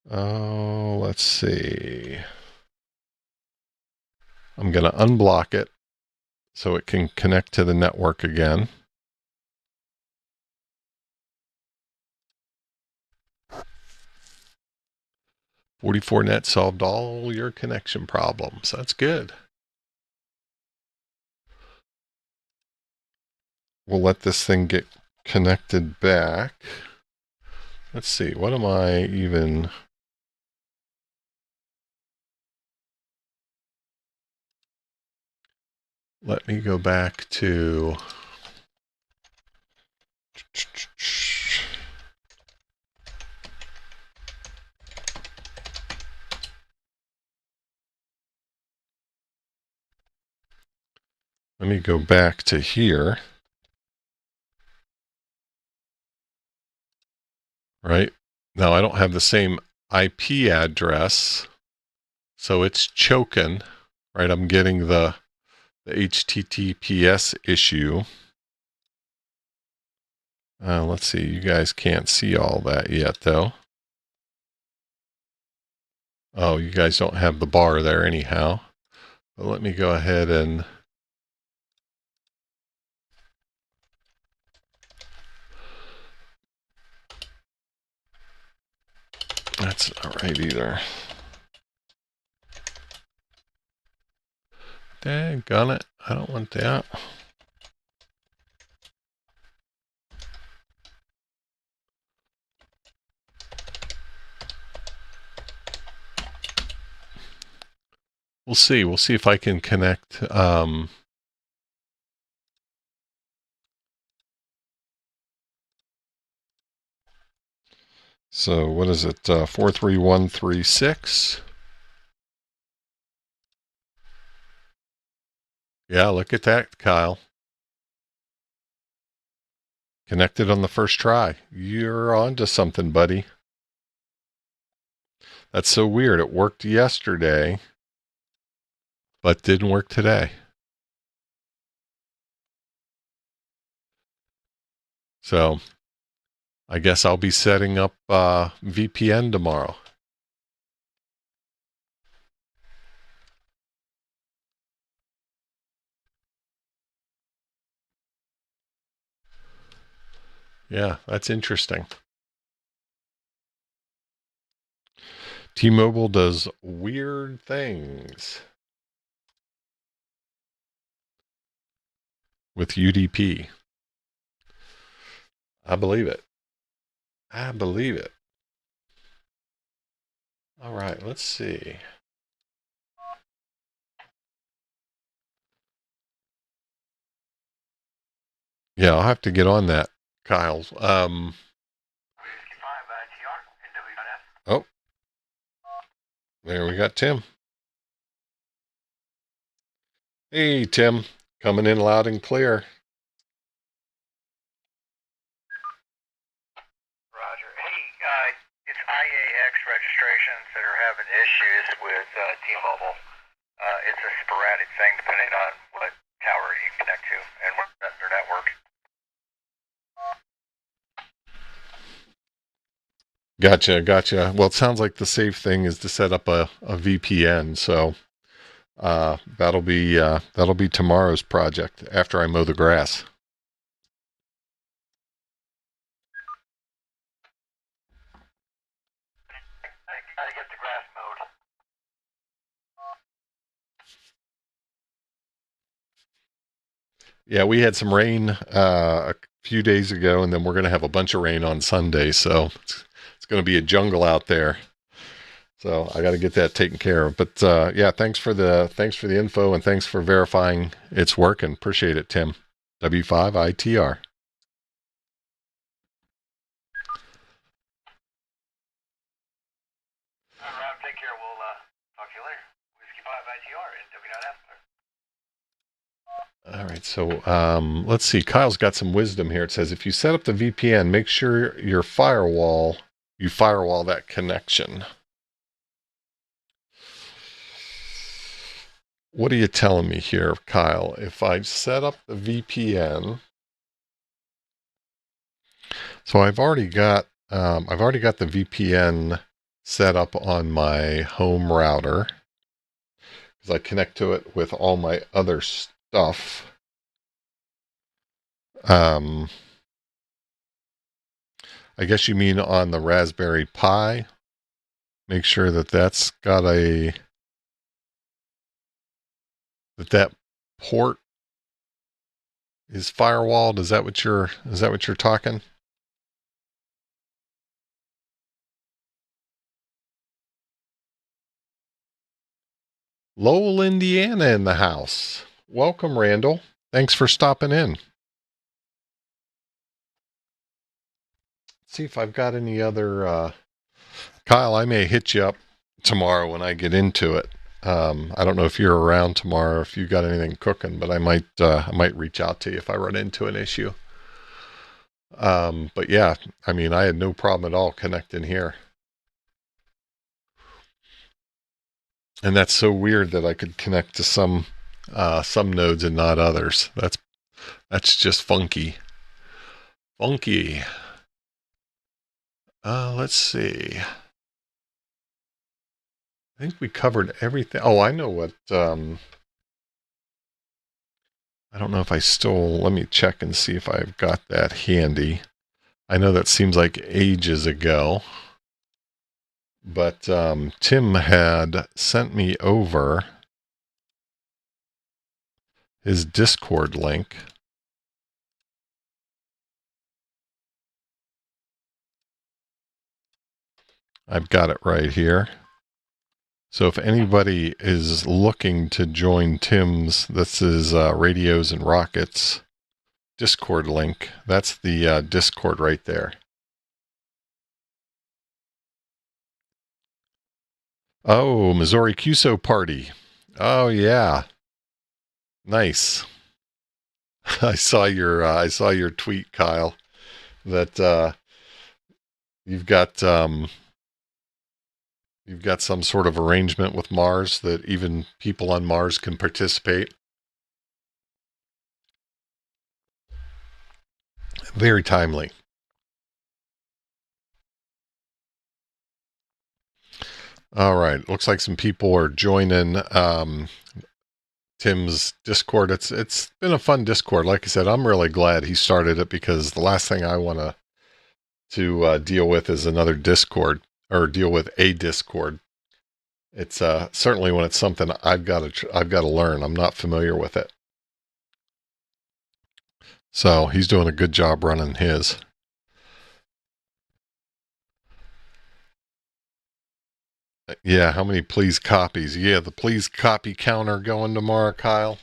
let's see. I'm going to unblock it so it can connect to the network again. .44net solved all your connection problems. That's good. We'll let this thing get connected back. Let's see. What am I even... Let me go back to... Let me go back to here. Right? Now I don't have the same IP address, so it's choking. Right? I'm getting the HTTPS issue. Let's see. You guys can't see all that yet, though. Oh, you guys don't have the bar there anyhow. But let me go ahead and... That's not right either. Daggone it. I don't want that. We'll see. We'll see if I can connect. So what is it? 43136. Yeah, look at that, Kyle. Connected on the first try. You're on to something, buddy. That's so weird. It worked yesterday, but didn't work today. So I guess I'll be setting up VPN tomorrow. Yeah, that's interesting. T-Mobile does weird things with UDP. I believe it. I believe it. All right, let's see. Yeah, I'll have to get on that, Kyle. Oh, there we got Tim. Hey, Tim, coming in loud and clear. Roger. Hey, it's IAX registrations that are having issues with T-Mobile. It's a sporadic thing depending on what tower you connect to and what their network. Gotcha. Well, it sounds like the safe thing is to set up a VPN. So that'll be tomorrow's project after I mow the grass. I gotta get the grass mowed. Yeah, we had some rain a few days ago, and then we're going to have a bunch of rain on Sunday. So it's going to be a jungle out there. So I got to get that taken care of. But yeah, thanks for the info, and thanks for verifying it's working. Appreciate it, Tim. W5ITR. Rob, take care. We'll talk to you later. Whiskey 5 ITR and W.F. All right, so let's see. Kyle's got some wisdom here. It says if you set up the VPN, make sure you firewall that connection. What are you telling me here, Kyle? If I set up the VPN, so I've already got the VPN set up on my home router because I connect to it with all my other stuff. I guess you mean on the Raspberry Pi. Make sure that that's got that port is firewalled. Is that what you're talking? Lowell, Indiana in the house. Welcome, Randall. Thanks for stopping in. Let's see if I've got any other Kyle, I may hit you up tomorrow when I get into it. I don't know if you're around tomorrow, if you got anything cooking, but I might reach out to you if I run into an issue. But yeah, I mean, I had no problem at all connecting here. And that's so weird that I could connect to some nodes and not others. That's just funky. Funky. Let's see. I think we covered everything. Oh, I know what. I don't know if I stole. Let me check and see if I've got that handy. I know that seems like ages ago. But Tim had sent me over his Discord link. I've got it right here. So if anybody is looking to join Tim's, this is Radios and Rockets Discord link. That's the Discord right there. Oh, Missouri QSO party. Oh yeah, nice. I saw your tweet, Kyle, that you've got some sort of arrangement with Mars that even people on Mars can participate. Very timely. All right, looks like some people are joining Tim's Discord. It's been a fun Discord. Like I said, I'm really glad he started it, because the last thing I want to deal with is another Discord, or deal with a Discord. It's certainly when it's something I've got to learn. I'm not familiar with it. So he's doing a good job running his. Yeah, how many please copies? Yeah, the please copy counter going tomorrow, Kyle.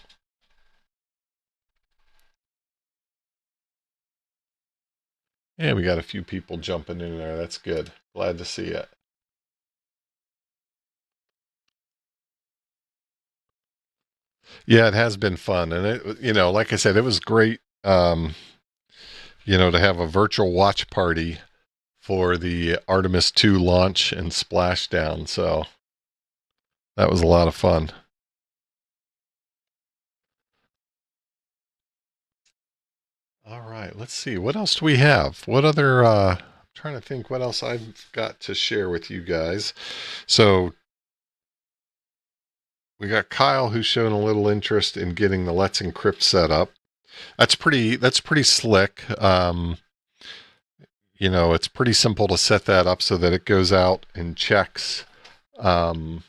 Yeah, we got a few people jumping in there. That's good. Glad to see it. Yeah, it has been fun. And it, like I said, it was great, to have a virtual watch party for the Artemis 2 launch and splashdown. So that was a lot of fun. All right, let's see. What else do we have? What other, I'm trying to think what else I've got to share with you guys. So we got Kyle, who's shown a little interest in getting the Let's Encrypt set up. That's pretty slick. It's pretty simple to set that up so that it goes out and checks. I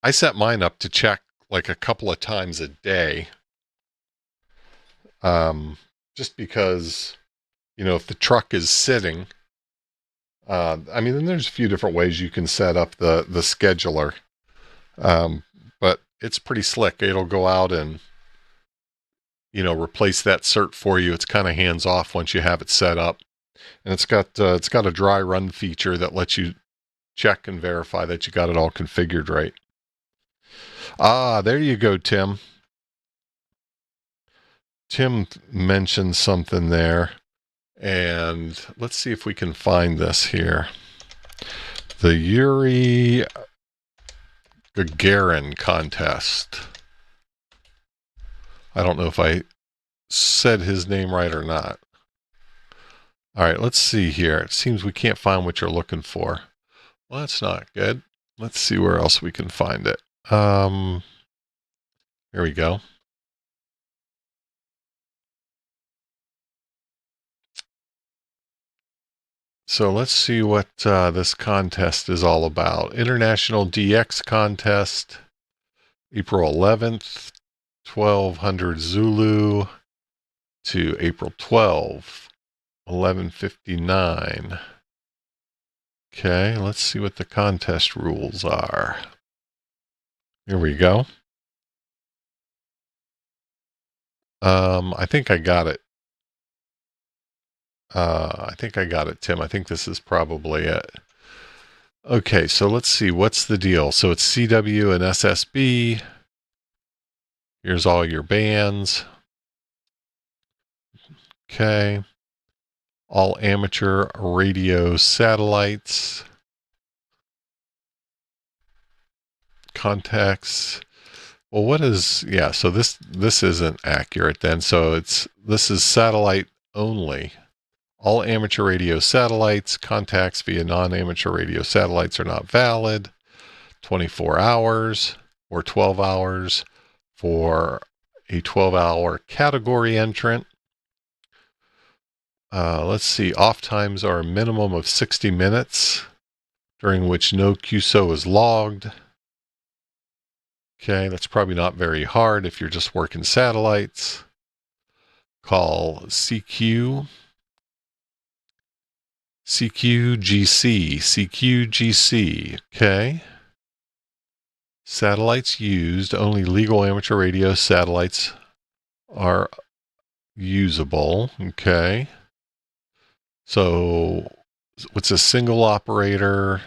set mine up to check like a couple of times a day. Just because, if the truck is sitting, then there's a few different ways you can set up the scheduler. But it's pretty slick. It'll go out and, replace that cert for you. It's kind of hands off once you have it set up. And it's got a dry run feature that lets you check and verify that you got it all configured right. Ah, there you go, Tim. Tim mentioned something there, and let's see if we can find this here. The Yuri Gagarin Contest. I don't know if I said his name right or not. All right, let's see here. It seems we can't find what you're looking for. Well, that's not good. Let's see where else we can find it. Here we go. So let's see what this contest is all about. International DX Contest, April 11th, 1200 Zulu to April 12th, 11:59. Okay, let's see what the contest rules are. Here we go. I think I got it. Tim. I think this is probably it. Okay, so let's see, what's the deal? So it's CW and SSB. Here's all your bands. Okay. All amateur radio satellites. Contacts. Well, what is, yeah, so this isn't accurate then. So this is satellite only. All amateur radio satellites, contacts via non-amateur radio satellites are not valid. 24 hours or 12 hours for a 12-hour category entrant. Let's see, off times are a minimum of 60 minutes, during which no QSO is logged. Okay, that's probably not very hard if you're just working satellites. Call CQGC, CQGC, okay. Satellites used, only legal amateur radio satellites are usable, okay. So what's a single operator?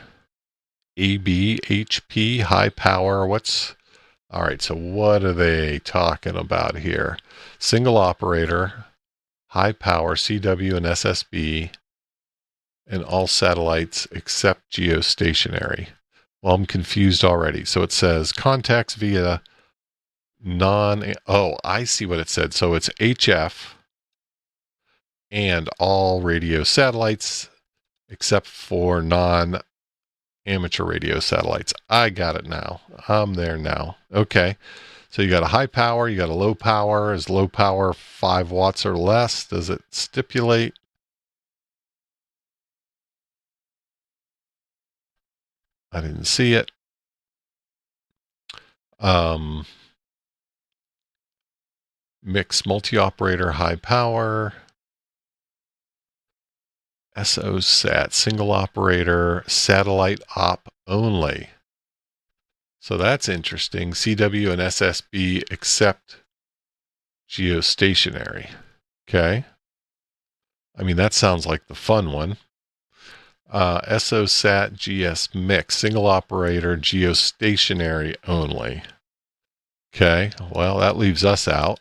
ABHP, high power, all right, so what are they talking about here? Single operator, high power, CW and SSB, and all satellites except geostationary. Well, I'm confused already. So it says contacts via oh, I see what it said. So it's HF and all radio satellites except for non-amateur radio satellites. I got it now. I'm there now. Okay. So you got a high power, you got a low power. Is low power 5 watts or less? Does it stipulate? I didn't see it. Mixed multi-operator, high power. SOSAT, single operator, satellite op only. So that's interesting. CW and SSB except geostationary. Okay. I mean, that sounds like the fun one. SOSAT GS mix, single operator, geostationary only. Okay. Well, that leaves us out.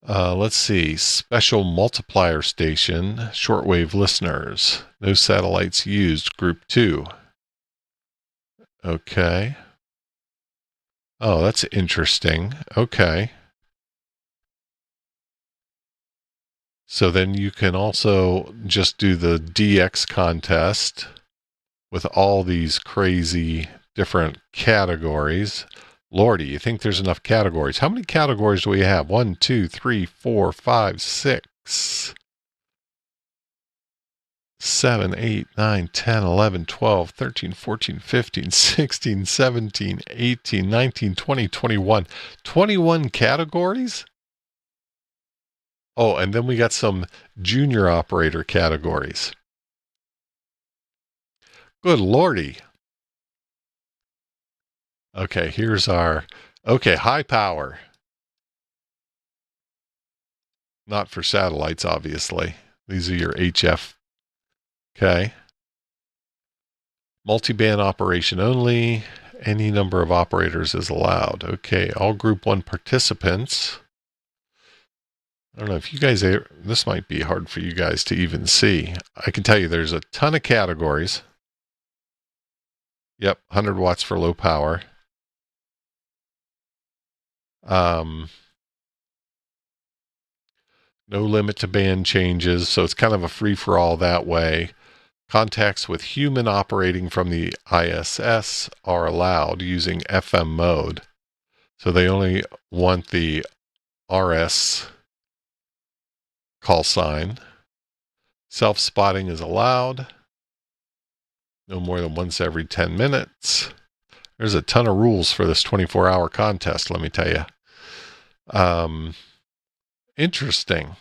Let's see. Special multiplier station, shortwave listeners. No satellites used, group 2. Okay. Oh, that's interesting. Okay. So then you can also just do the DX contest with all these crazy different categories. Lordy, you think there's enough categories? How many categories do we have? 1, 2, 3, 4, 5, 6, 7, 8, 9, 10, 11, 12, 13, 14, 15, 16, 17, 18, 19, 20, 21. 21 categories? Oh, and then we got some junior operator categories. Good Lordy. Okay, here's our, okay, high power. Not for satellites, obviously. These are your HF. Okay. Multiband operation only. Any number of operators is allowed. Okay, all group 1 participants. I don't know if you guys, this might be hard for you guys to even see. I can tell you there's a ton of categories. Yep, 100 watts for low power. No limit to band changes, so it's kind of a free-for-all that way. Contacts with human operating from the ISS are allowed using FM mode. So they only want the RS call sign. Self-spotting is allowed. No more than once every 10 minutes. There's a ton of rules for this 24-hour contest, let me tell you. Interesting.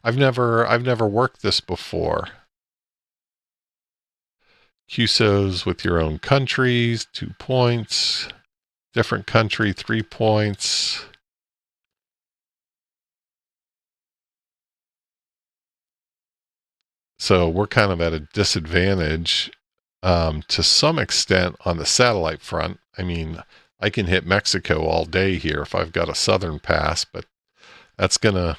I've never worked this before. QSOs with your own countries, 2 points. Different country, 3 points. So we're kind of at a disadvantage to some extent on the satellite front. I mean, I can hit Mexico all day here if I've got a southern pass, but I'm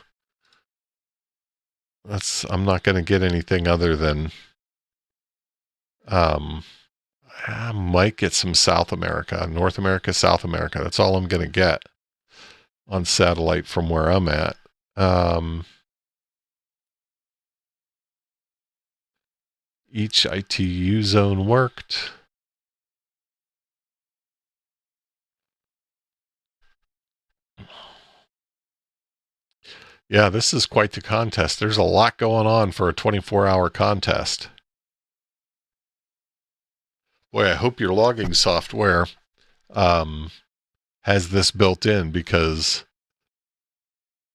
not gonna get anything other than I might get some South America, North America, South America. That's all I'm gonna get on satellite from where I'm at. Each ITU zone worked. Yeah, this is quite the contest. There's a lot going on for a 24-hour contest. Boy, I hope your logging software has this built in, because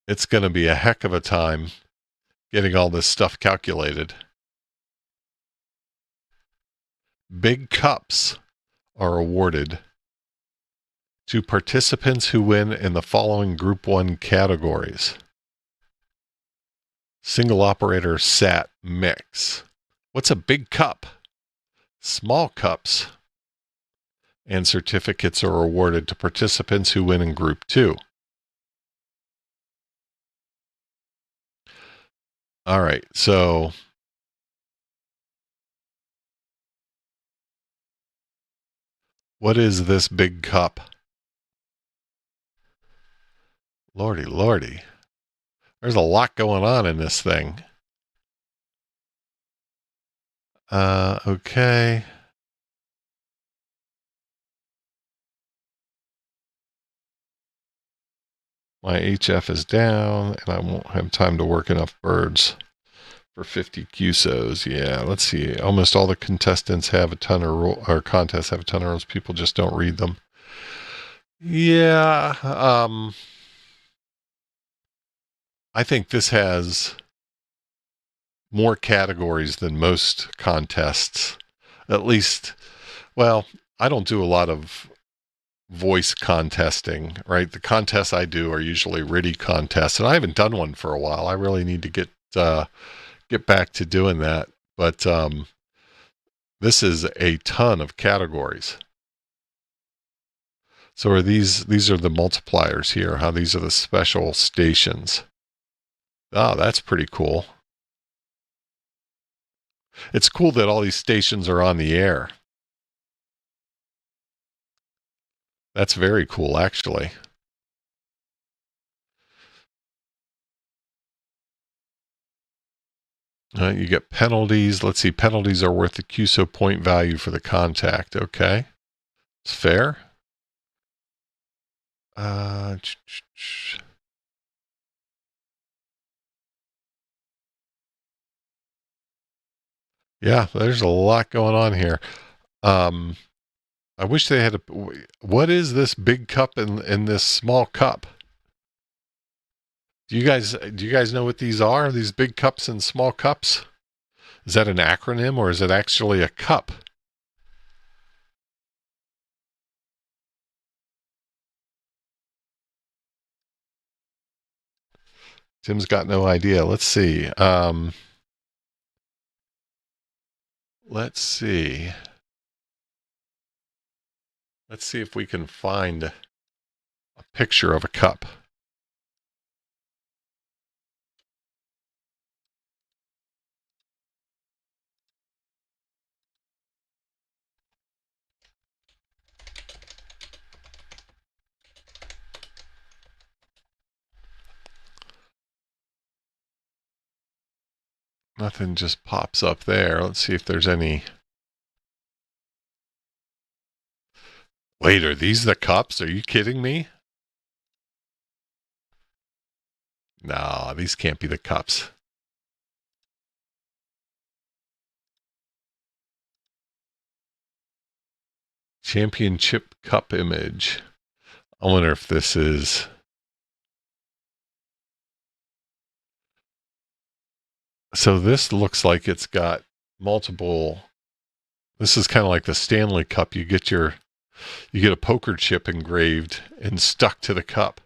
it's going to be a heck of a time getting all this stuff calculated. Big cups are awarded to participants who win in the following Group 1 categories. Single operator SAT mix. What's a big cup? Small cups and certificates are awarded to participants who win in Group 2. All right, so what is this big cup? Lordy, lordy. There's a lot going on in this thing. Okay. My HF is down, and I won't have time to work enough birds for 50 QSOs. Yeah, let's see. Almost all the contestants have a ton of or contests have a ton of rules. People just don't read them. Yeah. I think this has more categories than most contests. At least, well, I don't do a lot of voice contesting, right? The contests I do are usually RTTY contests, and I haven't done one for a while. I really need to get back to doing that. But this is a ton of categories. So are these are the multipliers here, huh? These are the special stations. Oh, that's pretty cool. It's cool that all these stations are on the air. That's very cool, actually. You get penalties. Let's see. Penalties are worth the QSO point value for the contact. Okay. It's fair. Yeah, there's a lot going on here. I wish they had what is this big cup in this small cup? Do you guys know what these are? These big cups and small cups? Is that an acronym, or is it actually a cup? Tim's got no idea. Let's see. Let's see. Let's see if we can find a picture of a cup. Nothing just pops up there. Let's see if there's any. Wait, are these the cups? Are you kidding me? No, these can't be the cups. Championship cup image. I wonder if this is. So this looks like it's got multiple. This is kind of like the Stanley Cup. You get a poker chip engraved and stuck to the cup.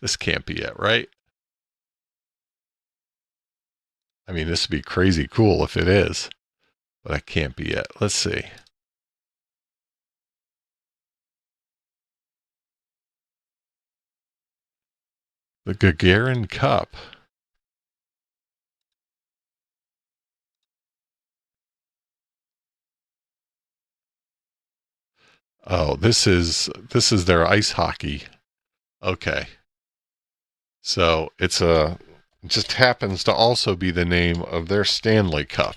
This can't be it, right? I mean, this would be crazy cool if it is. but that can't be it. Let's see. The Gagarin Cup. Oh, this is their ice hockey. Okay. So it just happens to also be the name of their Stanley Cup.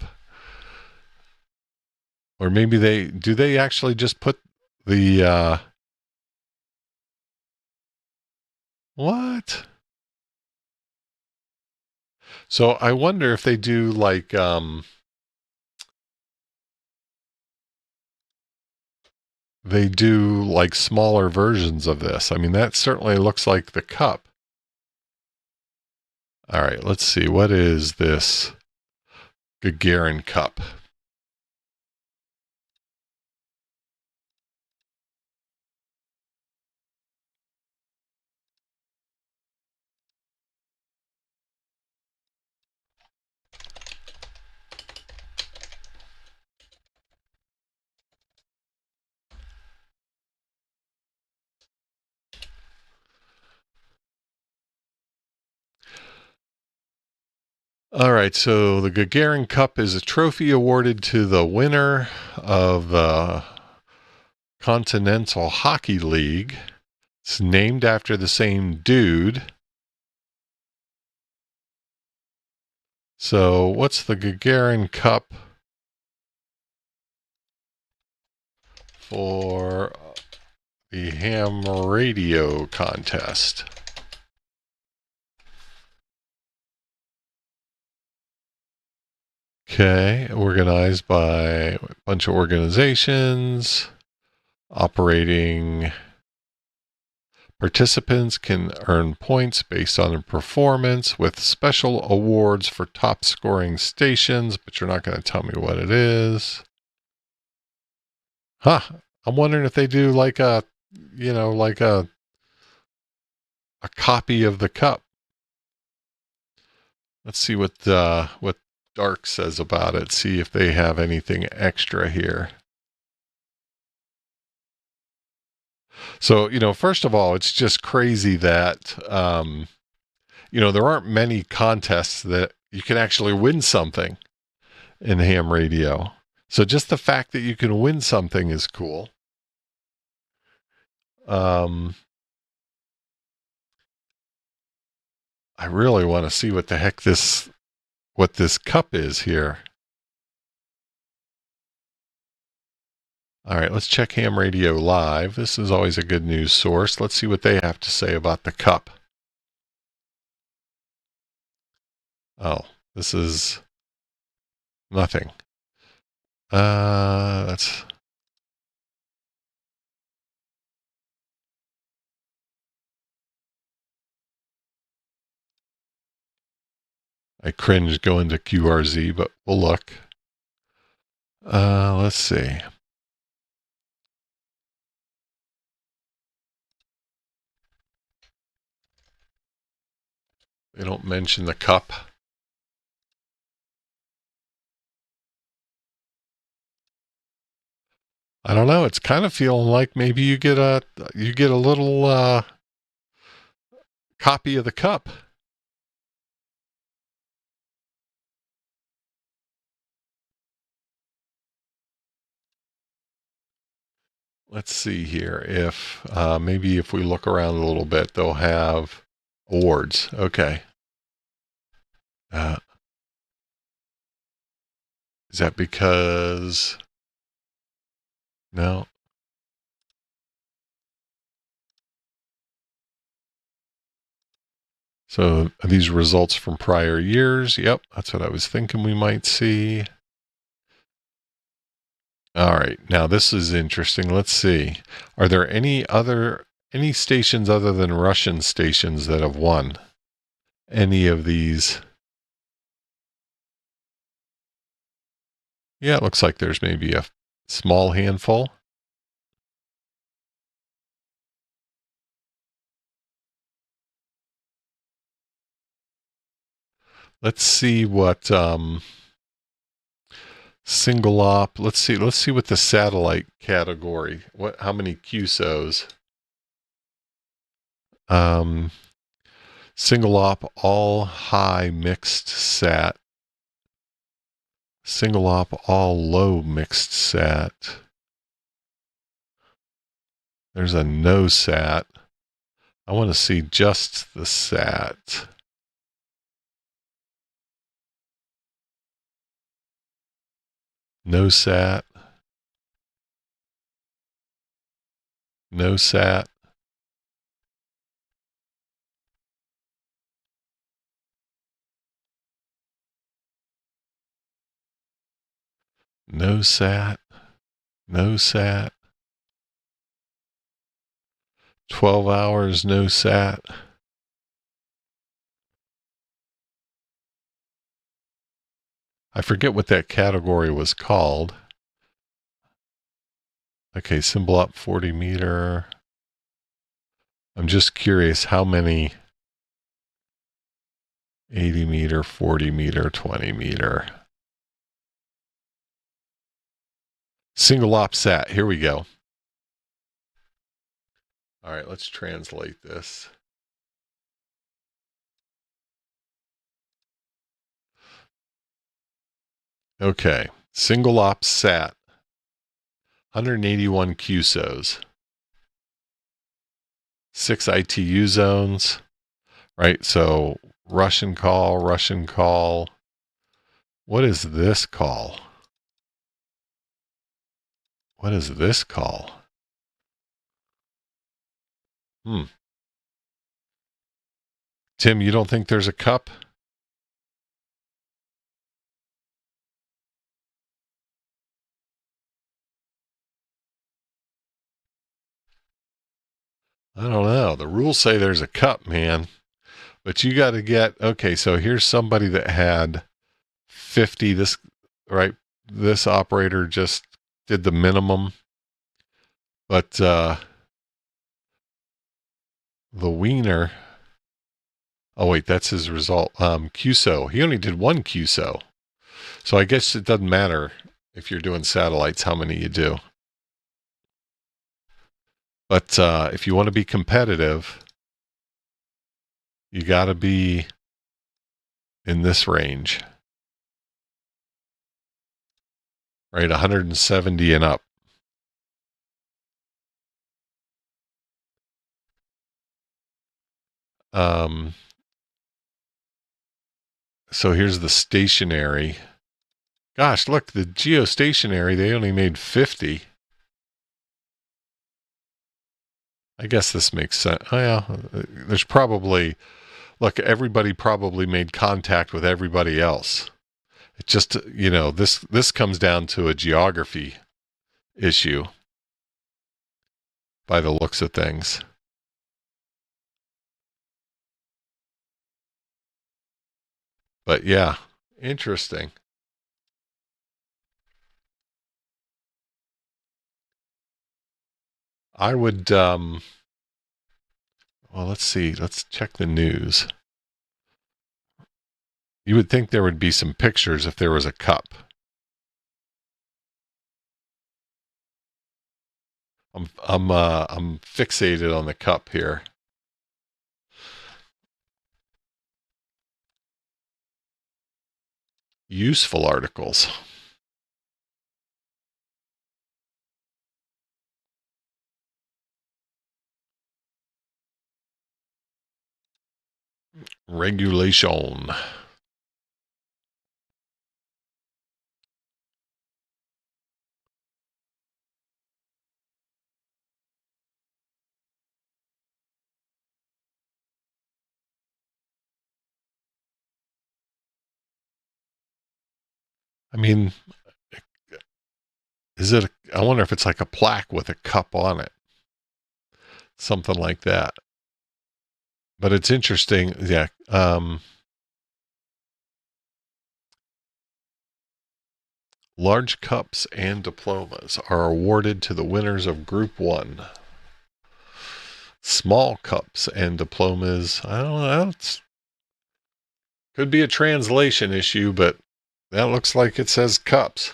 Or maybe they actually just put the what? So I wonder if they do like smaller versions of this. I mean, that certainly looks like the cup. All right, let's see. What is this Gagarin Cup? All right, so the Gagarin Cup is a trophy awarded to the winner of the Continental Hockey League. It's named after the same dude. So what's the Gagarin Cup for the ham radio contest? Okay, organized by a bunch of organizations operating. Participants can earn points based on their performance with special awards for top scoring stations, but you're not going to tell me what it is. Huh. I'm wondering if they do like a copy of the cup. Let's see what Dark says about it. See if they have anything extra here. So, first of all, it's just crazy that, there aren't many contests that you can actually win something in ham radio. So just the fact that you can win something is cool. I really want to see what the heck what this cup is here. All right, let's check Ham Radio Live. This is always a good news source. Let's see what they have to say about the cup. Oh, this is nothing. That's... I cringe going to QRZ, but we'll look. Let's see. They don't mention the cup. I don't know. It's kind of feeling like maybe you get a little copy of the cup. Let's see here. If maybe if we look around a little bit, they'll have awards. Okay. Is that because... No. So are these results from prior years? Yep, that's what I was thinking we might see. All right, now this is interesting. Let's see. Are there any stations other than Russian stations that have won any of these? Yeah, it looks like there's maybe a small handful. Let's see what Single op. Let's see what the satellite category. How many QSOs? Single op all high mixed sat. Single op all low mixed sat. There's a no sat. I want to see just the sat. No sat. No sat. No sat. No sat. 12 hours, no sat. I forget what that category was called. Okay, symbol up 40 meter. I'm just curious how many 80 meter, 40 meter, 20 meter. Single op sat. Here we go. All right, let's translate this. Okay, single op sat. 181 QSOs. 6 ITU zones. Right, so Russian call, Russian call. What is this call? What is this call? Tim, you don't think there's a cup? I don't know. The rules say there's a cup, man. But you got to get, okay, so here's somebody that had 50. Right? This operator just did the minimum. But the wiener, oh wait, that's his result. QSO, he only did 1 QSO. So I guess it doesn't matter if you're doing satellites, how many you do. But if you want to be competitive, you got to be in this range. Right, 170 and up. So here's the stationary. Gosh, look, the geostationary, they only made 50. I guess this makes sense. Oh, yeah, there's probably, look, everybody probably made contact with everybody else. It just, you know, this comes down to a geography issue by the looks of things. But yeah, interesting. I would, well, let's see. Let's check the news. You would think there would be some pictures if there was a cup. I'm fixated on the cup here. Useful articles. Regulation. I mean, is it? I wonder if it's like a plaque with a cup on it, something like that. But it's interesting, yeah. Large cups and diplomas are awarded to the winners of Group 1. Small cups and diplomas, I don't know. Could be a translation issue, but that looks like it says cups.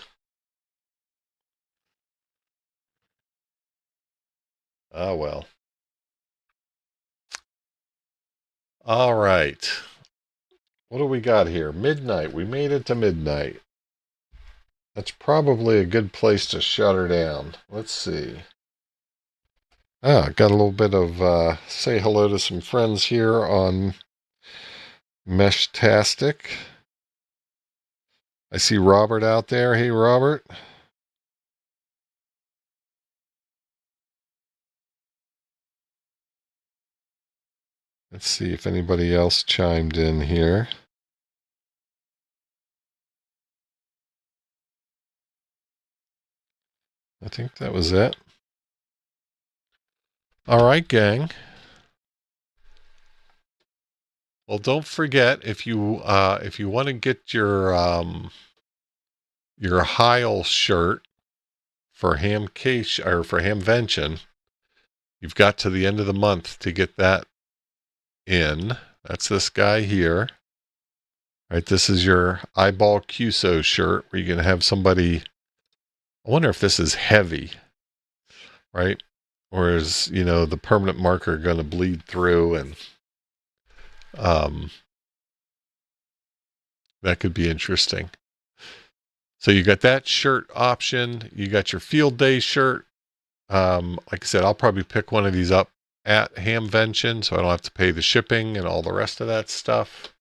Ah, well. All right. What do we got here? Midnight. We made it to midnight. That's probably a good place to shut her down. Let's see. Got a little bit of say hello to some friends here on Mesh Tastic. I see Robert out there. Hey, Robert. Let's see if anybody else chimed in here. I think that was it. All right, gang. Well, don't forget if you want to get your Heil shirt for Hamvention, you've got to the end of the month to get that in. That's this guy here. All right, this is your eyeball QSO shirt where you can have somebody. I wonder if this is heavy, right? Or is, the permanent marker going to bleed through, and that could be interesting. So you got that shirt option. You got your field day shirt. Like I said, I'll probably pick one of these up at Hamvention, so I don't have to pay the shipping and all the rest of that stuff.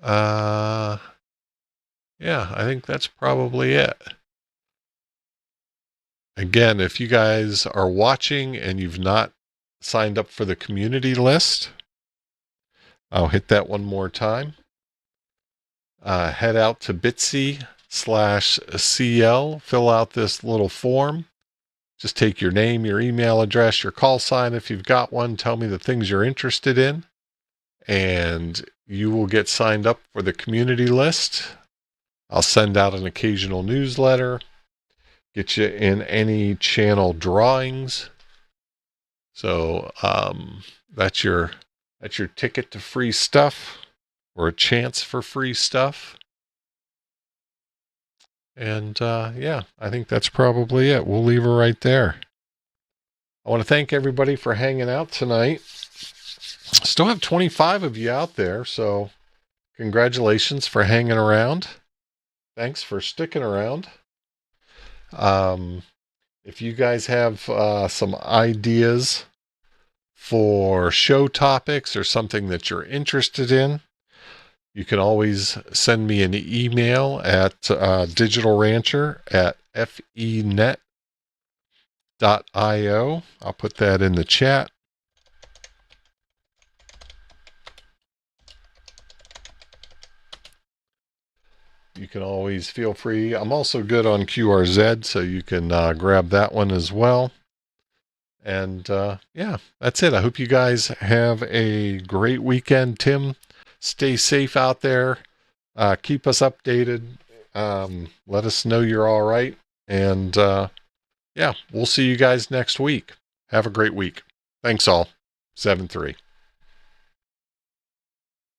Yeah, I think that's probably it. Again, if you guys are watching and you've not signed up for the community list, I'll hit that one more time. Head out to bitsy/CL, fill out this little form. Just take your name, your email address, your call sign if you've got one. Tell me the things you're interested in, and you will get signed up for the community list. I'll send out an occasional newsletter, get you in any channel drawings. So that's your ticket to free stuff, or a chance for free stuff. And yeah, I think that's probably it. We'll leave her right there. I want to thank everybody for hanging out tonight. Still have 25 of you out there, so congratulations for hanging around. Thanks for sticking around. If you guys have some ideas for show topics or something that you're interested in, you can always send me an email at digitalrancher@fenet.io. I'll put that in the chat. You can always feel free. I'm also good on QRZ, so you can grab that one as well. And yeah, that's it. I hope you guys have a great weekend. Tim, stay safe out there. Keep us updated. Let us know you're all right. And yeah, we'll see you guys next week. Have a great week. Thanks all. 7-3.